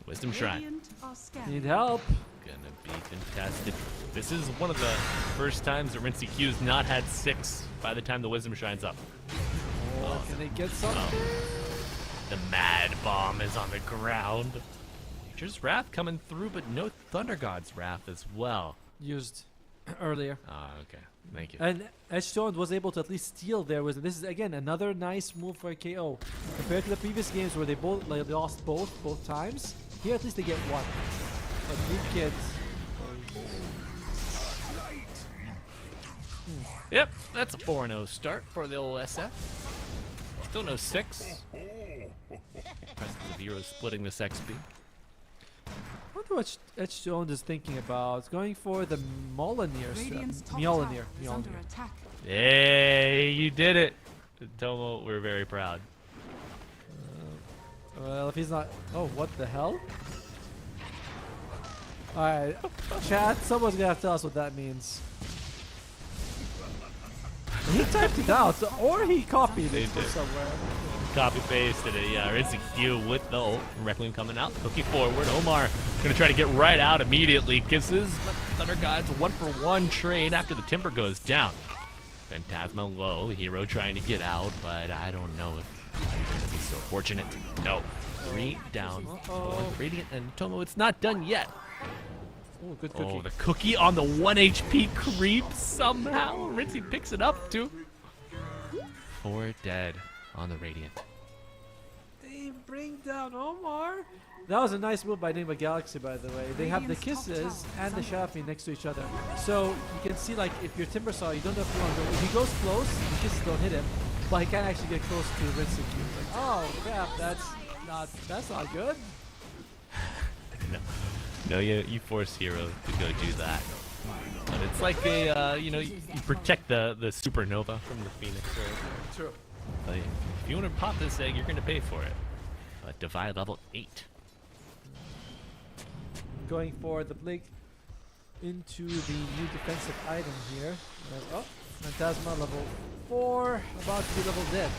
Wisdom Shrine. Radiant are scanning. Need help. Gonna be contested. This is one of the first times that Rinsey Q's not had 6 by the time the Wisdom Shrine's up. Oh, can they get something? The Mad Bomb is on the ground. Nature's Wrath coming through, but no Thunder God's Wrath as well. Used earlier. Ah, okay. Thank you. And Edgestone was able to at least steal there. This is again another nice move for a KO. Compared to the previous games where they both they lost both times, here at least they get one. But Deep Kids. Yep, that's a 4-0 start for the old SF. Still no 6. Impressive of heroes splitting this XP. I wonder what Edgestone is thinking about. Going for the Mjolnir. Radiant's top Mjolnir. tower is under Mjolnir. attack. Hey, you did it! Tomo, we're very proud. Well, if he's not. Oh, what the hell? Alright, chat, someone's gonna have to tell us what that means. He typed it out, or he copied They it from did. somewhere. Copy pasted it, yeah. Rinsey Q with the ult. Requiem coming out. Cookie forward. Omar gonna try to get right out immediately. Kisses. But Thunder God's 1-for-1 trade after the Timber goes down. Phantasma low. Hero trying to get out, but I don't know if he's so fortunate. No. 3 down. Uh-oh. Radiant and Tomo, it's not done yet. Oh, good cookie. Oh, the cookie on the 1 HP creep somehow. Rinsey picks it up too. 4 dead on the Radiant. They bring down Omar. That was a nice move by Nigma Galaxy, by the way. They have the Radiant's top kisses tower and the is under Shafi next to each other. So you can see, like, if you're Timber Saw, you don't have to run. If he goes close, the kisses don't hit him, but he can't actually get close to Rinsey Q. Like, oh crap, that's not good. No, you force Hero to go do that. But it's like a, you protect the supernova from the Phoenix. Right? True. Like, if you want to pop this egg, you're going to pay for it. But Divide level 8. Going for the blink into the new defensive item here. Oh, Phantasma level 4, about to be level dead.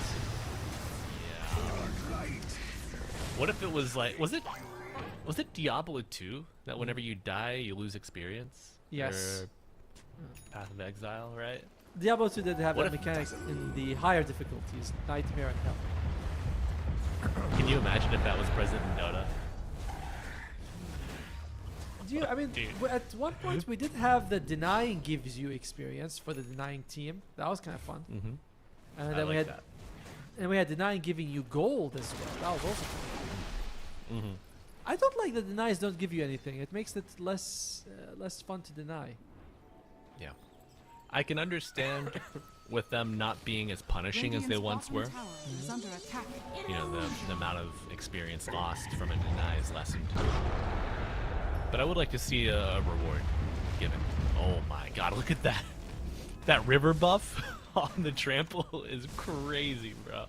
What if it was like, was it Diablo 2 that whenever you die you lose experience? Yes. Path of Exile, right? Diablo 2 did have What that if- mechanic in the higher difficulties, Nightmare and Hell. Can you imagine if that was present in Dota? I mean, Dude. at one point we did have the denying gives you experience for the denying team. That was kind of fun. Mm-hmm. And I then we like had, that. and we had denying giving you gold as well. That was also fun. Mm-hmm. I don't like the denies don't give you anything. It makes it less fun to deny. Yeah. I can understand with them not being as punishing as they Radiant's once bottom were. tower is under attack. You know, the amount of experience lost from a deny is lessened. But I would like to see a reward given. Oh my god, look at that. That river buff on the trample is crazy, bro.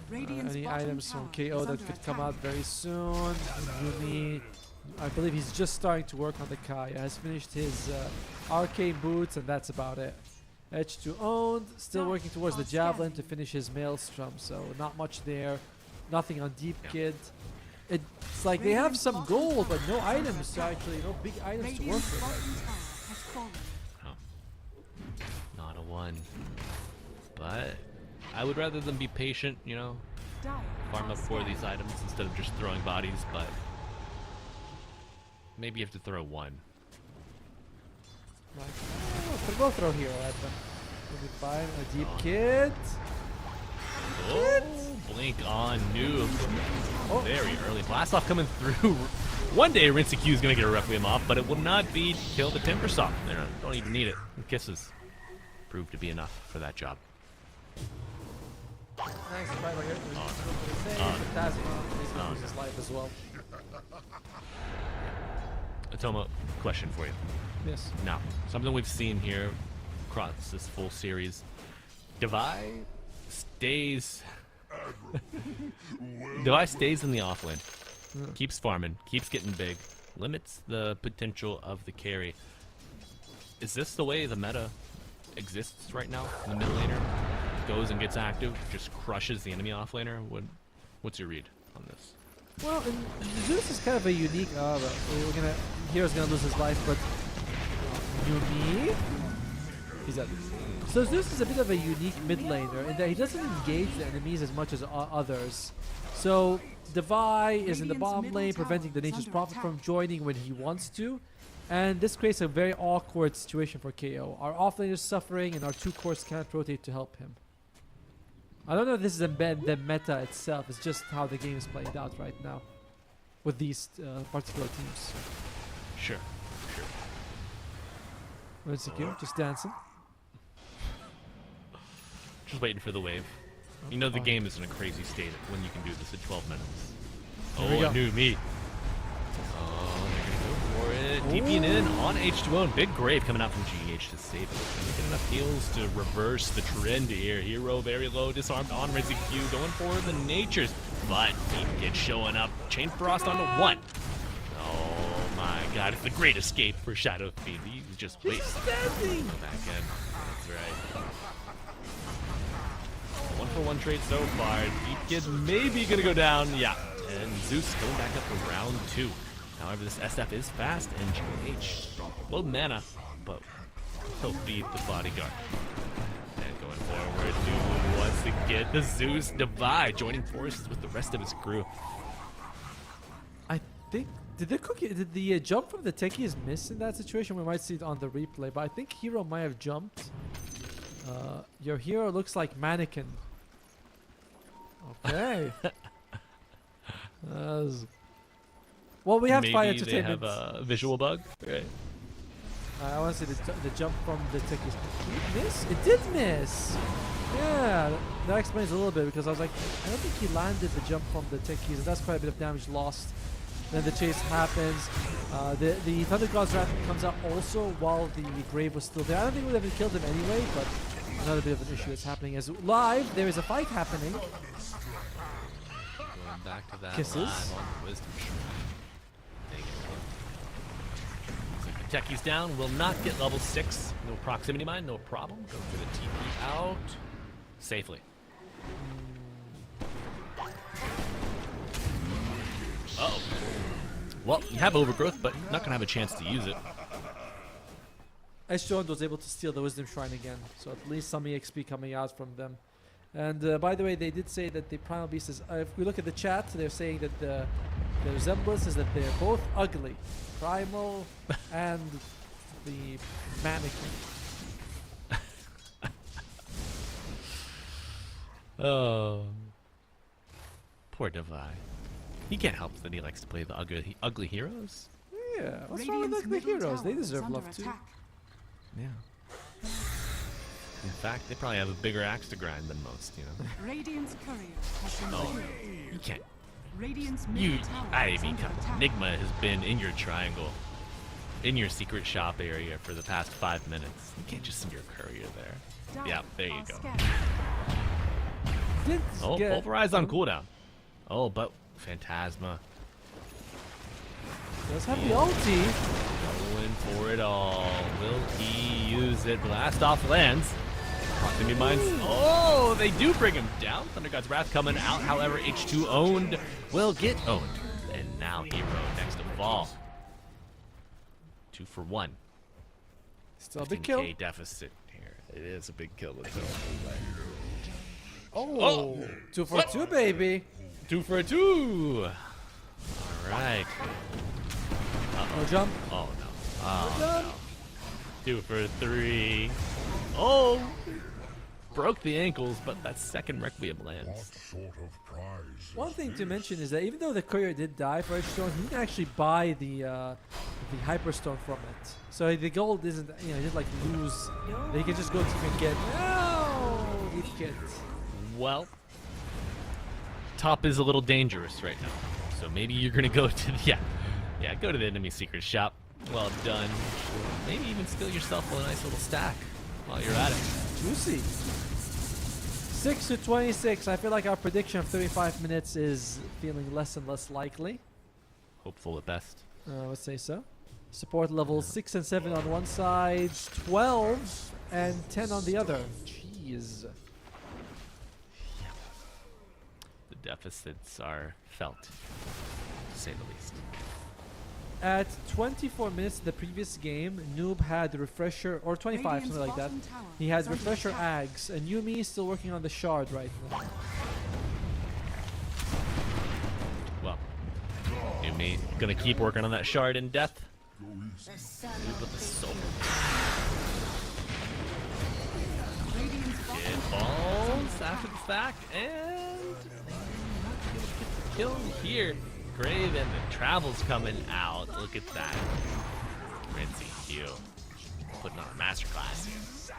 Radiant's Any bottom items from tower KO is that under could come attack. out very soon. Yumi, I believe he's just starting to work on the Kaya. Has finished his arcane boots, and that's about it. Edge to owned, still working towards the javelin to finish his maelstrom. So not much there. Nothing on Deep Kid. It's like they have some gold, but no items to actually, no big items to work Radiant's with. bottom Right? tower has fallen. Oh. Not a one. But I would rather them be patient, you know, Dire farm up has for scattered. these items instead of just throwing bodies, but maybe you have to throw one. Like, we'll throw hero at them. We'll be fine. A Deep Kid. Oh, blink on noob. Oh. Very early. Blast off coming through. One day Rinse Q is going to get a Requiem off, but it will not be kill the Timbersaw. They don't even need it. Kisses proved to be enough for that job. Nice try by Fantastic. He's gonna lose his life as well. Atoma, question for you. Yes. Now, something we've seen here across this full series. Devi stays Devi stays in the offlane. Keeps farming, keeps getting big, limits the potential of the carry. Is this the way the meta exists right now? The mid laner goes and gets active, just crushes the enemy offlaner? What's your read on this? Well, and Zeus is kind of a unique. Hero's gonna lose his life, but Yumi, he's at this. So Zeus is a bit of a unique mid laner in that he doesn't engage the enemies as much as others. So Devi is in the Radiant's bottom middle lane, tower preventing the is Nature's under Prophet attack. from joining when he wants to. And this creates a very awkward situation for KO. Our offlane is suffering, and our two cores can't rotate to help him. I don't know if this is the meta itself. It's just how the game is played out right now with these particular teams. Sure. Where's Q? Just dancing. Just waiting for the wave. You know the game is in a crazy state when you can do this in 12 minutes. Here we Oh, go. new me. Oh, they're gonna go for it. DPing in on H2O, and Big Grave coming out from GH to save it. Can they get enough heals to reverse the trend here? Hero very low, disarmed on Rizzy Q, going for the natures, but Deep Kid showing up. Chain Frost onto one. Oh my god, it's the great escape for Shadow Fiend. He's just waiting. Standing. Go back in. That's right. 1-for-1 trade so far. Deep Kid maybe gonna go down. Yeah. And Zeus going back up for round 2. However, this SF is fast and GH low mana, but he'll beat the bodyguard. And going forward, Noob wants to get the Zeus Divide, joining forces with the rest of his crew. I think did the jump from the techies miss in that situation? We might see it on the replay, but I think Hero might have jumped. Your hero looks like mannequin. Okay. Well, we have Maybe fire they entertainment. have a visual bug, right? I want to see the jump from the techies. Did it miss? It did miss. Yeah, that explains a little bit because I was like, I don't think he landed the jump from the techies, and that's quite a bit of damage lost. Then the chase happens. The Thunder God's Wrath comes out also while the Grave was still there. I don't think we would have killed him anyway, but another bit of an issue is happening. As live, there is a fight happening. Going back to that Kisses. live on the Wisdom Shrine. So the techies down, will not get level 6. No proximity mine, no problem. Go for the TP out safely. Uh-oh. Well, you have overgrowth, but not going to have a chance to use it. H2 was able to steal the Wisdom Shrine again, so at least some EXP coming out from them. And by the way, they did say that the Primal Beast is. If we look at the chat, they're saying that the resemblance is that they're both ugly, Primal and the mannequin. Oh, poor Devi. He can't help that he likes to play the ugly heroes. Yeah, what's wrong with the heroes? They deserve love too. Yeah. In fact, they probably have a bigger axe to grind than most, you know. Radiant's courier has been Oh, killed. you can't. Radiant's You, middle tower I is mean, under attack. Nigma has been in your triangle, in your secret shop area for the past 5 minutes. You can't just send your courier there. Dire Yeah, there you are go. scanning. Did Oh, get- Pulverize on cooldown. Oh, but Phantasma Does have the ulti. going for it all. Will he use it? Blast off lands. Proximity mines. Oh, they do bring him down. Thunder God's Wrath coming out. However, H2 owned will get owned. And now Hero next to fall. 2 for 1. Still a big kill. 15K deficit here. It is a big kill. Oh, 2 for 2, baby. 2 for 2. All right. No jump. Oh no. Oh no. 2 for 3. Oh! Broke the ankles, but that second Requiem lands. What sort of prize? One thing to mention is that even though the courier did die for H-Stone, he didn't actually buy the Hyperstone from it. So the gold isn't, you know, he didn't like lose. They can just go to and get. No! Deep kit. Well, top is a little dangerous right now. So maybe you're gonna go to the, yeah, go to the enemy secret shop. Well done. Maybe even steal yourself a nice little stack while you're at it. Juicy. 6 to 26. I feel like our prediction of 35 minutes is feeling less and less likely. Hopeful at best. I would say so. Support levels 6 and 7 on one side, 12 and 10 on the other. Jeez. The deficits are felt, to say the least. At 24 minutes of the previous game, Noob had refresher, or 25, Radiant's something like that. bottom tower He had is under refresher attack. Ags, and Yumi is still working on the shard right now. Well, Yumi gonna keep working on that shard in death. Dude with the soul. Radiant's bottom It falls after the fact, and not gonna get the kill here. Grave and the Travel's coming out. Look at that. Rincy Q. Putting on a masterclass here.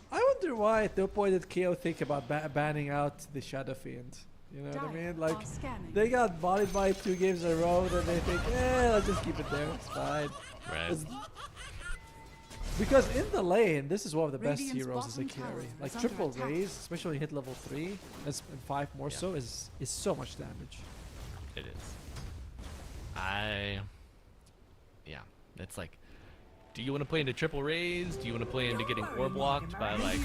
I wonder why at no point did KO think about banning out the Shadow Fiend. You know what I mean? Like, are scanning. they got bodied by 2 games in a row, and they think, let's just keep it there. It's fine. Right. It's- because in the lane, this is one of the best Radiant's heroes as a bottom tower carry. is Like under triple attack. raise, especially when you hit level 3, and 5 more Yeah. so, is so much damage. It is. Yeah, it's like, do you want to play into triple raise? Do you want to play into getting orb blocked by like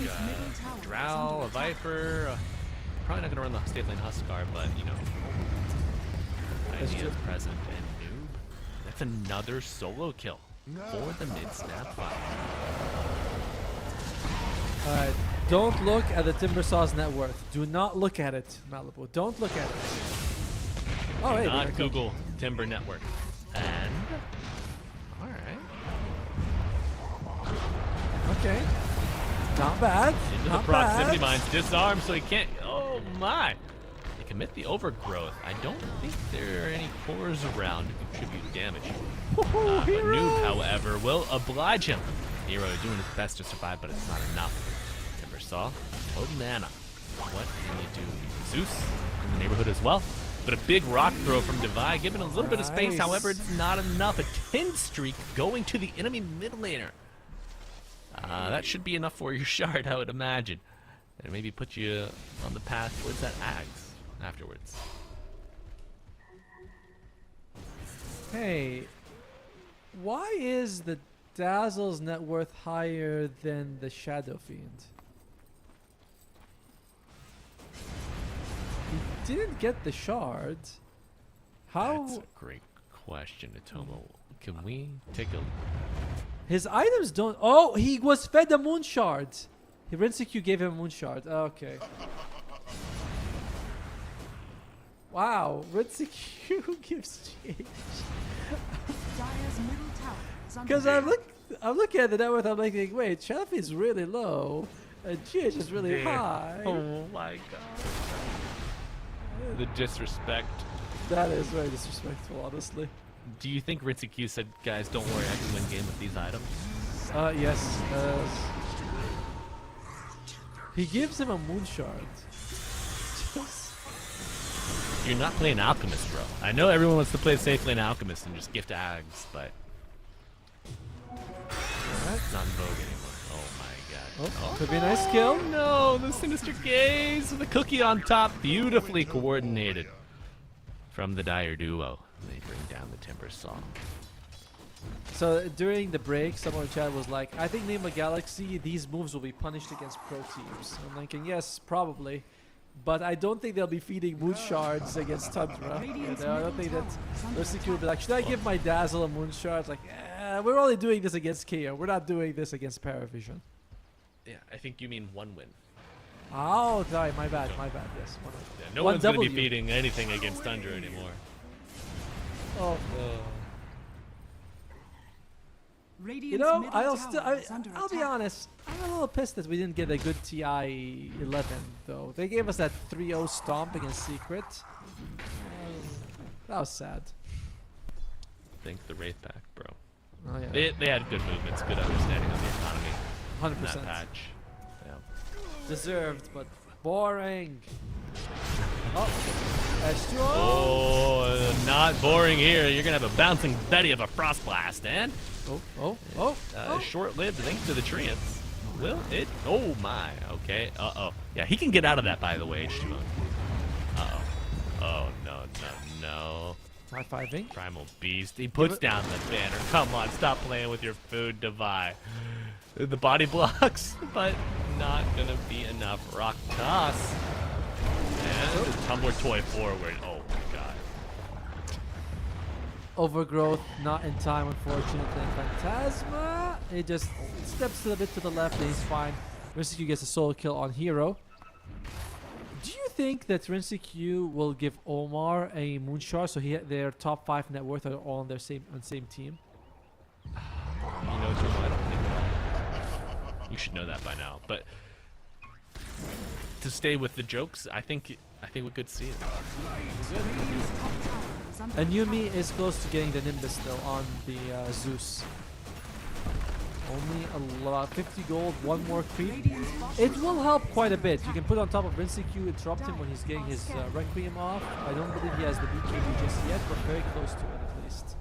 Drow, a Viper? Probably not gonna run the State Lane Huskar, but you know, That's idea true. is present. And Noob, that's another solo kill for the mid snap fight. Alright, don't look at the Timbersaw's net worth. Do not look at it, Malibu. Don't look at it. Oh, hey, Not there it comes. Google Timber Network. And all right, Okay. Not bad. into the Not proximity bad. mines, disarmed, so he can't. Oh my! They commit the overgrowth. I don't think there are any cores around to contribute damage. Woohoo, But hero! Noob, however, will oblige him. Hero doing his best to survive, but it's not enough. Timbersaw, low mana. What can you do? Zeus in the neighborhood as well. But a big rock throw from Devi, giving a little bit of space. Nice. However, it's not enough. A 10 streak going to the enemy mid laner. That should be enough for your shard, I would imagine. And maybe put you on the path towards that Ags afterwards. Hey, why is the Dazzle's net worth higher than the Shadow Fiend? He didn't get the shards. How? That's a great question, Atomo. Can we take a His items don't. Oh, he was fed a moon shard. Rinseku gave him a moon shard. Okay. Wow, Rinseku gives GH. Dire's middle tower is under Because attack. I'm looking at the net worth. I'm like, wait, Chaffee is really low, and GH is really Yeah. high. Oh my god. The disrespect. That is very disrespectful, honestly. Do you think Ritsuki said, guys, don't worry, I can win game with these items? Yes. He gives him a moon shard. You're not playing Alchemist, bro. I know everyone wants to play safely in Alchemist and just gift Ags, but it's not in vogue anymore. Oh my god. Oh, could be a nice kill. No, the Sinister Gaze with the cookie on top, beautifully coordinated from the Dire duo. They bring down the Timber Saw. So during the break, someone in chat was like, I think Nigma Galaxy, these moves will be punished against pro teams. I'm thinking, yes, probably. But I don't think they'll be feeding moon shards against Tundra. You know, I don't think that Rinseku will be like, should I give my Dazzle a moon shard? Like, we're only doing this against KO. We're not doing this against Paravision. Yeah, I think you mean one win. Oh, sorry, my bad, yes. One win. Yeah, no One one's going to be W. feeding anything against Tundra anymore. Oh. Radiant's You know, middle tower is under I'll be attack. honest. I'm a little pissed that we didn't get a good TI 11 though. They gave us that 3-0 stomp against Secret. That was sad. Think the Wraith Pack, bro. Oh yeah, They had good movements, good understanding of the economy in that 100% patch. Yeah. deserved, but boring. Oh, H2O. Oh, not boring here. You're gonna have a bouncing Betty of a Frost Blast, and Oh. short-lived thanks to the treants. Will it? Oh my. Okay. Uh-oh. Yeah, he can get out of that, by the way, H2O. Uh-oh. Oh, no. High-fiving. Primal Beast. He puts down the banner. Come on, stop playing with your food, Devi. The body blocks, but not gonna be enough. Rock toss. And the tumbler toy forward. Oh my god. Overgrowth, not in time, unfortunately. Phantasma, he just steps a bit to the left, and he's fine. Rinseku gets a solo kill on Hero. Do you think that Rinseku will give Omar a Moonshard so their top 5 net worth are all on their same team? You know, Joe, I don't think that. You should know that by now. But to stay with the jokes, I think we could see it. Radiant's top tower is under And attack. Yumi is close to getting the Nimbus still on the Zeus. Only a lot, 50 gold, one more creep. Radiant's bottom It will help quite a bit. You can put on top of Rinseku, interrupt him when he's getting his Requiem off. I don't believe he has the BKB just yet, but very close to it at least.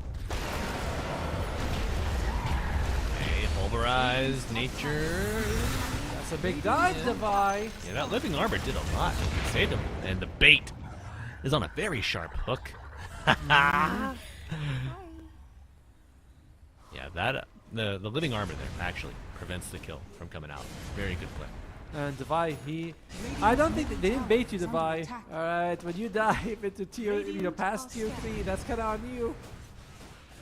Hey, pulverized nature. That's a big dive, Devi. Yeah, that living armor did a lot. It saved him. And the bait is on a very sharp hook. Yeah, that the living armor there actually prevents the kill from coming out. Very good play. And Devi, I don't think they didn't bait you, Devi. Alright, when you dive into past tier 3, that's kinda on you.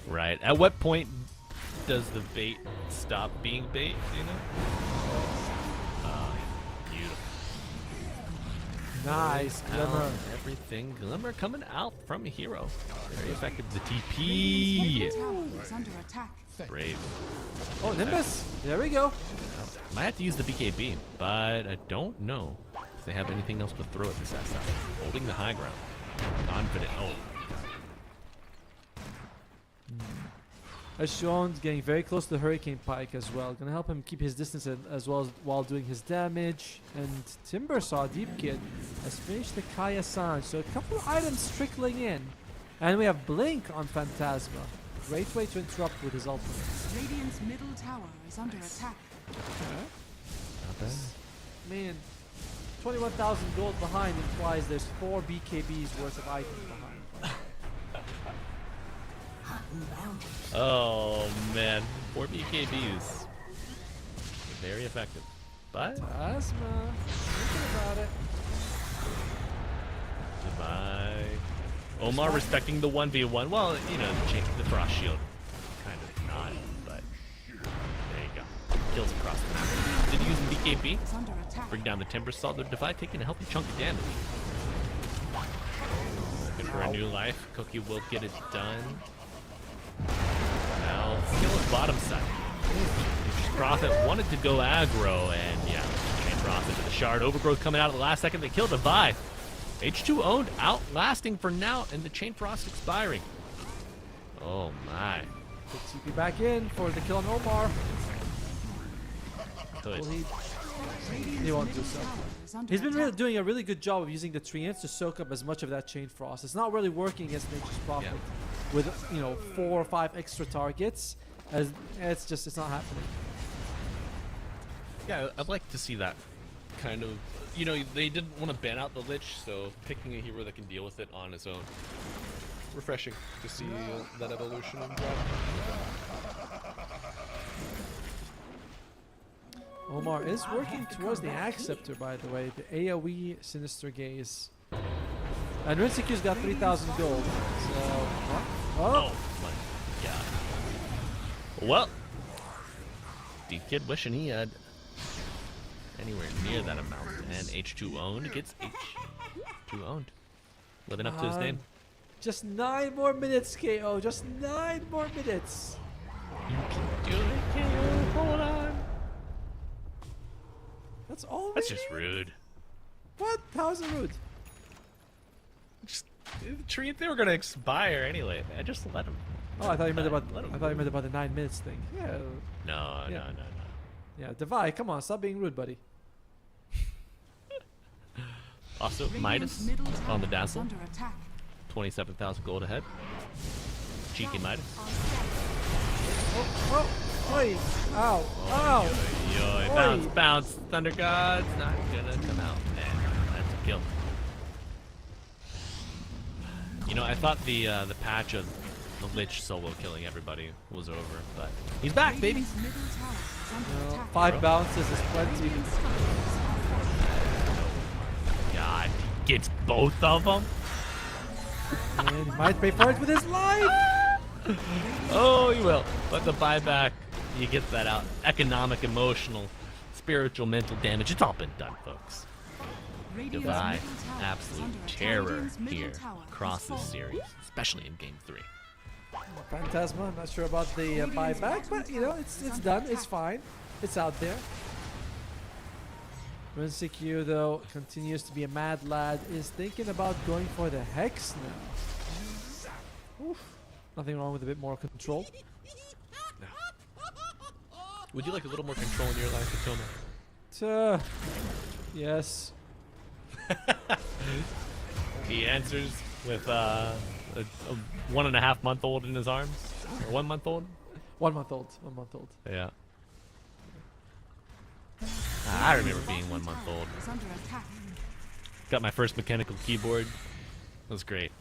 Right. At what point does the bait stop being bait, you know? Beautiful. Nice, Glimmer. Everything. Glimmer coming out from Hero. Very effective. The TP. tower is under attack. Brave. Oh, Nimbus. There we go. Might have to use the BKB, but I don't know if they have anything else to throw at this asset. Holding the high ground. Confident. Oh. Ashon's getting very close to the Hurricane Pike as well. Gonna help him keep his distance as well as while doing his damage. And Timbersaw, Deep Kid, has finished the Kaya San. So a couple of items trickling in. And we have Blink on Phantasma. Great way to interrupt with his ultimate. Radiant's middle tower is under attack. Not bad. I mean, 21,000 gold behind implies there's 4 BKBs worth of items behind. Oh man, 4 BKBs. Very effective. But Phantasma, thinking about it. goodbye. Omar respecting the 1v1. Well, you know, the Frost Shield kind of not, but KP. is under attack. Bring down the Timber Saw. The Divide taking a healthy chunk of damage. Looking for a new life. Cookie will get it done. Now, skill is bottom side. Prophet wanted to go aggro, and yeah, Chain Frost into the shard. Overgrowth coming out at the last second. They kill Divide. H2 owned, outlasting for now, and the Chain Frost expiring. Oh my. Put TP back in for the kill on Omar. Good. Well, he won't do so. He's been really doing a really good job of using the treants to soak up as much of that Chain Frost. It's not really working against Nature's Prophet with 4 or 5 extra targets. As it's not happening. Yeah, I'd like to see that kind of. They didn't want to ban out the Lich, so picking a hero that can deal with it on his own. Refreshing to see that evolution and drop. Omar is working towards the Acceptor, by the way. The AoE Sinister Gaze. And Rinsekyu's got 3,000 gold. So, what? Oh my god. Well, Deep Kid wishing he had anywhere near that amount. And H2 owned gets H2 owned. Living up to his name. Just 9 more minutes, KO. Just 9 more minutes. You can do it, KO. Hold on. That's all. That's just rude. What? How's it rude? Just treat they were gonna expire anyway. I just let him. Oh, I thought you meant about the 9 minutes thing. Yeah. No. Yeah, Divide, come on, stop being rude, buddy. Also, Radiant's Midas middle on the tower is Dazzle. under attack. 27,000 gold ahead. Cheeky Midas. Oh, wait. Ow. Ow. Yo, bounce. Thunder God's not gonna come out. And that's a kill. I thought the patch of the Lich solo killing everybody was over, but he's back, baby. Radiant's middle tower is under attack. 5 bounces is plenty. God, he gets both of them. And he might pay for it with his life. Oh, he will. But the buyback, you get that out. Economic, emotional, spiritual, mental damage. It's all been done, folks. Radiant's Divide, middle tower is absolute under attack. terror Radiant's middle here tower across has this fallen. series, especially in Game 3. Phantasma, I'm not sure about the buyback, but it's done. It's fine. It's out there. Rinsecue, though, continues to be a mad lad. Is thinking about going for the Hex now. Oof. Nothing wrong with a bit more control. Would you like a little more control in your life, Atoma? Yes. He answers with a 1.5-month-old in his arms, or 1 month old. 1 month old. 1 month old. Yeah. I remember being 1 month old. Is under attack. Got my first mechanical keyboard. It was great.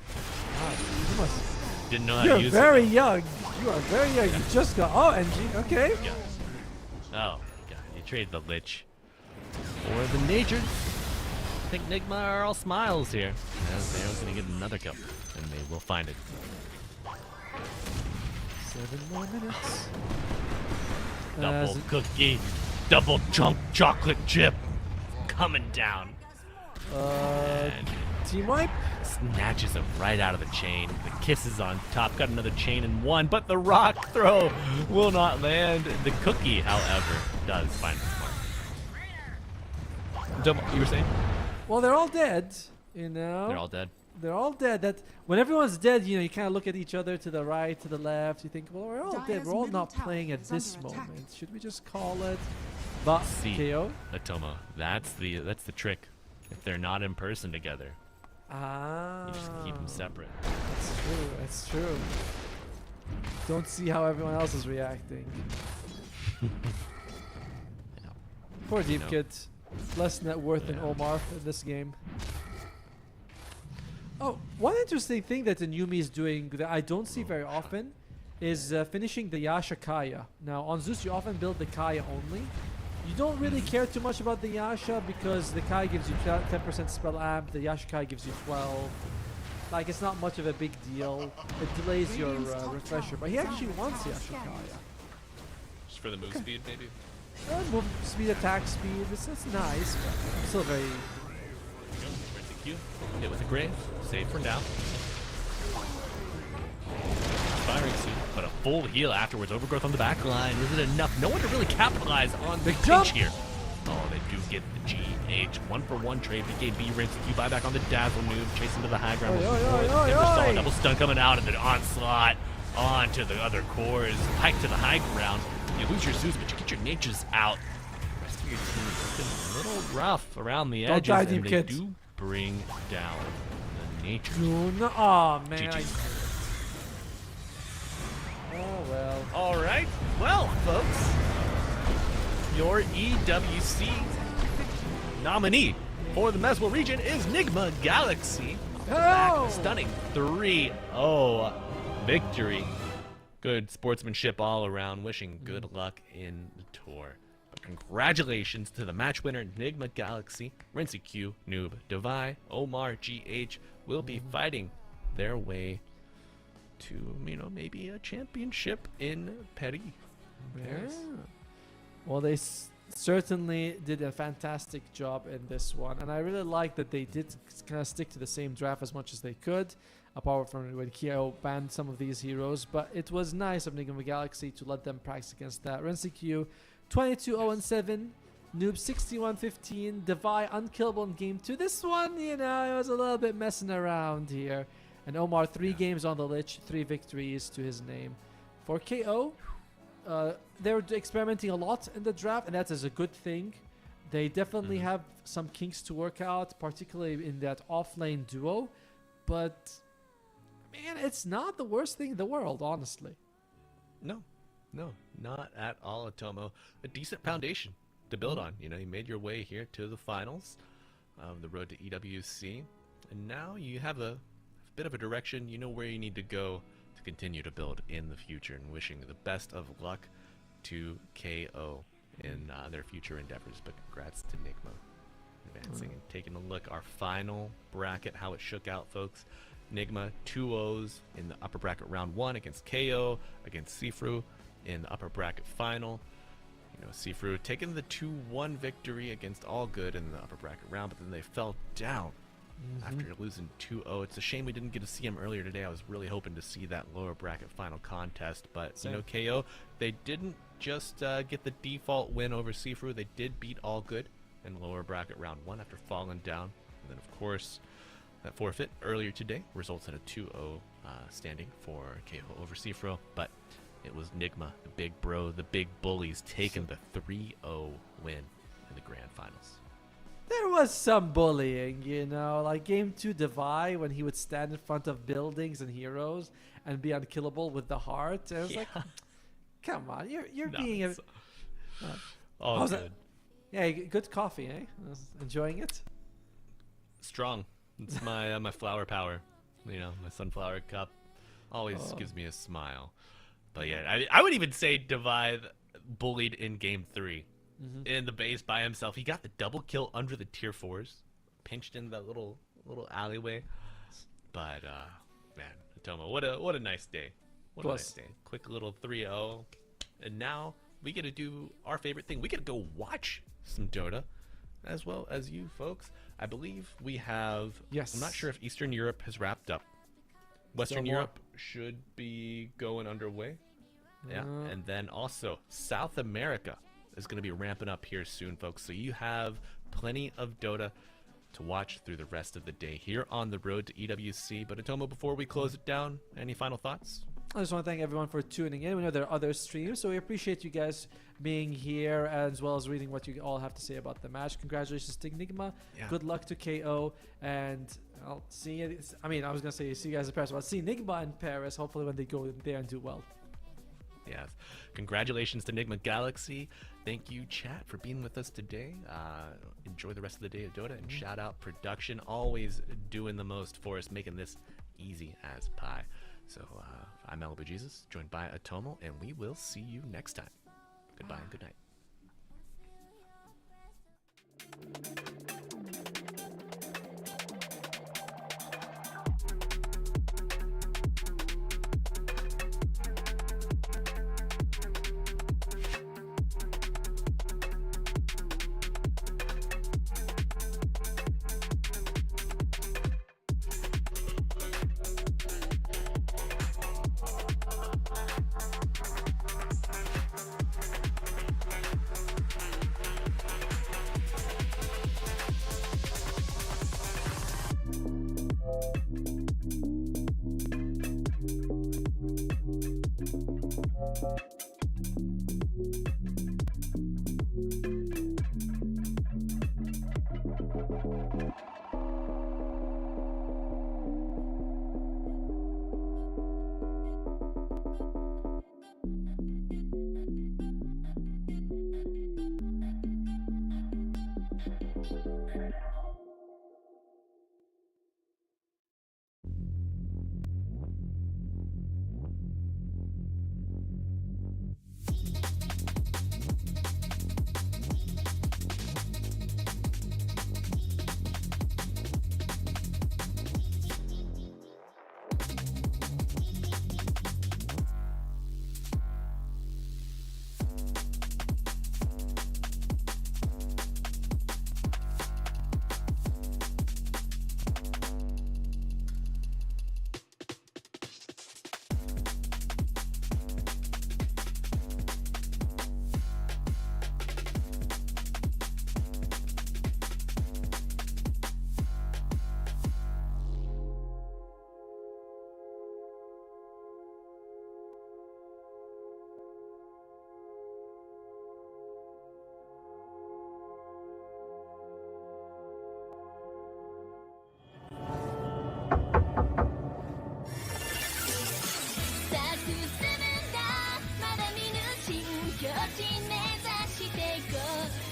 You must. Didn't know how to You're use very it. young. You are very young. You just got. Oh, NG. Okay. Yeah. Oh, God. You trade the Lich for the Nature. I think Nigma are all smiles here. As they're going to get another cup, and they will find it. 7 more minutes. Double cookie, double chunk chocolate chip coming down. And Team wipe. snatches him right out of the chain. The kisses on top, got another chain in one, but the rock throw will not land. The cookie, however, does find the mark. You were saying? Well, they're all dead. They're all dead. They're all dead. That when everyone's dead, you kind of look at each other to the right, to the left. You think, well, we're all dead. Dire's We're all middle not tower playing at is this under attack. moment. Should we just call it? But See, KO. Atoma, that's the trick. If they're not in person together, Ah. you just keep them separate. That's true. That's true. Don't see how everyone else is reacting. Poor Deep Kid. Less net worth than Omar in this game. Oh, one interesting thing that the Numi is doing that I don't see very often is finishing the Yasha Kaya. Now, on Zeus, you often build the Kaya only. You don't really care too much about the Yasha because the Kaya gives you 10% spell amp, the Yasha Kaya gives you 12. Like, it's not much of a big deal. It delays your refresher, but he actually wants Yasha Kaya. Just for the move speed, maybe? Move speed, attack speed. This is nice, but still very. Q. Hit with a grave. Save for now. Firing soon, but a full heal afterwards. Overgrowth on the back line. Is it enough? No one to really capitalize on the pinch here. Oh, they do get the GH. 1-for-1 trade. BKB rinse Q buyback on the dazzle move. Chasing to the high ground. Never saw a double stun coming out of the onslaught onto the other cores. Hike to the high ground. You lose your Zeus, but you get your natures out. The rest of your team is looking a little rough around the edges, and they do bring down the nature. No, oh man. GG. Oh well. All right. Well, folks, your EWC nominee for the MESWA region is Nigma Galaxy. Back with a stunning 3-0 victory. Good sportsmanship all around. Wishing good luck in the tour. But congratulations to the match winner, Nigma Galaxy. Rinsey Q, Noob, Devi, Omar, GH will be fighting their way to, maybe a championship in Paris. Yeah. Well, they certainly did a fantastic job in this one, and I really like that they did kind of stick to the same draft as much as they could, apart from when Kyo banned some of these heroes. But it was nice of Nigma Galaxy to let them practice against that. Rinsey Q, 22-0-7. Noob 61-15. Devi unkillable in game 2. This one, it was a little bit messing around here. And Omar, 3 games on the Lich, 3 victories to his name. For KO, they're experimenting a lot in the draft, and that is a good thing. They definitely have some kinks to work out, particularly in that offlane duo. But, man, it's not the worst thing in the world, honestly. No, not at all, Atomo. A decent foundation to build on. You made your way here to the finals of the road to EWC, and now you have a bit of a direction. You know where you need to go to continue to build in the future, and wishing the best of luck to KO in their future endeavors. But congrats to Nigma advancing. And taking a look, our final bracket, how it shook out, folks. Nigma 2-0s in the upper bracket round 1 against KO, against Sifru in the upper bracket final. Sifru taking the 2-1 victory against All Good in the upper bracket round, but then they fell down after losing 2-0. It's a shame we didn't get to see him earlier today. I was really hoping to see that lower bracket final contest, but KO, they didn't just get the default win over Sifru. They did beat All Good in lower bracket round 1 after falling down. And then, of course, that forfeit earlier today results in a 2-0 standing for KO over Sifru, but it was Nigma, the big bro, the big bullies, taking the 3-0 win in the grand finals. There was some bullying, like game 2 Devi, when he would stand in front of buildings and heroes and be unkillable with the heart. And I was like, come on, you're being a... all good. Yeah, good coffee, eh? I was enjoying it. Strong. It's my my flower power. My sunflower cup always gives me a smile. But yeah, I would even say Devi bullied in game 3. In the base by himself. He got the double kill under the tier 4s. Pinched in that little alleyway. But man, Atomo, what a nice day. What a nice day. Quick little 3-0. And now we get to do our favorite thing. We get to go watch some Dota, as well as you folks. I believe we have... Yes. I'm not sure if Eastern Europe has wrapped up. Western Europe should be going underway. Yeah. And then also South America is going to be ramping up here soon, folks. So you have plenty of Dota to watch through the rest of the day here on the road to EWC. But Atomo, before we close it down, any final thoughts? I just want to thank everyone for tuning in. We know there are other streams, so we appreciate you guys being here as well as reading what you all have to say about the match. Congratulations to Nigma. Yeah. Good luck to KO, and I'll see you. I was going to say see you guys in Paris, but I'll see Nigma in Paris, hopefully when they go there and do well. Yes. Congratulations to Nigma Galaxy. Thank you, chat, for being with us today. Enjoy the rest of the day of Dota, and shout out production, always doing the most for us, making this easy as pie. So I'm Malibu Jesus, joined by Atomo, and we will see you next time. Goodbye and good night.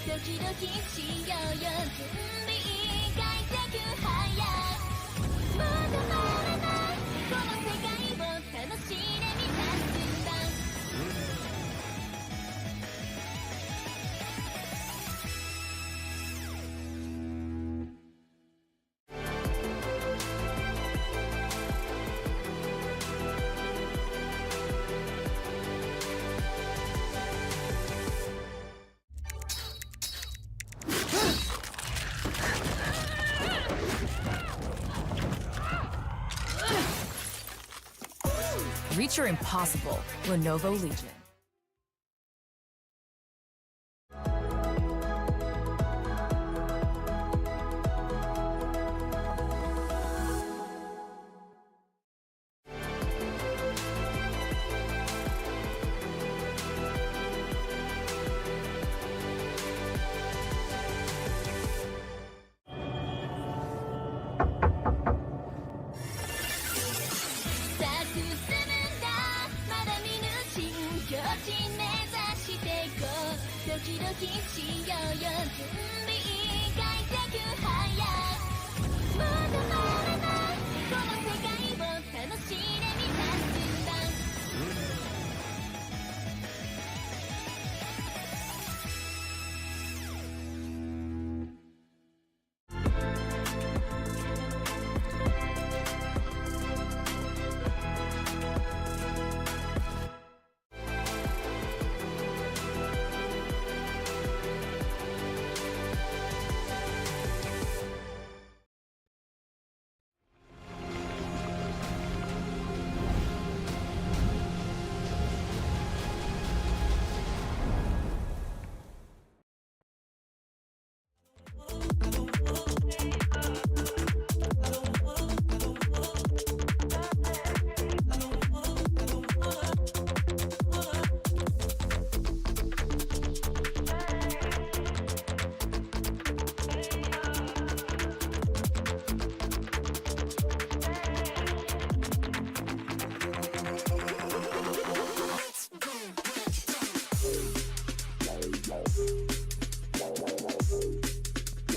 ドキドキしようよ準備快適早まだまだないこの世界を楽しんでみたんだReach your impossible. Lenovo Legion.